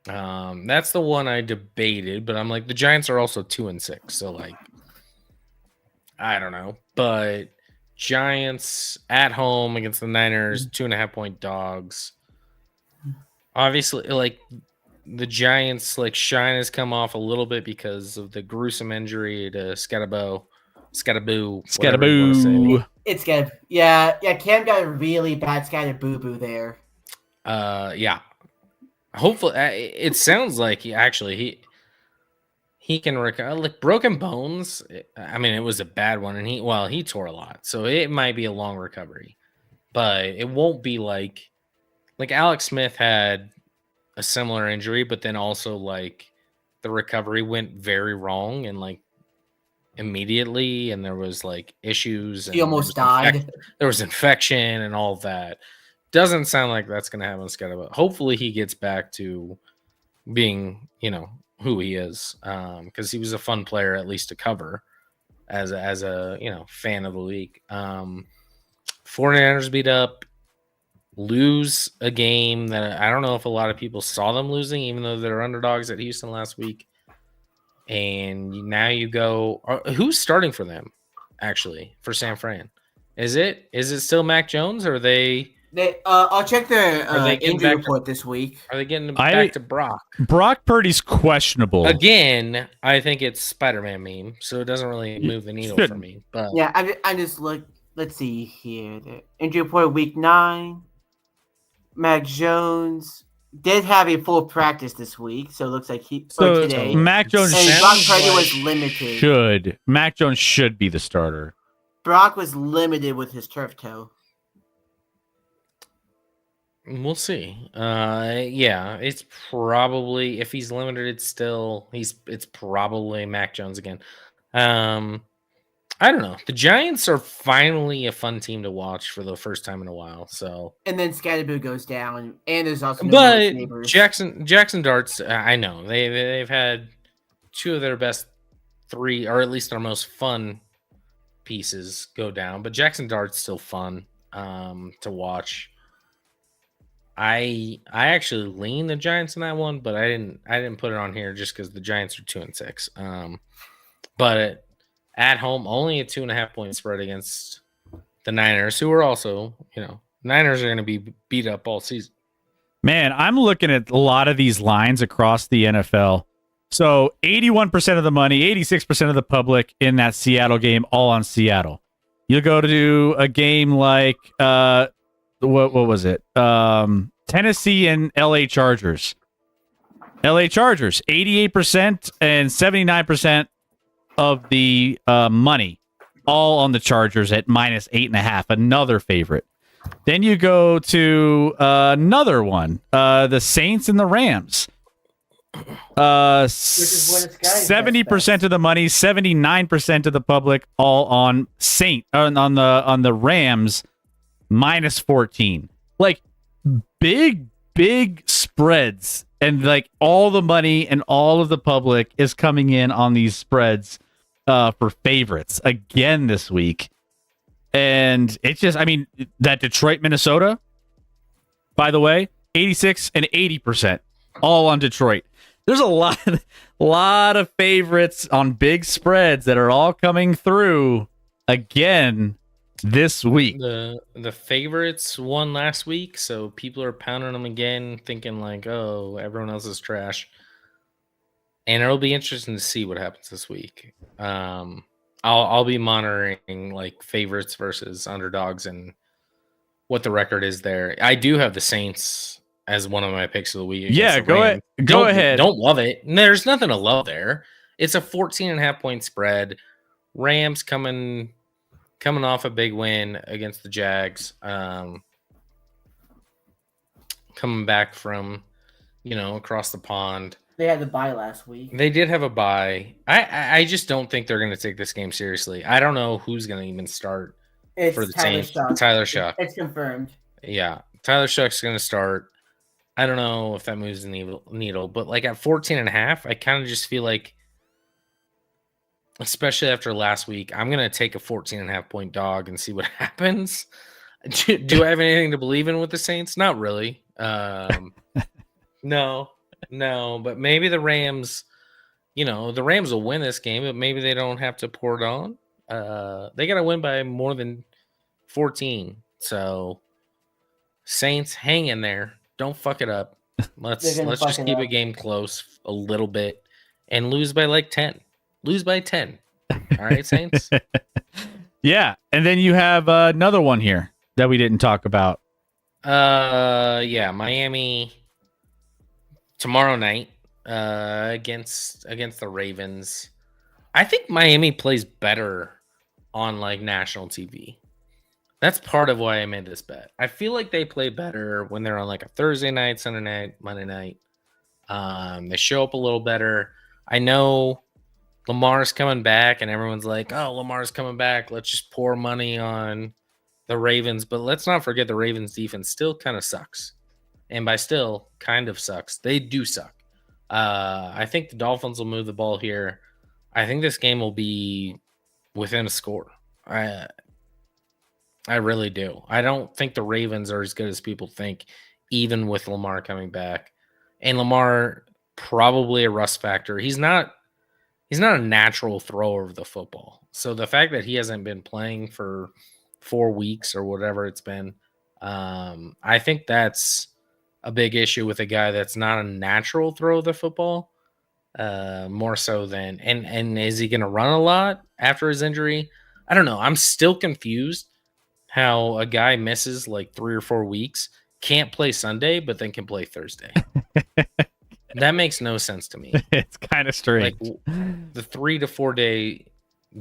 That's the one I debated, but I'm like, the Giants are also 2-6, so like, I don't know, but Giants at home against the Niners, 2.5 point dogs. Obviously, like the Giants like shine has come off a little bit because of the gruesome injury to Scattaboo, whatever you want to say. Scattaboo. It's good. Yeah. Cam got a really bad scattered boo boo there. Yeah. Hopefully, it sounds like he can recover. Like broken bones. I mean, it was a bad one, and he tore a lot, so it might be a long recovery, but it won't be like Alex Smith had a similar injury, but then also like the recovery went very wrong and like immediately, and there was like issues. He almost died. There was infection and all of that. Doesn't sound like that's going to happen. But hopefully he gets back to being, who he is, because he was a fun player at least to cover as a fan of the league. 49ers beat up, lose a game that I don't know if a lot of people saw them losing, even though they're underdogs at Houston last week. And now you go, who's starting for them actually for San Fran? Is it still Mac Jones, or are they? I'll check their they injury report this week. Are they getting back to Brock? Brock Purdy's questionable. Again, I think it's Spider-Man meme, so it doesn't really move the needle for me. But yeah, I just look. Let's see here. The injury report week 9. Mac Jones did have a full practice this week, so it looks like today. Mac Jones and Brock Purdy was limited. Mac Jones should be the starter. Brock was limited with his turf toe. We'll see. Yeah, it's probably, if he's limited, it's probably Mac Jones again. I don't know. The Giants are finally a fun team to watch for the first time in a while. So, and then Scatterboo goes down, and there's also Jackson Darts. I know they've had 2 of their best 3, or at least their most fun pieces go down. But Jackson Dart's still fun to watch. I actually lean the Giants in that one, but I didn't put it on here just because the Giants are 2-6. But at home, only a 2.5 point spread against the Niners, who are also, Niners are going to be beat up all season. Man, I'm looking at a lot of these lines across the NFL. So 81% of the money, 86% of the public in that Seattle game, all on Seattle. You'll go to a game like what was it? Tennessee and LA Chargers. LA Chargers, 88% and 79% of the money, all on the Chargers at -8.5. Another favorite. Then you go to another one, the Saints and the Rams. 70% of the money, 79% of the public, all on on the Rams, -14. Like big spreads, and like all the money and all of the public is coming in on these spreads for favorites again this week. And it's just, that Detroit, Minnesota, by the way, 86 and 80%, all on Detroit. There's a lot of favorites on big spreads that are all coming through again this week. The favorites won last week, so people are pounding them again, thinking like, oh, everyone else is trash. And it'll be interesting to see what happens this week. I'll be monitoring like favorites versus underdogs and what the record is there. I do have the Saints as one of my picks of the week. Yeah, go ahead. Don't love it. There's nothing to love there. It's a 14.5 point spread. Rams coming off a big win against the Jags. Coming back from, across the pond. They had the bye last week. They did have a bye. I just don't think they're going to take this game seriously. I don't know who's going to even start for the Saints. Tyler Shuck. It's confirmed. Yeah, Tyler Shuck's going to start. I don't know if that moves the needle, but like at 14.5, I kind of just feel like, especially after last week, I'm going to take a 14.5 point dog and see what happens. Do I have anything to believe in with the Saints? Not really. No, but maybe the Rams, the Rams will win this game, but maybe they don't have to pour it on. They got to win by more than 14. So Saints, hang in there. Don't fuck it up. Let's They're gonna just fucking keep up. a game close a little bit and lose by like 10. Lose by 10. All right, Saints. Yeah, and then you have another one here that we didn't talk about. Yeah, Miami tomorrow night against the Ravens. I think Miami plays better on like national TV. That's part of why I made this bet. I feel like they play better when they're on like a Thursday night, Sunday night, Monday night. They show up a little better. I know Lamar's coming back, and everyone's like, "Oh, Lamar's coming back. Let's just pour money on the Ravens." But let's not forget the Ravens defense still kind of sucks. And by still kind of sucks, they do suck. I think the Dolphins will move the ball here. I think this game will be within a score. I really do. I don't think the Ravens are as good as people think, even with Lamar coming back. And Lamar, probably a rust factor. He's not a natural thrower of the football. So the fact that he hasn't been playing for 4 weeks or whatever it's been, I think that's a big issue with a guy that's not a natural throw of the football. More so than and is he going to run a lot after his injury? I don't know. I'm still confused how a guy misses like 3 or 4 weeks, can't play Sunday, but then can play Thursday. That makes no sense to me. It's kind of strange. Like the 3 to 4 day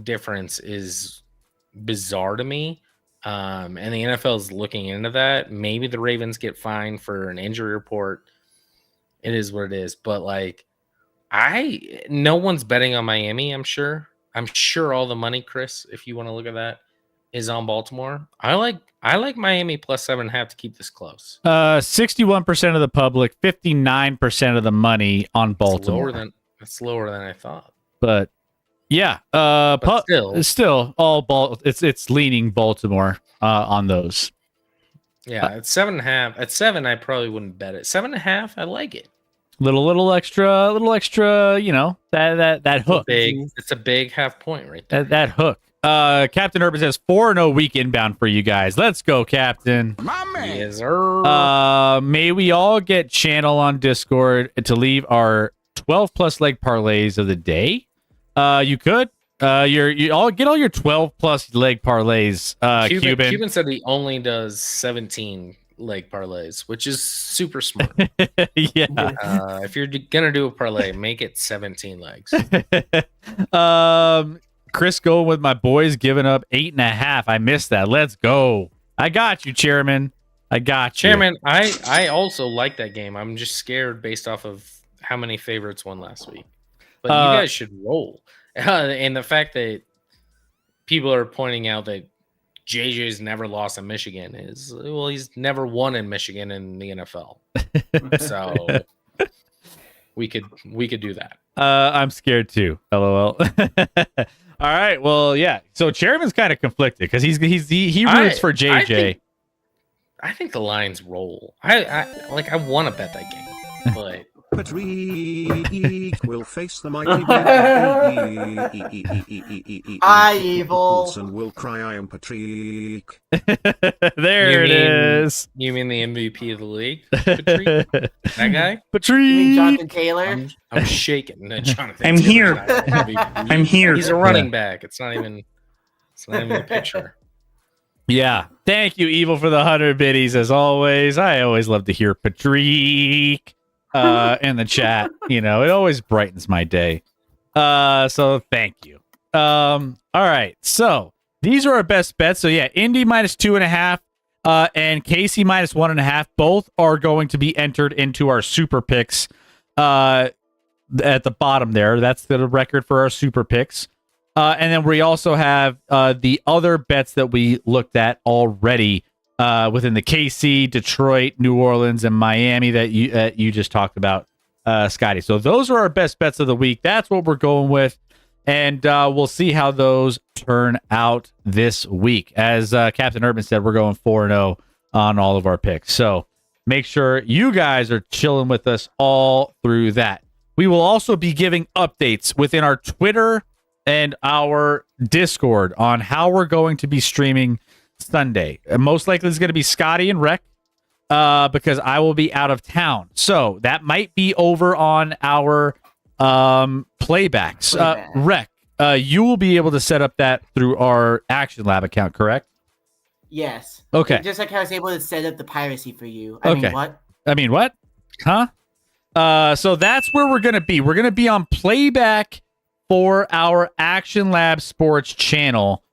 difference is bizarre to me. And the NFL is looking into that. Maybe the Ravens get fined for an injury report. It is what it is. But like, no one's betting on Miami. I'm sure all the money, Chris, if you want to look at that, is on Baltimore. I like Miami plus 7.5 to keep this close. 61% of the public, 59% of the money on Baltimore. That's lower than I thought. But yeah, But still all it's leaning Baltimore on those. Yeah, at 7.5. At 7, I probably wouldn't bet it. 7.5, I like it. Little extra, you know, that hook. It's a big half point right there. That hook. Captain Urban says 4-0 week inbound for you guys. Let's go, Captain. Yes, sir. May we all get channel on Discord to leave our 12 plus leg parlays of the day. You could. You all get all your 12 plus leg parlays. Cuban. Cuban said he only does 17 leg parlays, which is super smart. Yeah. If you're gonna do a parlay, make it 17 legs. Chris going with my boys, giving up 8.5. I missed that. Let's go. I got you, Chairman. I got you. Chairman, I also like that game. I'm just scared based off of how many favorites won last week. But you guys should roll. And the fact that people are pointing out that JJ's never lost in Michigan is, well, he's never won in Michigan in the NFL. So we could do that. I'm scared too. LOL. All right. Well, yeah. So Chairman's kind of conflicted because he roots for JJ. I think the Lions roll. I want to bet that game, but Patrick will face the mighty I evil. Wilson will cry, I am Patrick. There it is. You mean the MVP of the league? Patrick? That guy? You mean Patrick. Jonathan Taylor? I'm shaking. Jonathan I'm Taylor's here. not an MVP. I'm here. He's a running back. It's not even a pitcher. Yeah. Thank you, Evil, for the 100 biddies as always. I always love to hear Patrick in the chat. You know, it always brightens my day. So thank you. All right. So these are our best bets. So yeah, Indy minus 2.5 and Casey minus 1.5. Both are going to be entered into our super picks at the bottom there. That's the record for our super picks. And then we also have the other bets that we looked at already within the KC, Detroit, New Orleans, and Miami that you just talked about, Scotty. So those are our best bets of the week. That's what we're going with. And we'll see how those turn out this week. As Captain Urban said, we're going 4-0 on all of our picks. So make sure you guys are chilling with us all through that. We will also be giving updates within our Twitter and our Discord on how we're going to be streaming Sunday. Most likely it's going to be Scotty and Rec because I will be out of town. So that might be over on our playbacks. Playback. Rec, you will be able to set up that through our Action Lab account, correct? Yes. Okay. Just like I was able to set up the piracy for you. Okay. I mean, what? Huh? So that's where we're going to be. We're going to be on playback for our Action Lab Sports channel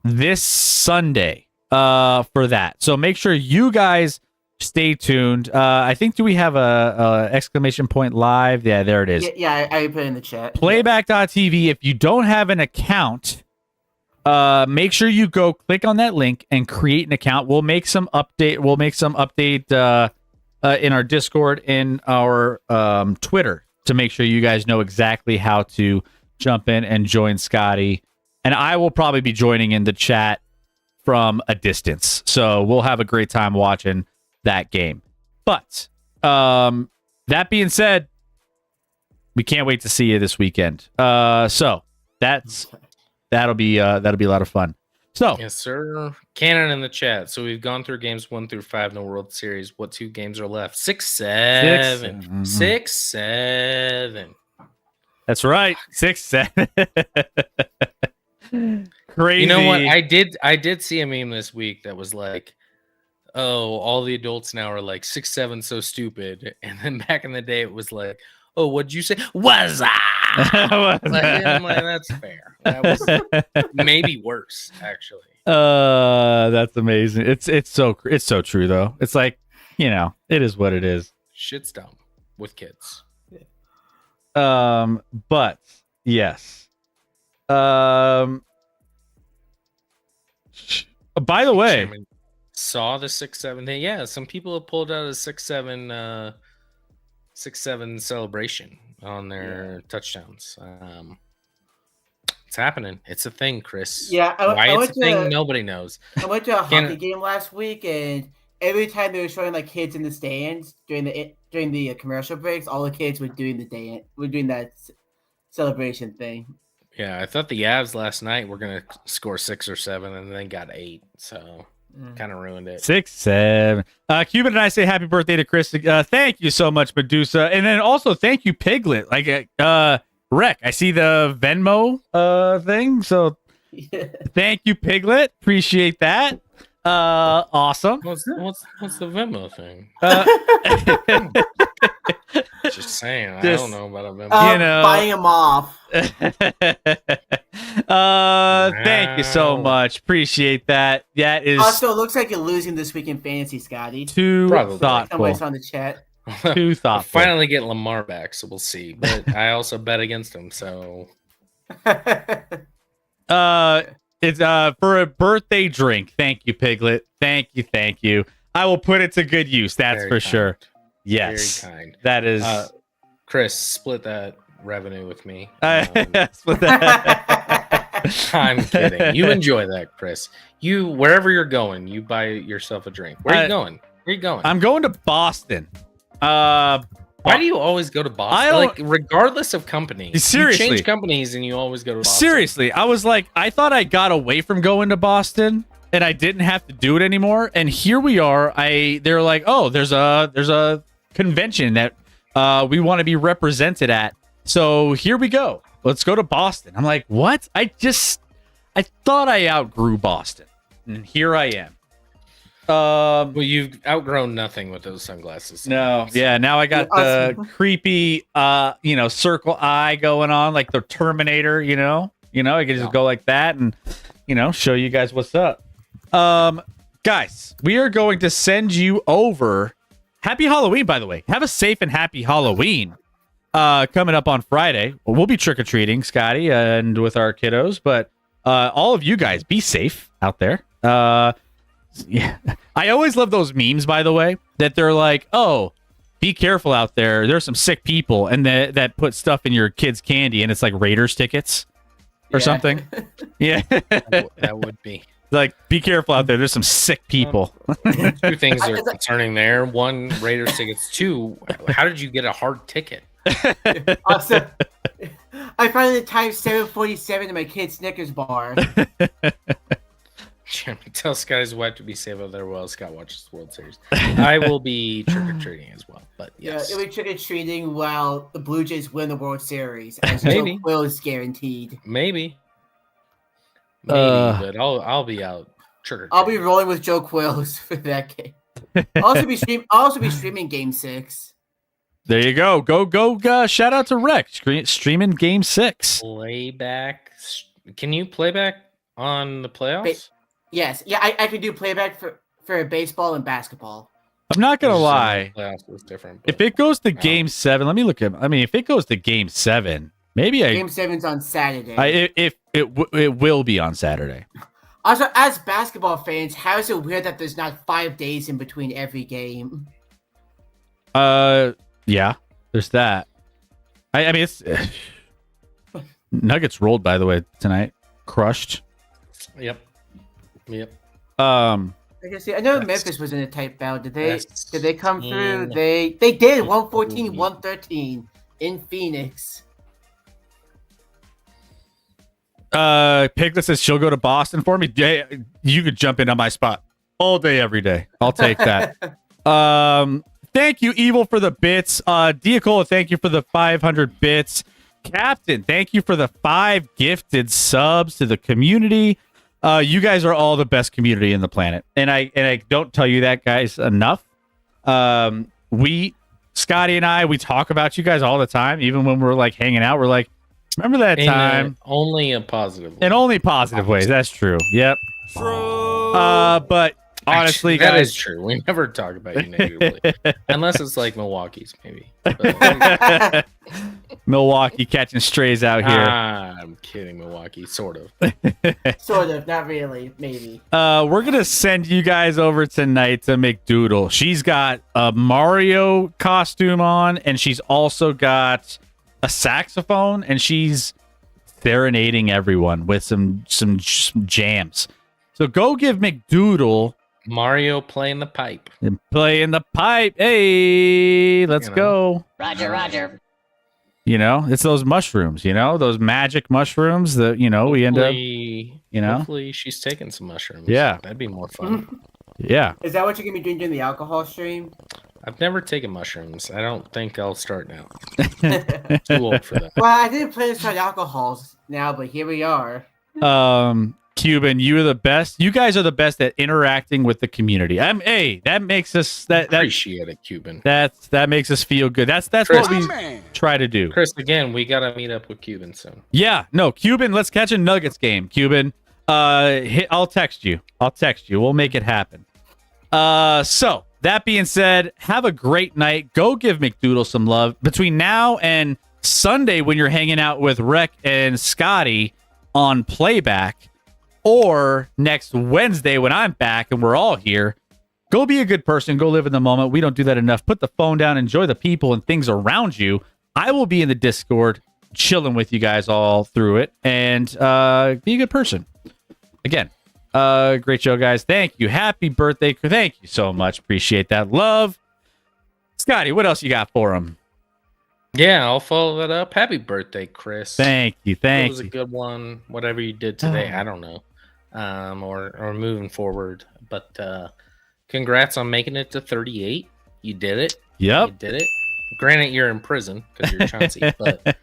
this Sunday for that. So make sure you guys stay tuned. I think, do we have a exclamation point live? Yeah, there it is. Yeah, I put it in the chat. Playback.tv. If you don't have an account, make sure you go click on that link and create an account. We'll make some update in our Discord, in our Twitter, to make sure you guys know exactly how to jump in and join Scotty. And I will probably be joining in the chat from a distance. So we'll have a great time watching that game. But that being said, we can't wait to see you this weekend. So that'll be a lot of fun. So Yes, sir. Cannon in the chat. So we've gone through games 1 through 5 in the World Series. What 2 games are left? 6, 7. 6, 7. that's right. 6, 7. Crazy. You know what? I did see a meme this week that was like, oh, all the adults now are like 6, 7, so stupid. And then back in the day, it was like, oh, what'd you say? Was I? I'm like, that's fair. That was maybe worse, actually. That's amazing. It's so true though. It's like, it is what it is. Shit's dumb with kids. But yes. By the way, Chairman saw the 6, 7 thing. Yeah, some people have pulled out a 6, 7 celebration on their touchdowns. It's happening. It's a thing, Chris. Yeah, why it's a thing, nobody knows. I went to a hockey game last week, and every time they were showing like kids in the stands during the commercial breaks, all the kids were doing that celebration thing. Yeah, I thought the Avs last night were gonna score 6 or 7, and then got 8. So kind of ruined it. 6, 7. Cuban and I say happy birthday to Chris. Thank you so much, Medusa, and then also thank you, Piglet. Like, Rec, I see the Venmo thing, so thank you, Piglet. Appreciate that. Awesome. What's the Venmo thing? Just saying. I don't know about a Venmo. Buying them off. Thank you so much. Appreciate that. That is Also, it looks like you're losing this week in fantasy, Scotty. too Probably. thoughtful. Somebody's on the chat. Too thoughtful. Finally get Lamar back, so we'll see. But I also bet against him, so It's for a birthday drink. Thank you, Piglet. Thank you. I will put it to good use. That's Very for kind. sure. Yes. Very kind. That is Chris, split that revenue with me. split that. I'm kidding. You enjoy that, Chris. You wherever you're going, you buy yourself a drink. Where are you going? Where are you going? I'm going to Boston. Why do you always go to Boston? Like, regardless of company. Seriously. You change companies and you always go to Boston. Seriously, I was like, I thought I got away from going to Boston and I didn't have to do it anymore. And here we are. They're like, oh, there's a convention that we want to be represented at. So here we go. Let's go to Boston. I'm like, what? I thought I outgrew Boston, and here I am. Well, you've outgrown nothing with those sunglasses. No, yeah. Now I got the creepy, circle eye going on, like the Terminator. I can just go like that and, show you guys what's up. Guys, we are going to send you over. Happy Halloween, by the way. Have a safe and happy Halloween. Coming up on Friday, we'll be trick or treating, Scotty, and with our kiddos. But all of you guys, be safe out there. Yeah, I always love those memes, by the way, that they're like, oh, be careful out there. There's some sick people, and that put stuff in your kids' candy, and it's like Raiders tickets or something. Yeah. That would be. Like, be careful out there. There's some sick people. 2 things are concerning there. 1, Raiders tickets. 2, how did you get a hard ticket? Also, I found the time 7:47 in my kid's Snickers bar. Chairman Tell Scotty's wife to be safe out there while Scott watches the World Series. I will be trick or treating as well. But yes, Yeah, it'll be trick or treating while the Blue Jays win the World Series, as Maybe. Joe Quill is guaranteed. maybe, Uh. but I'll be out trick or I'll be treating. rolling with Joe Quills for that game. I'll also be streaming Game 6. There you go. Go. Shout out to Rex streaming Game 6. Playback. Can you playback on the playoffs? Yes, yeah, I can do playback for baseball and basketball. I'm not gonna Just lie. Playoffs was different. If but- it goes to Game 7, let me look at. I mean, if it goes to Game 7, maybe Game 7's on Saturday. if it will be on Saturday. Also, as basketball fans, how is it weird that there's not 5 days in between every game? Yeah, there's that. I mean, it's Nuggets rolled, by the way, tonight, crushed. Yep. I guess I know That's- Memphis was in a tight battle. Did that's they come through? 10. They did 114-113 in Phoenix. Piglet says she'll go to Boston for me. Yeah, you could jump in on my spot all day, every day. I'll take that. Thank you, Evil, for the bits. Diacola, thank you for the 500 bits. Captain, thank you for the 5 gifted subs to the community. You guys are all the best community in the planet, and I don't tell you that, guys, enough. Scotty and I, we talk about you guys all the time, even when we're like hanging out. We're like, remember that In, time? only a positive. In only positive ways. That's true. Yep. But honestly, Actually, that guys, is true. We never talk about you negatively, unless it's like Milwaukee's, maybe. But, Milwaukee catching strays out here. I'm kidding, Milwaukee, sort of. Sort of, not really, maybe. We're gonna send you guys over tonight to McDoodle. She's got a Mario costume on, and she's also got a saxophone, and she's serenading everyone with some jams. So go give McDoodle Mario playing the pipe. and play in the pipe. Hey, let's You know. go. Roger. You know, it's those mushrooms, those magic mushrooms that, we end up, Hopefully- you know? Hopefully she's taking some mushrooms. Yeah. That'd be more fun. yeah. Is that what you're gonna be doing during the alcohol stream? I've never taken mushrooms. I don't think I'll start now. Too old for that. Well, I didn't plan to start alcohols now, but here we are. Cuban, you are the best. You guys are the best at interacting with the community. That makes us that Appreciate it, Cuban. that makes us feel good. That's Chris, what we try to do. Chris, again, we gotta meet up with Cuban soon. Yeah, no, Cuban, let's catch a Nuggets game. Cuban, I'll text you. We'll make it happen. So that being said, have a great night. Go give McDoodle some love between now and Sunday when you're hanging out with Rec and Scotty on playback, or next Wednesday when I'm back and we're all here. Go be a good person. Go live in the moment. We don't do that enough. Put the phone down. Enjoy the people and things around you. I will be in the Discord chilling with you guys all through it, and be a good person. Again, great show, guys. Thank you. Happy birthday. Thank you so much. Appreciate that. Love. Scotty, what else you got for him? Yeah, I'll follow that up. Happy birthday, Chris. Thank you. It Thank was a you. good one. Whatever you did today, I don't know. Or moving forward. But congrats on making it to 38. You did it. Yep. You did it. Granted, you're in prison because you're Chauncey, but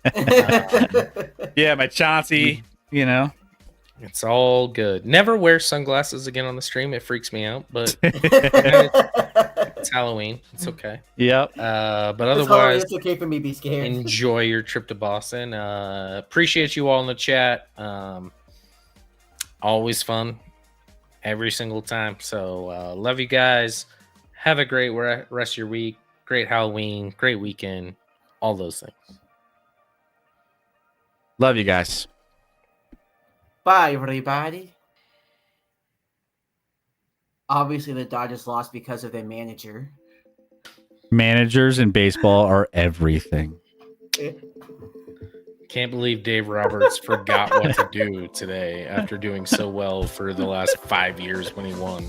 Yeah, my Chauncey, it's all good. Never wear sunglasses again on the stream. It freaks me out, but it's Halloween. It's okay. Yep. But It's otherwise, it's okay for me to be scared. enjoy your trip to Boston. Appreciate you all in the chat. Always fun every single time. So love you guys. Have a great rest of your week. Great Halloween. Great weekend. All those things. Love you guys. Bye, everybody. Obviously, the Dodgers lost because of their manager. Managers in baseball are everything. Can't believe Dave Roberts forgot what to do today after doing so well for the last 5 years when he won.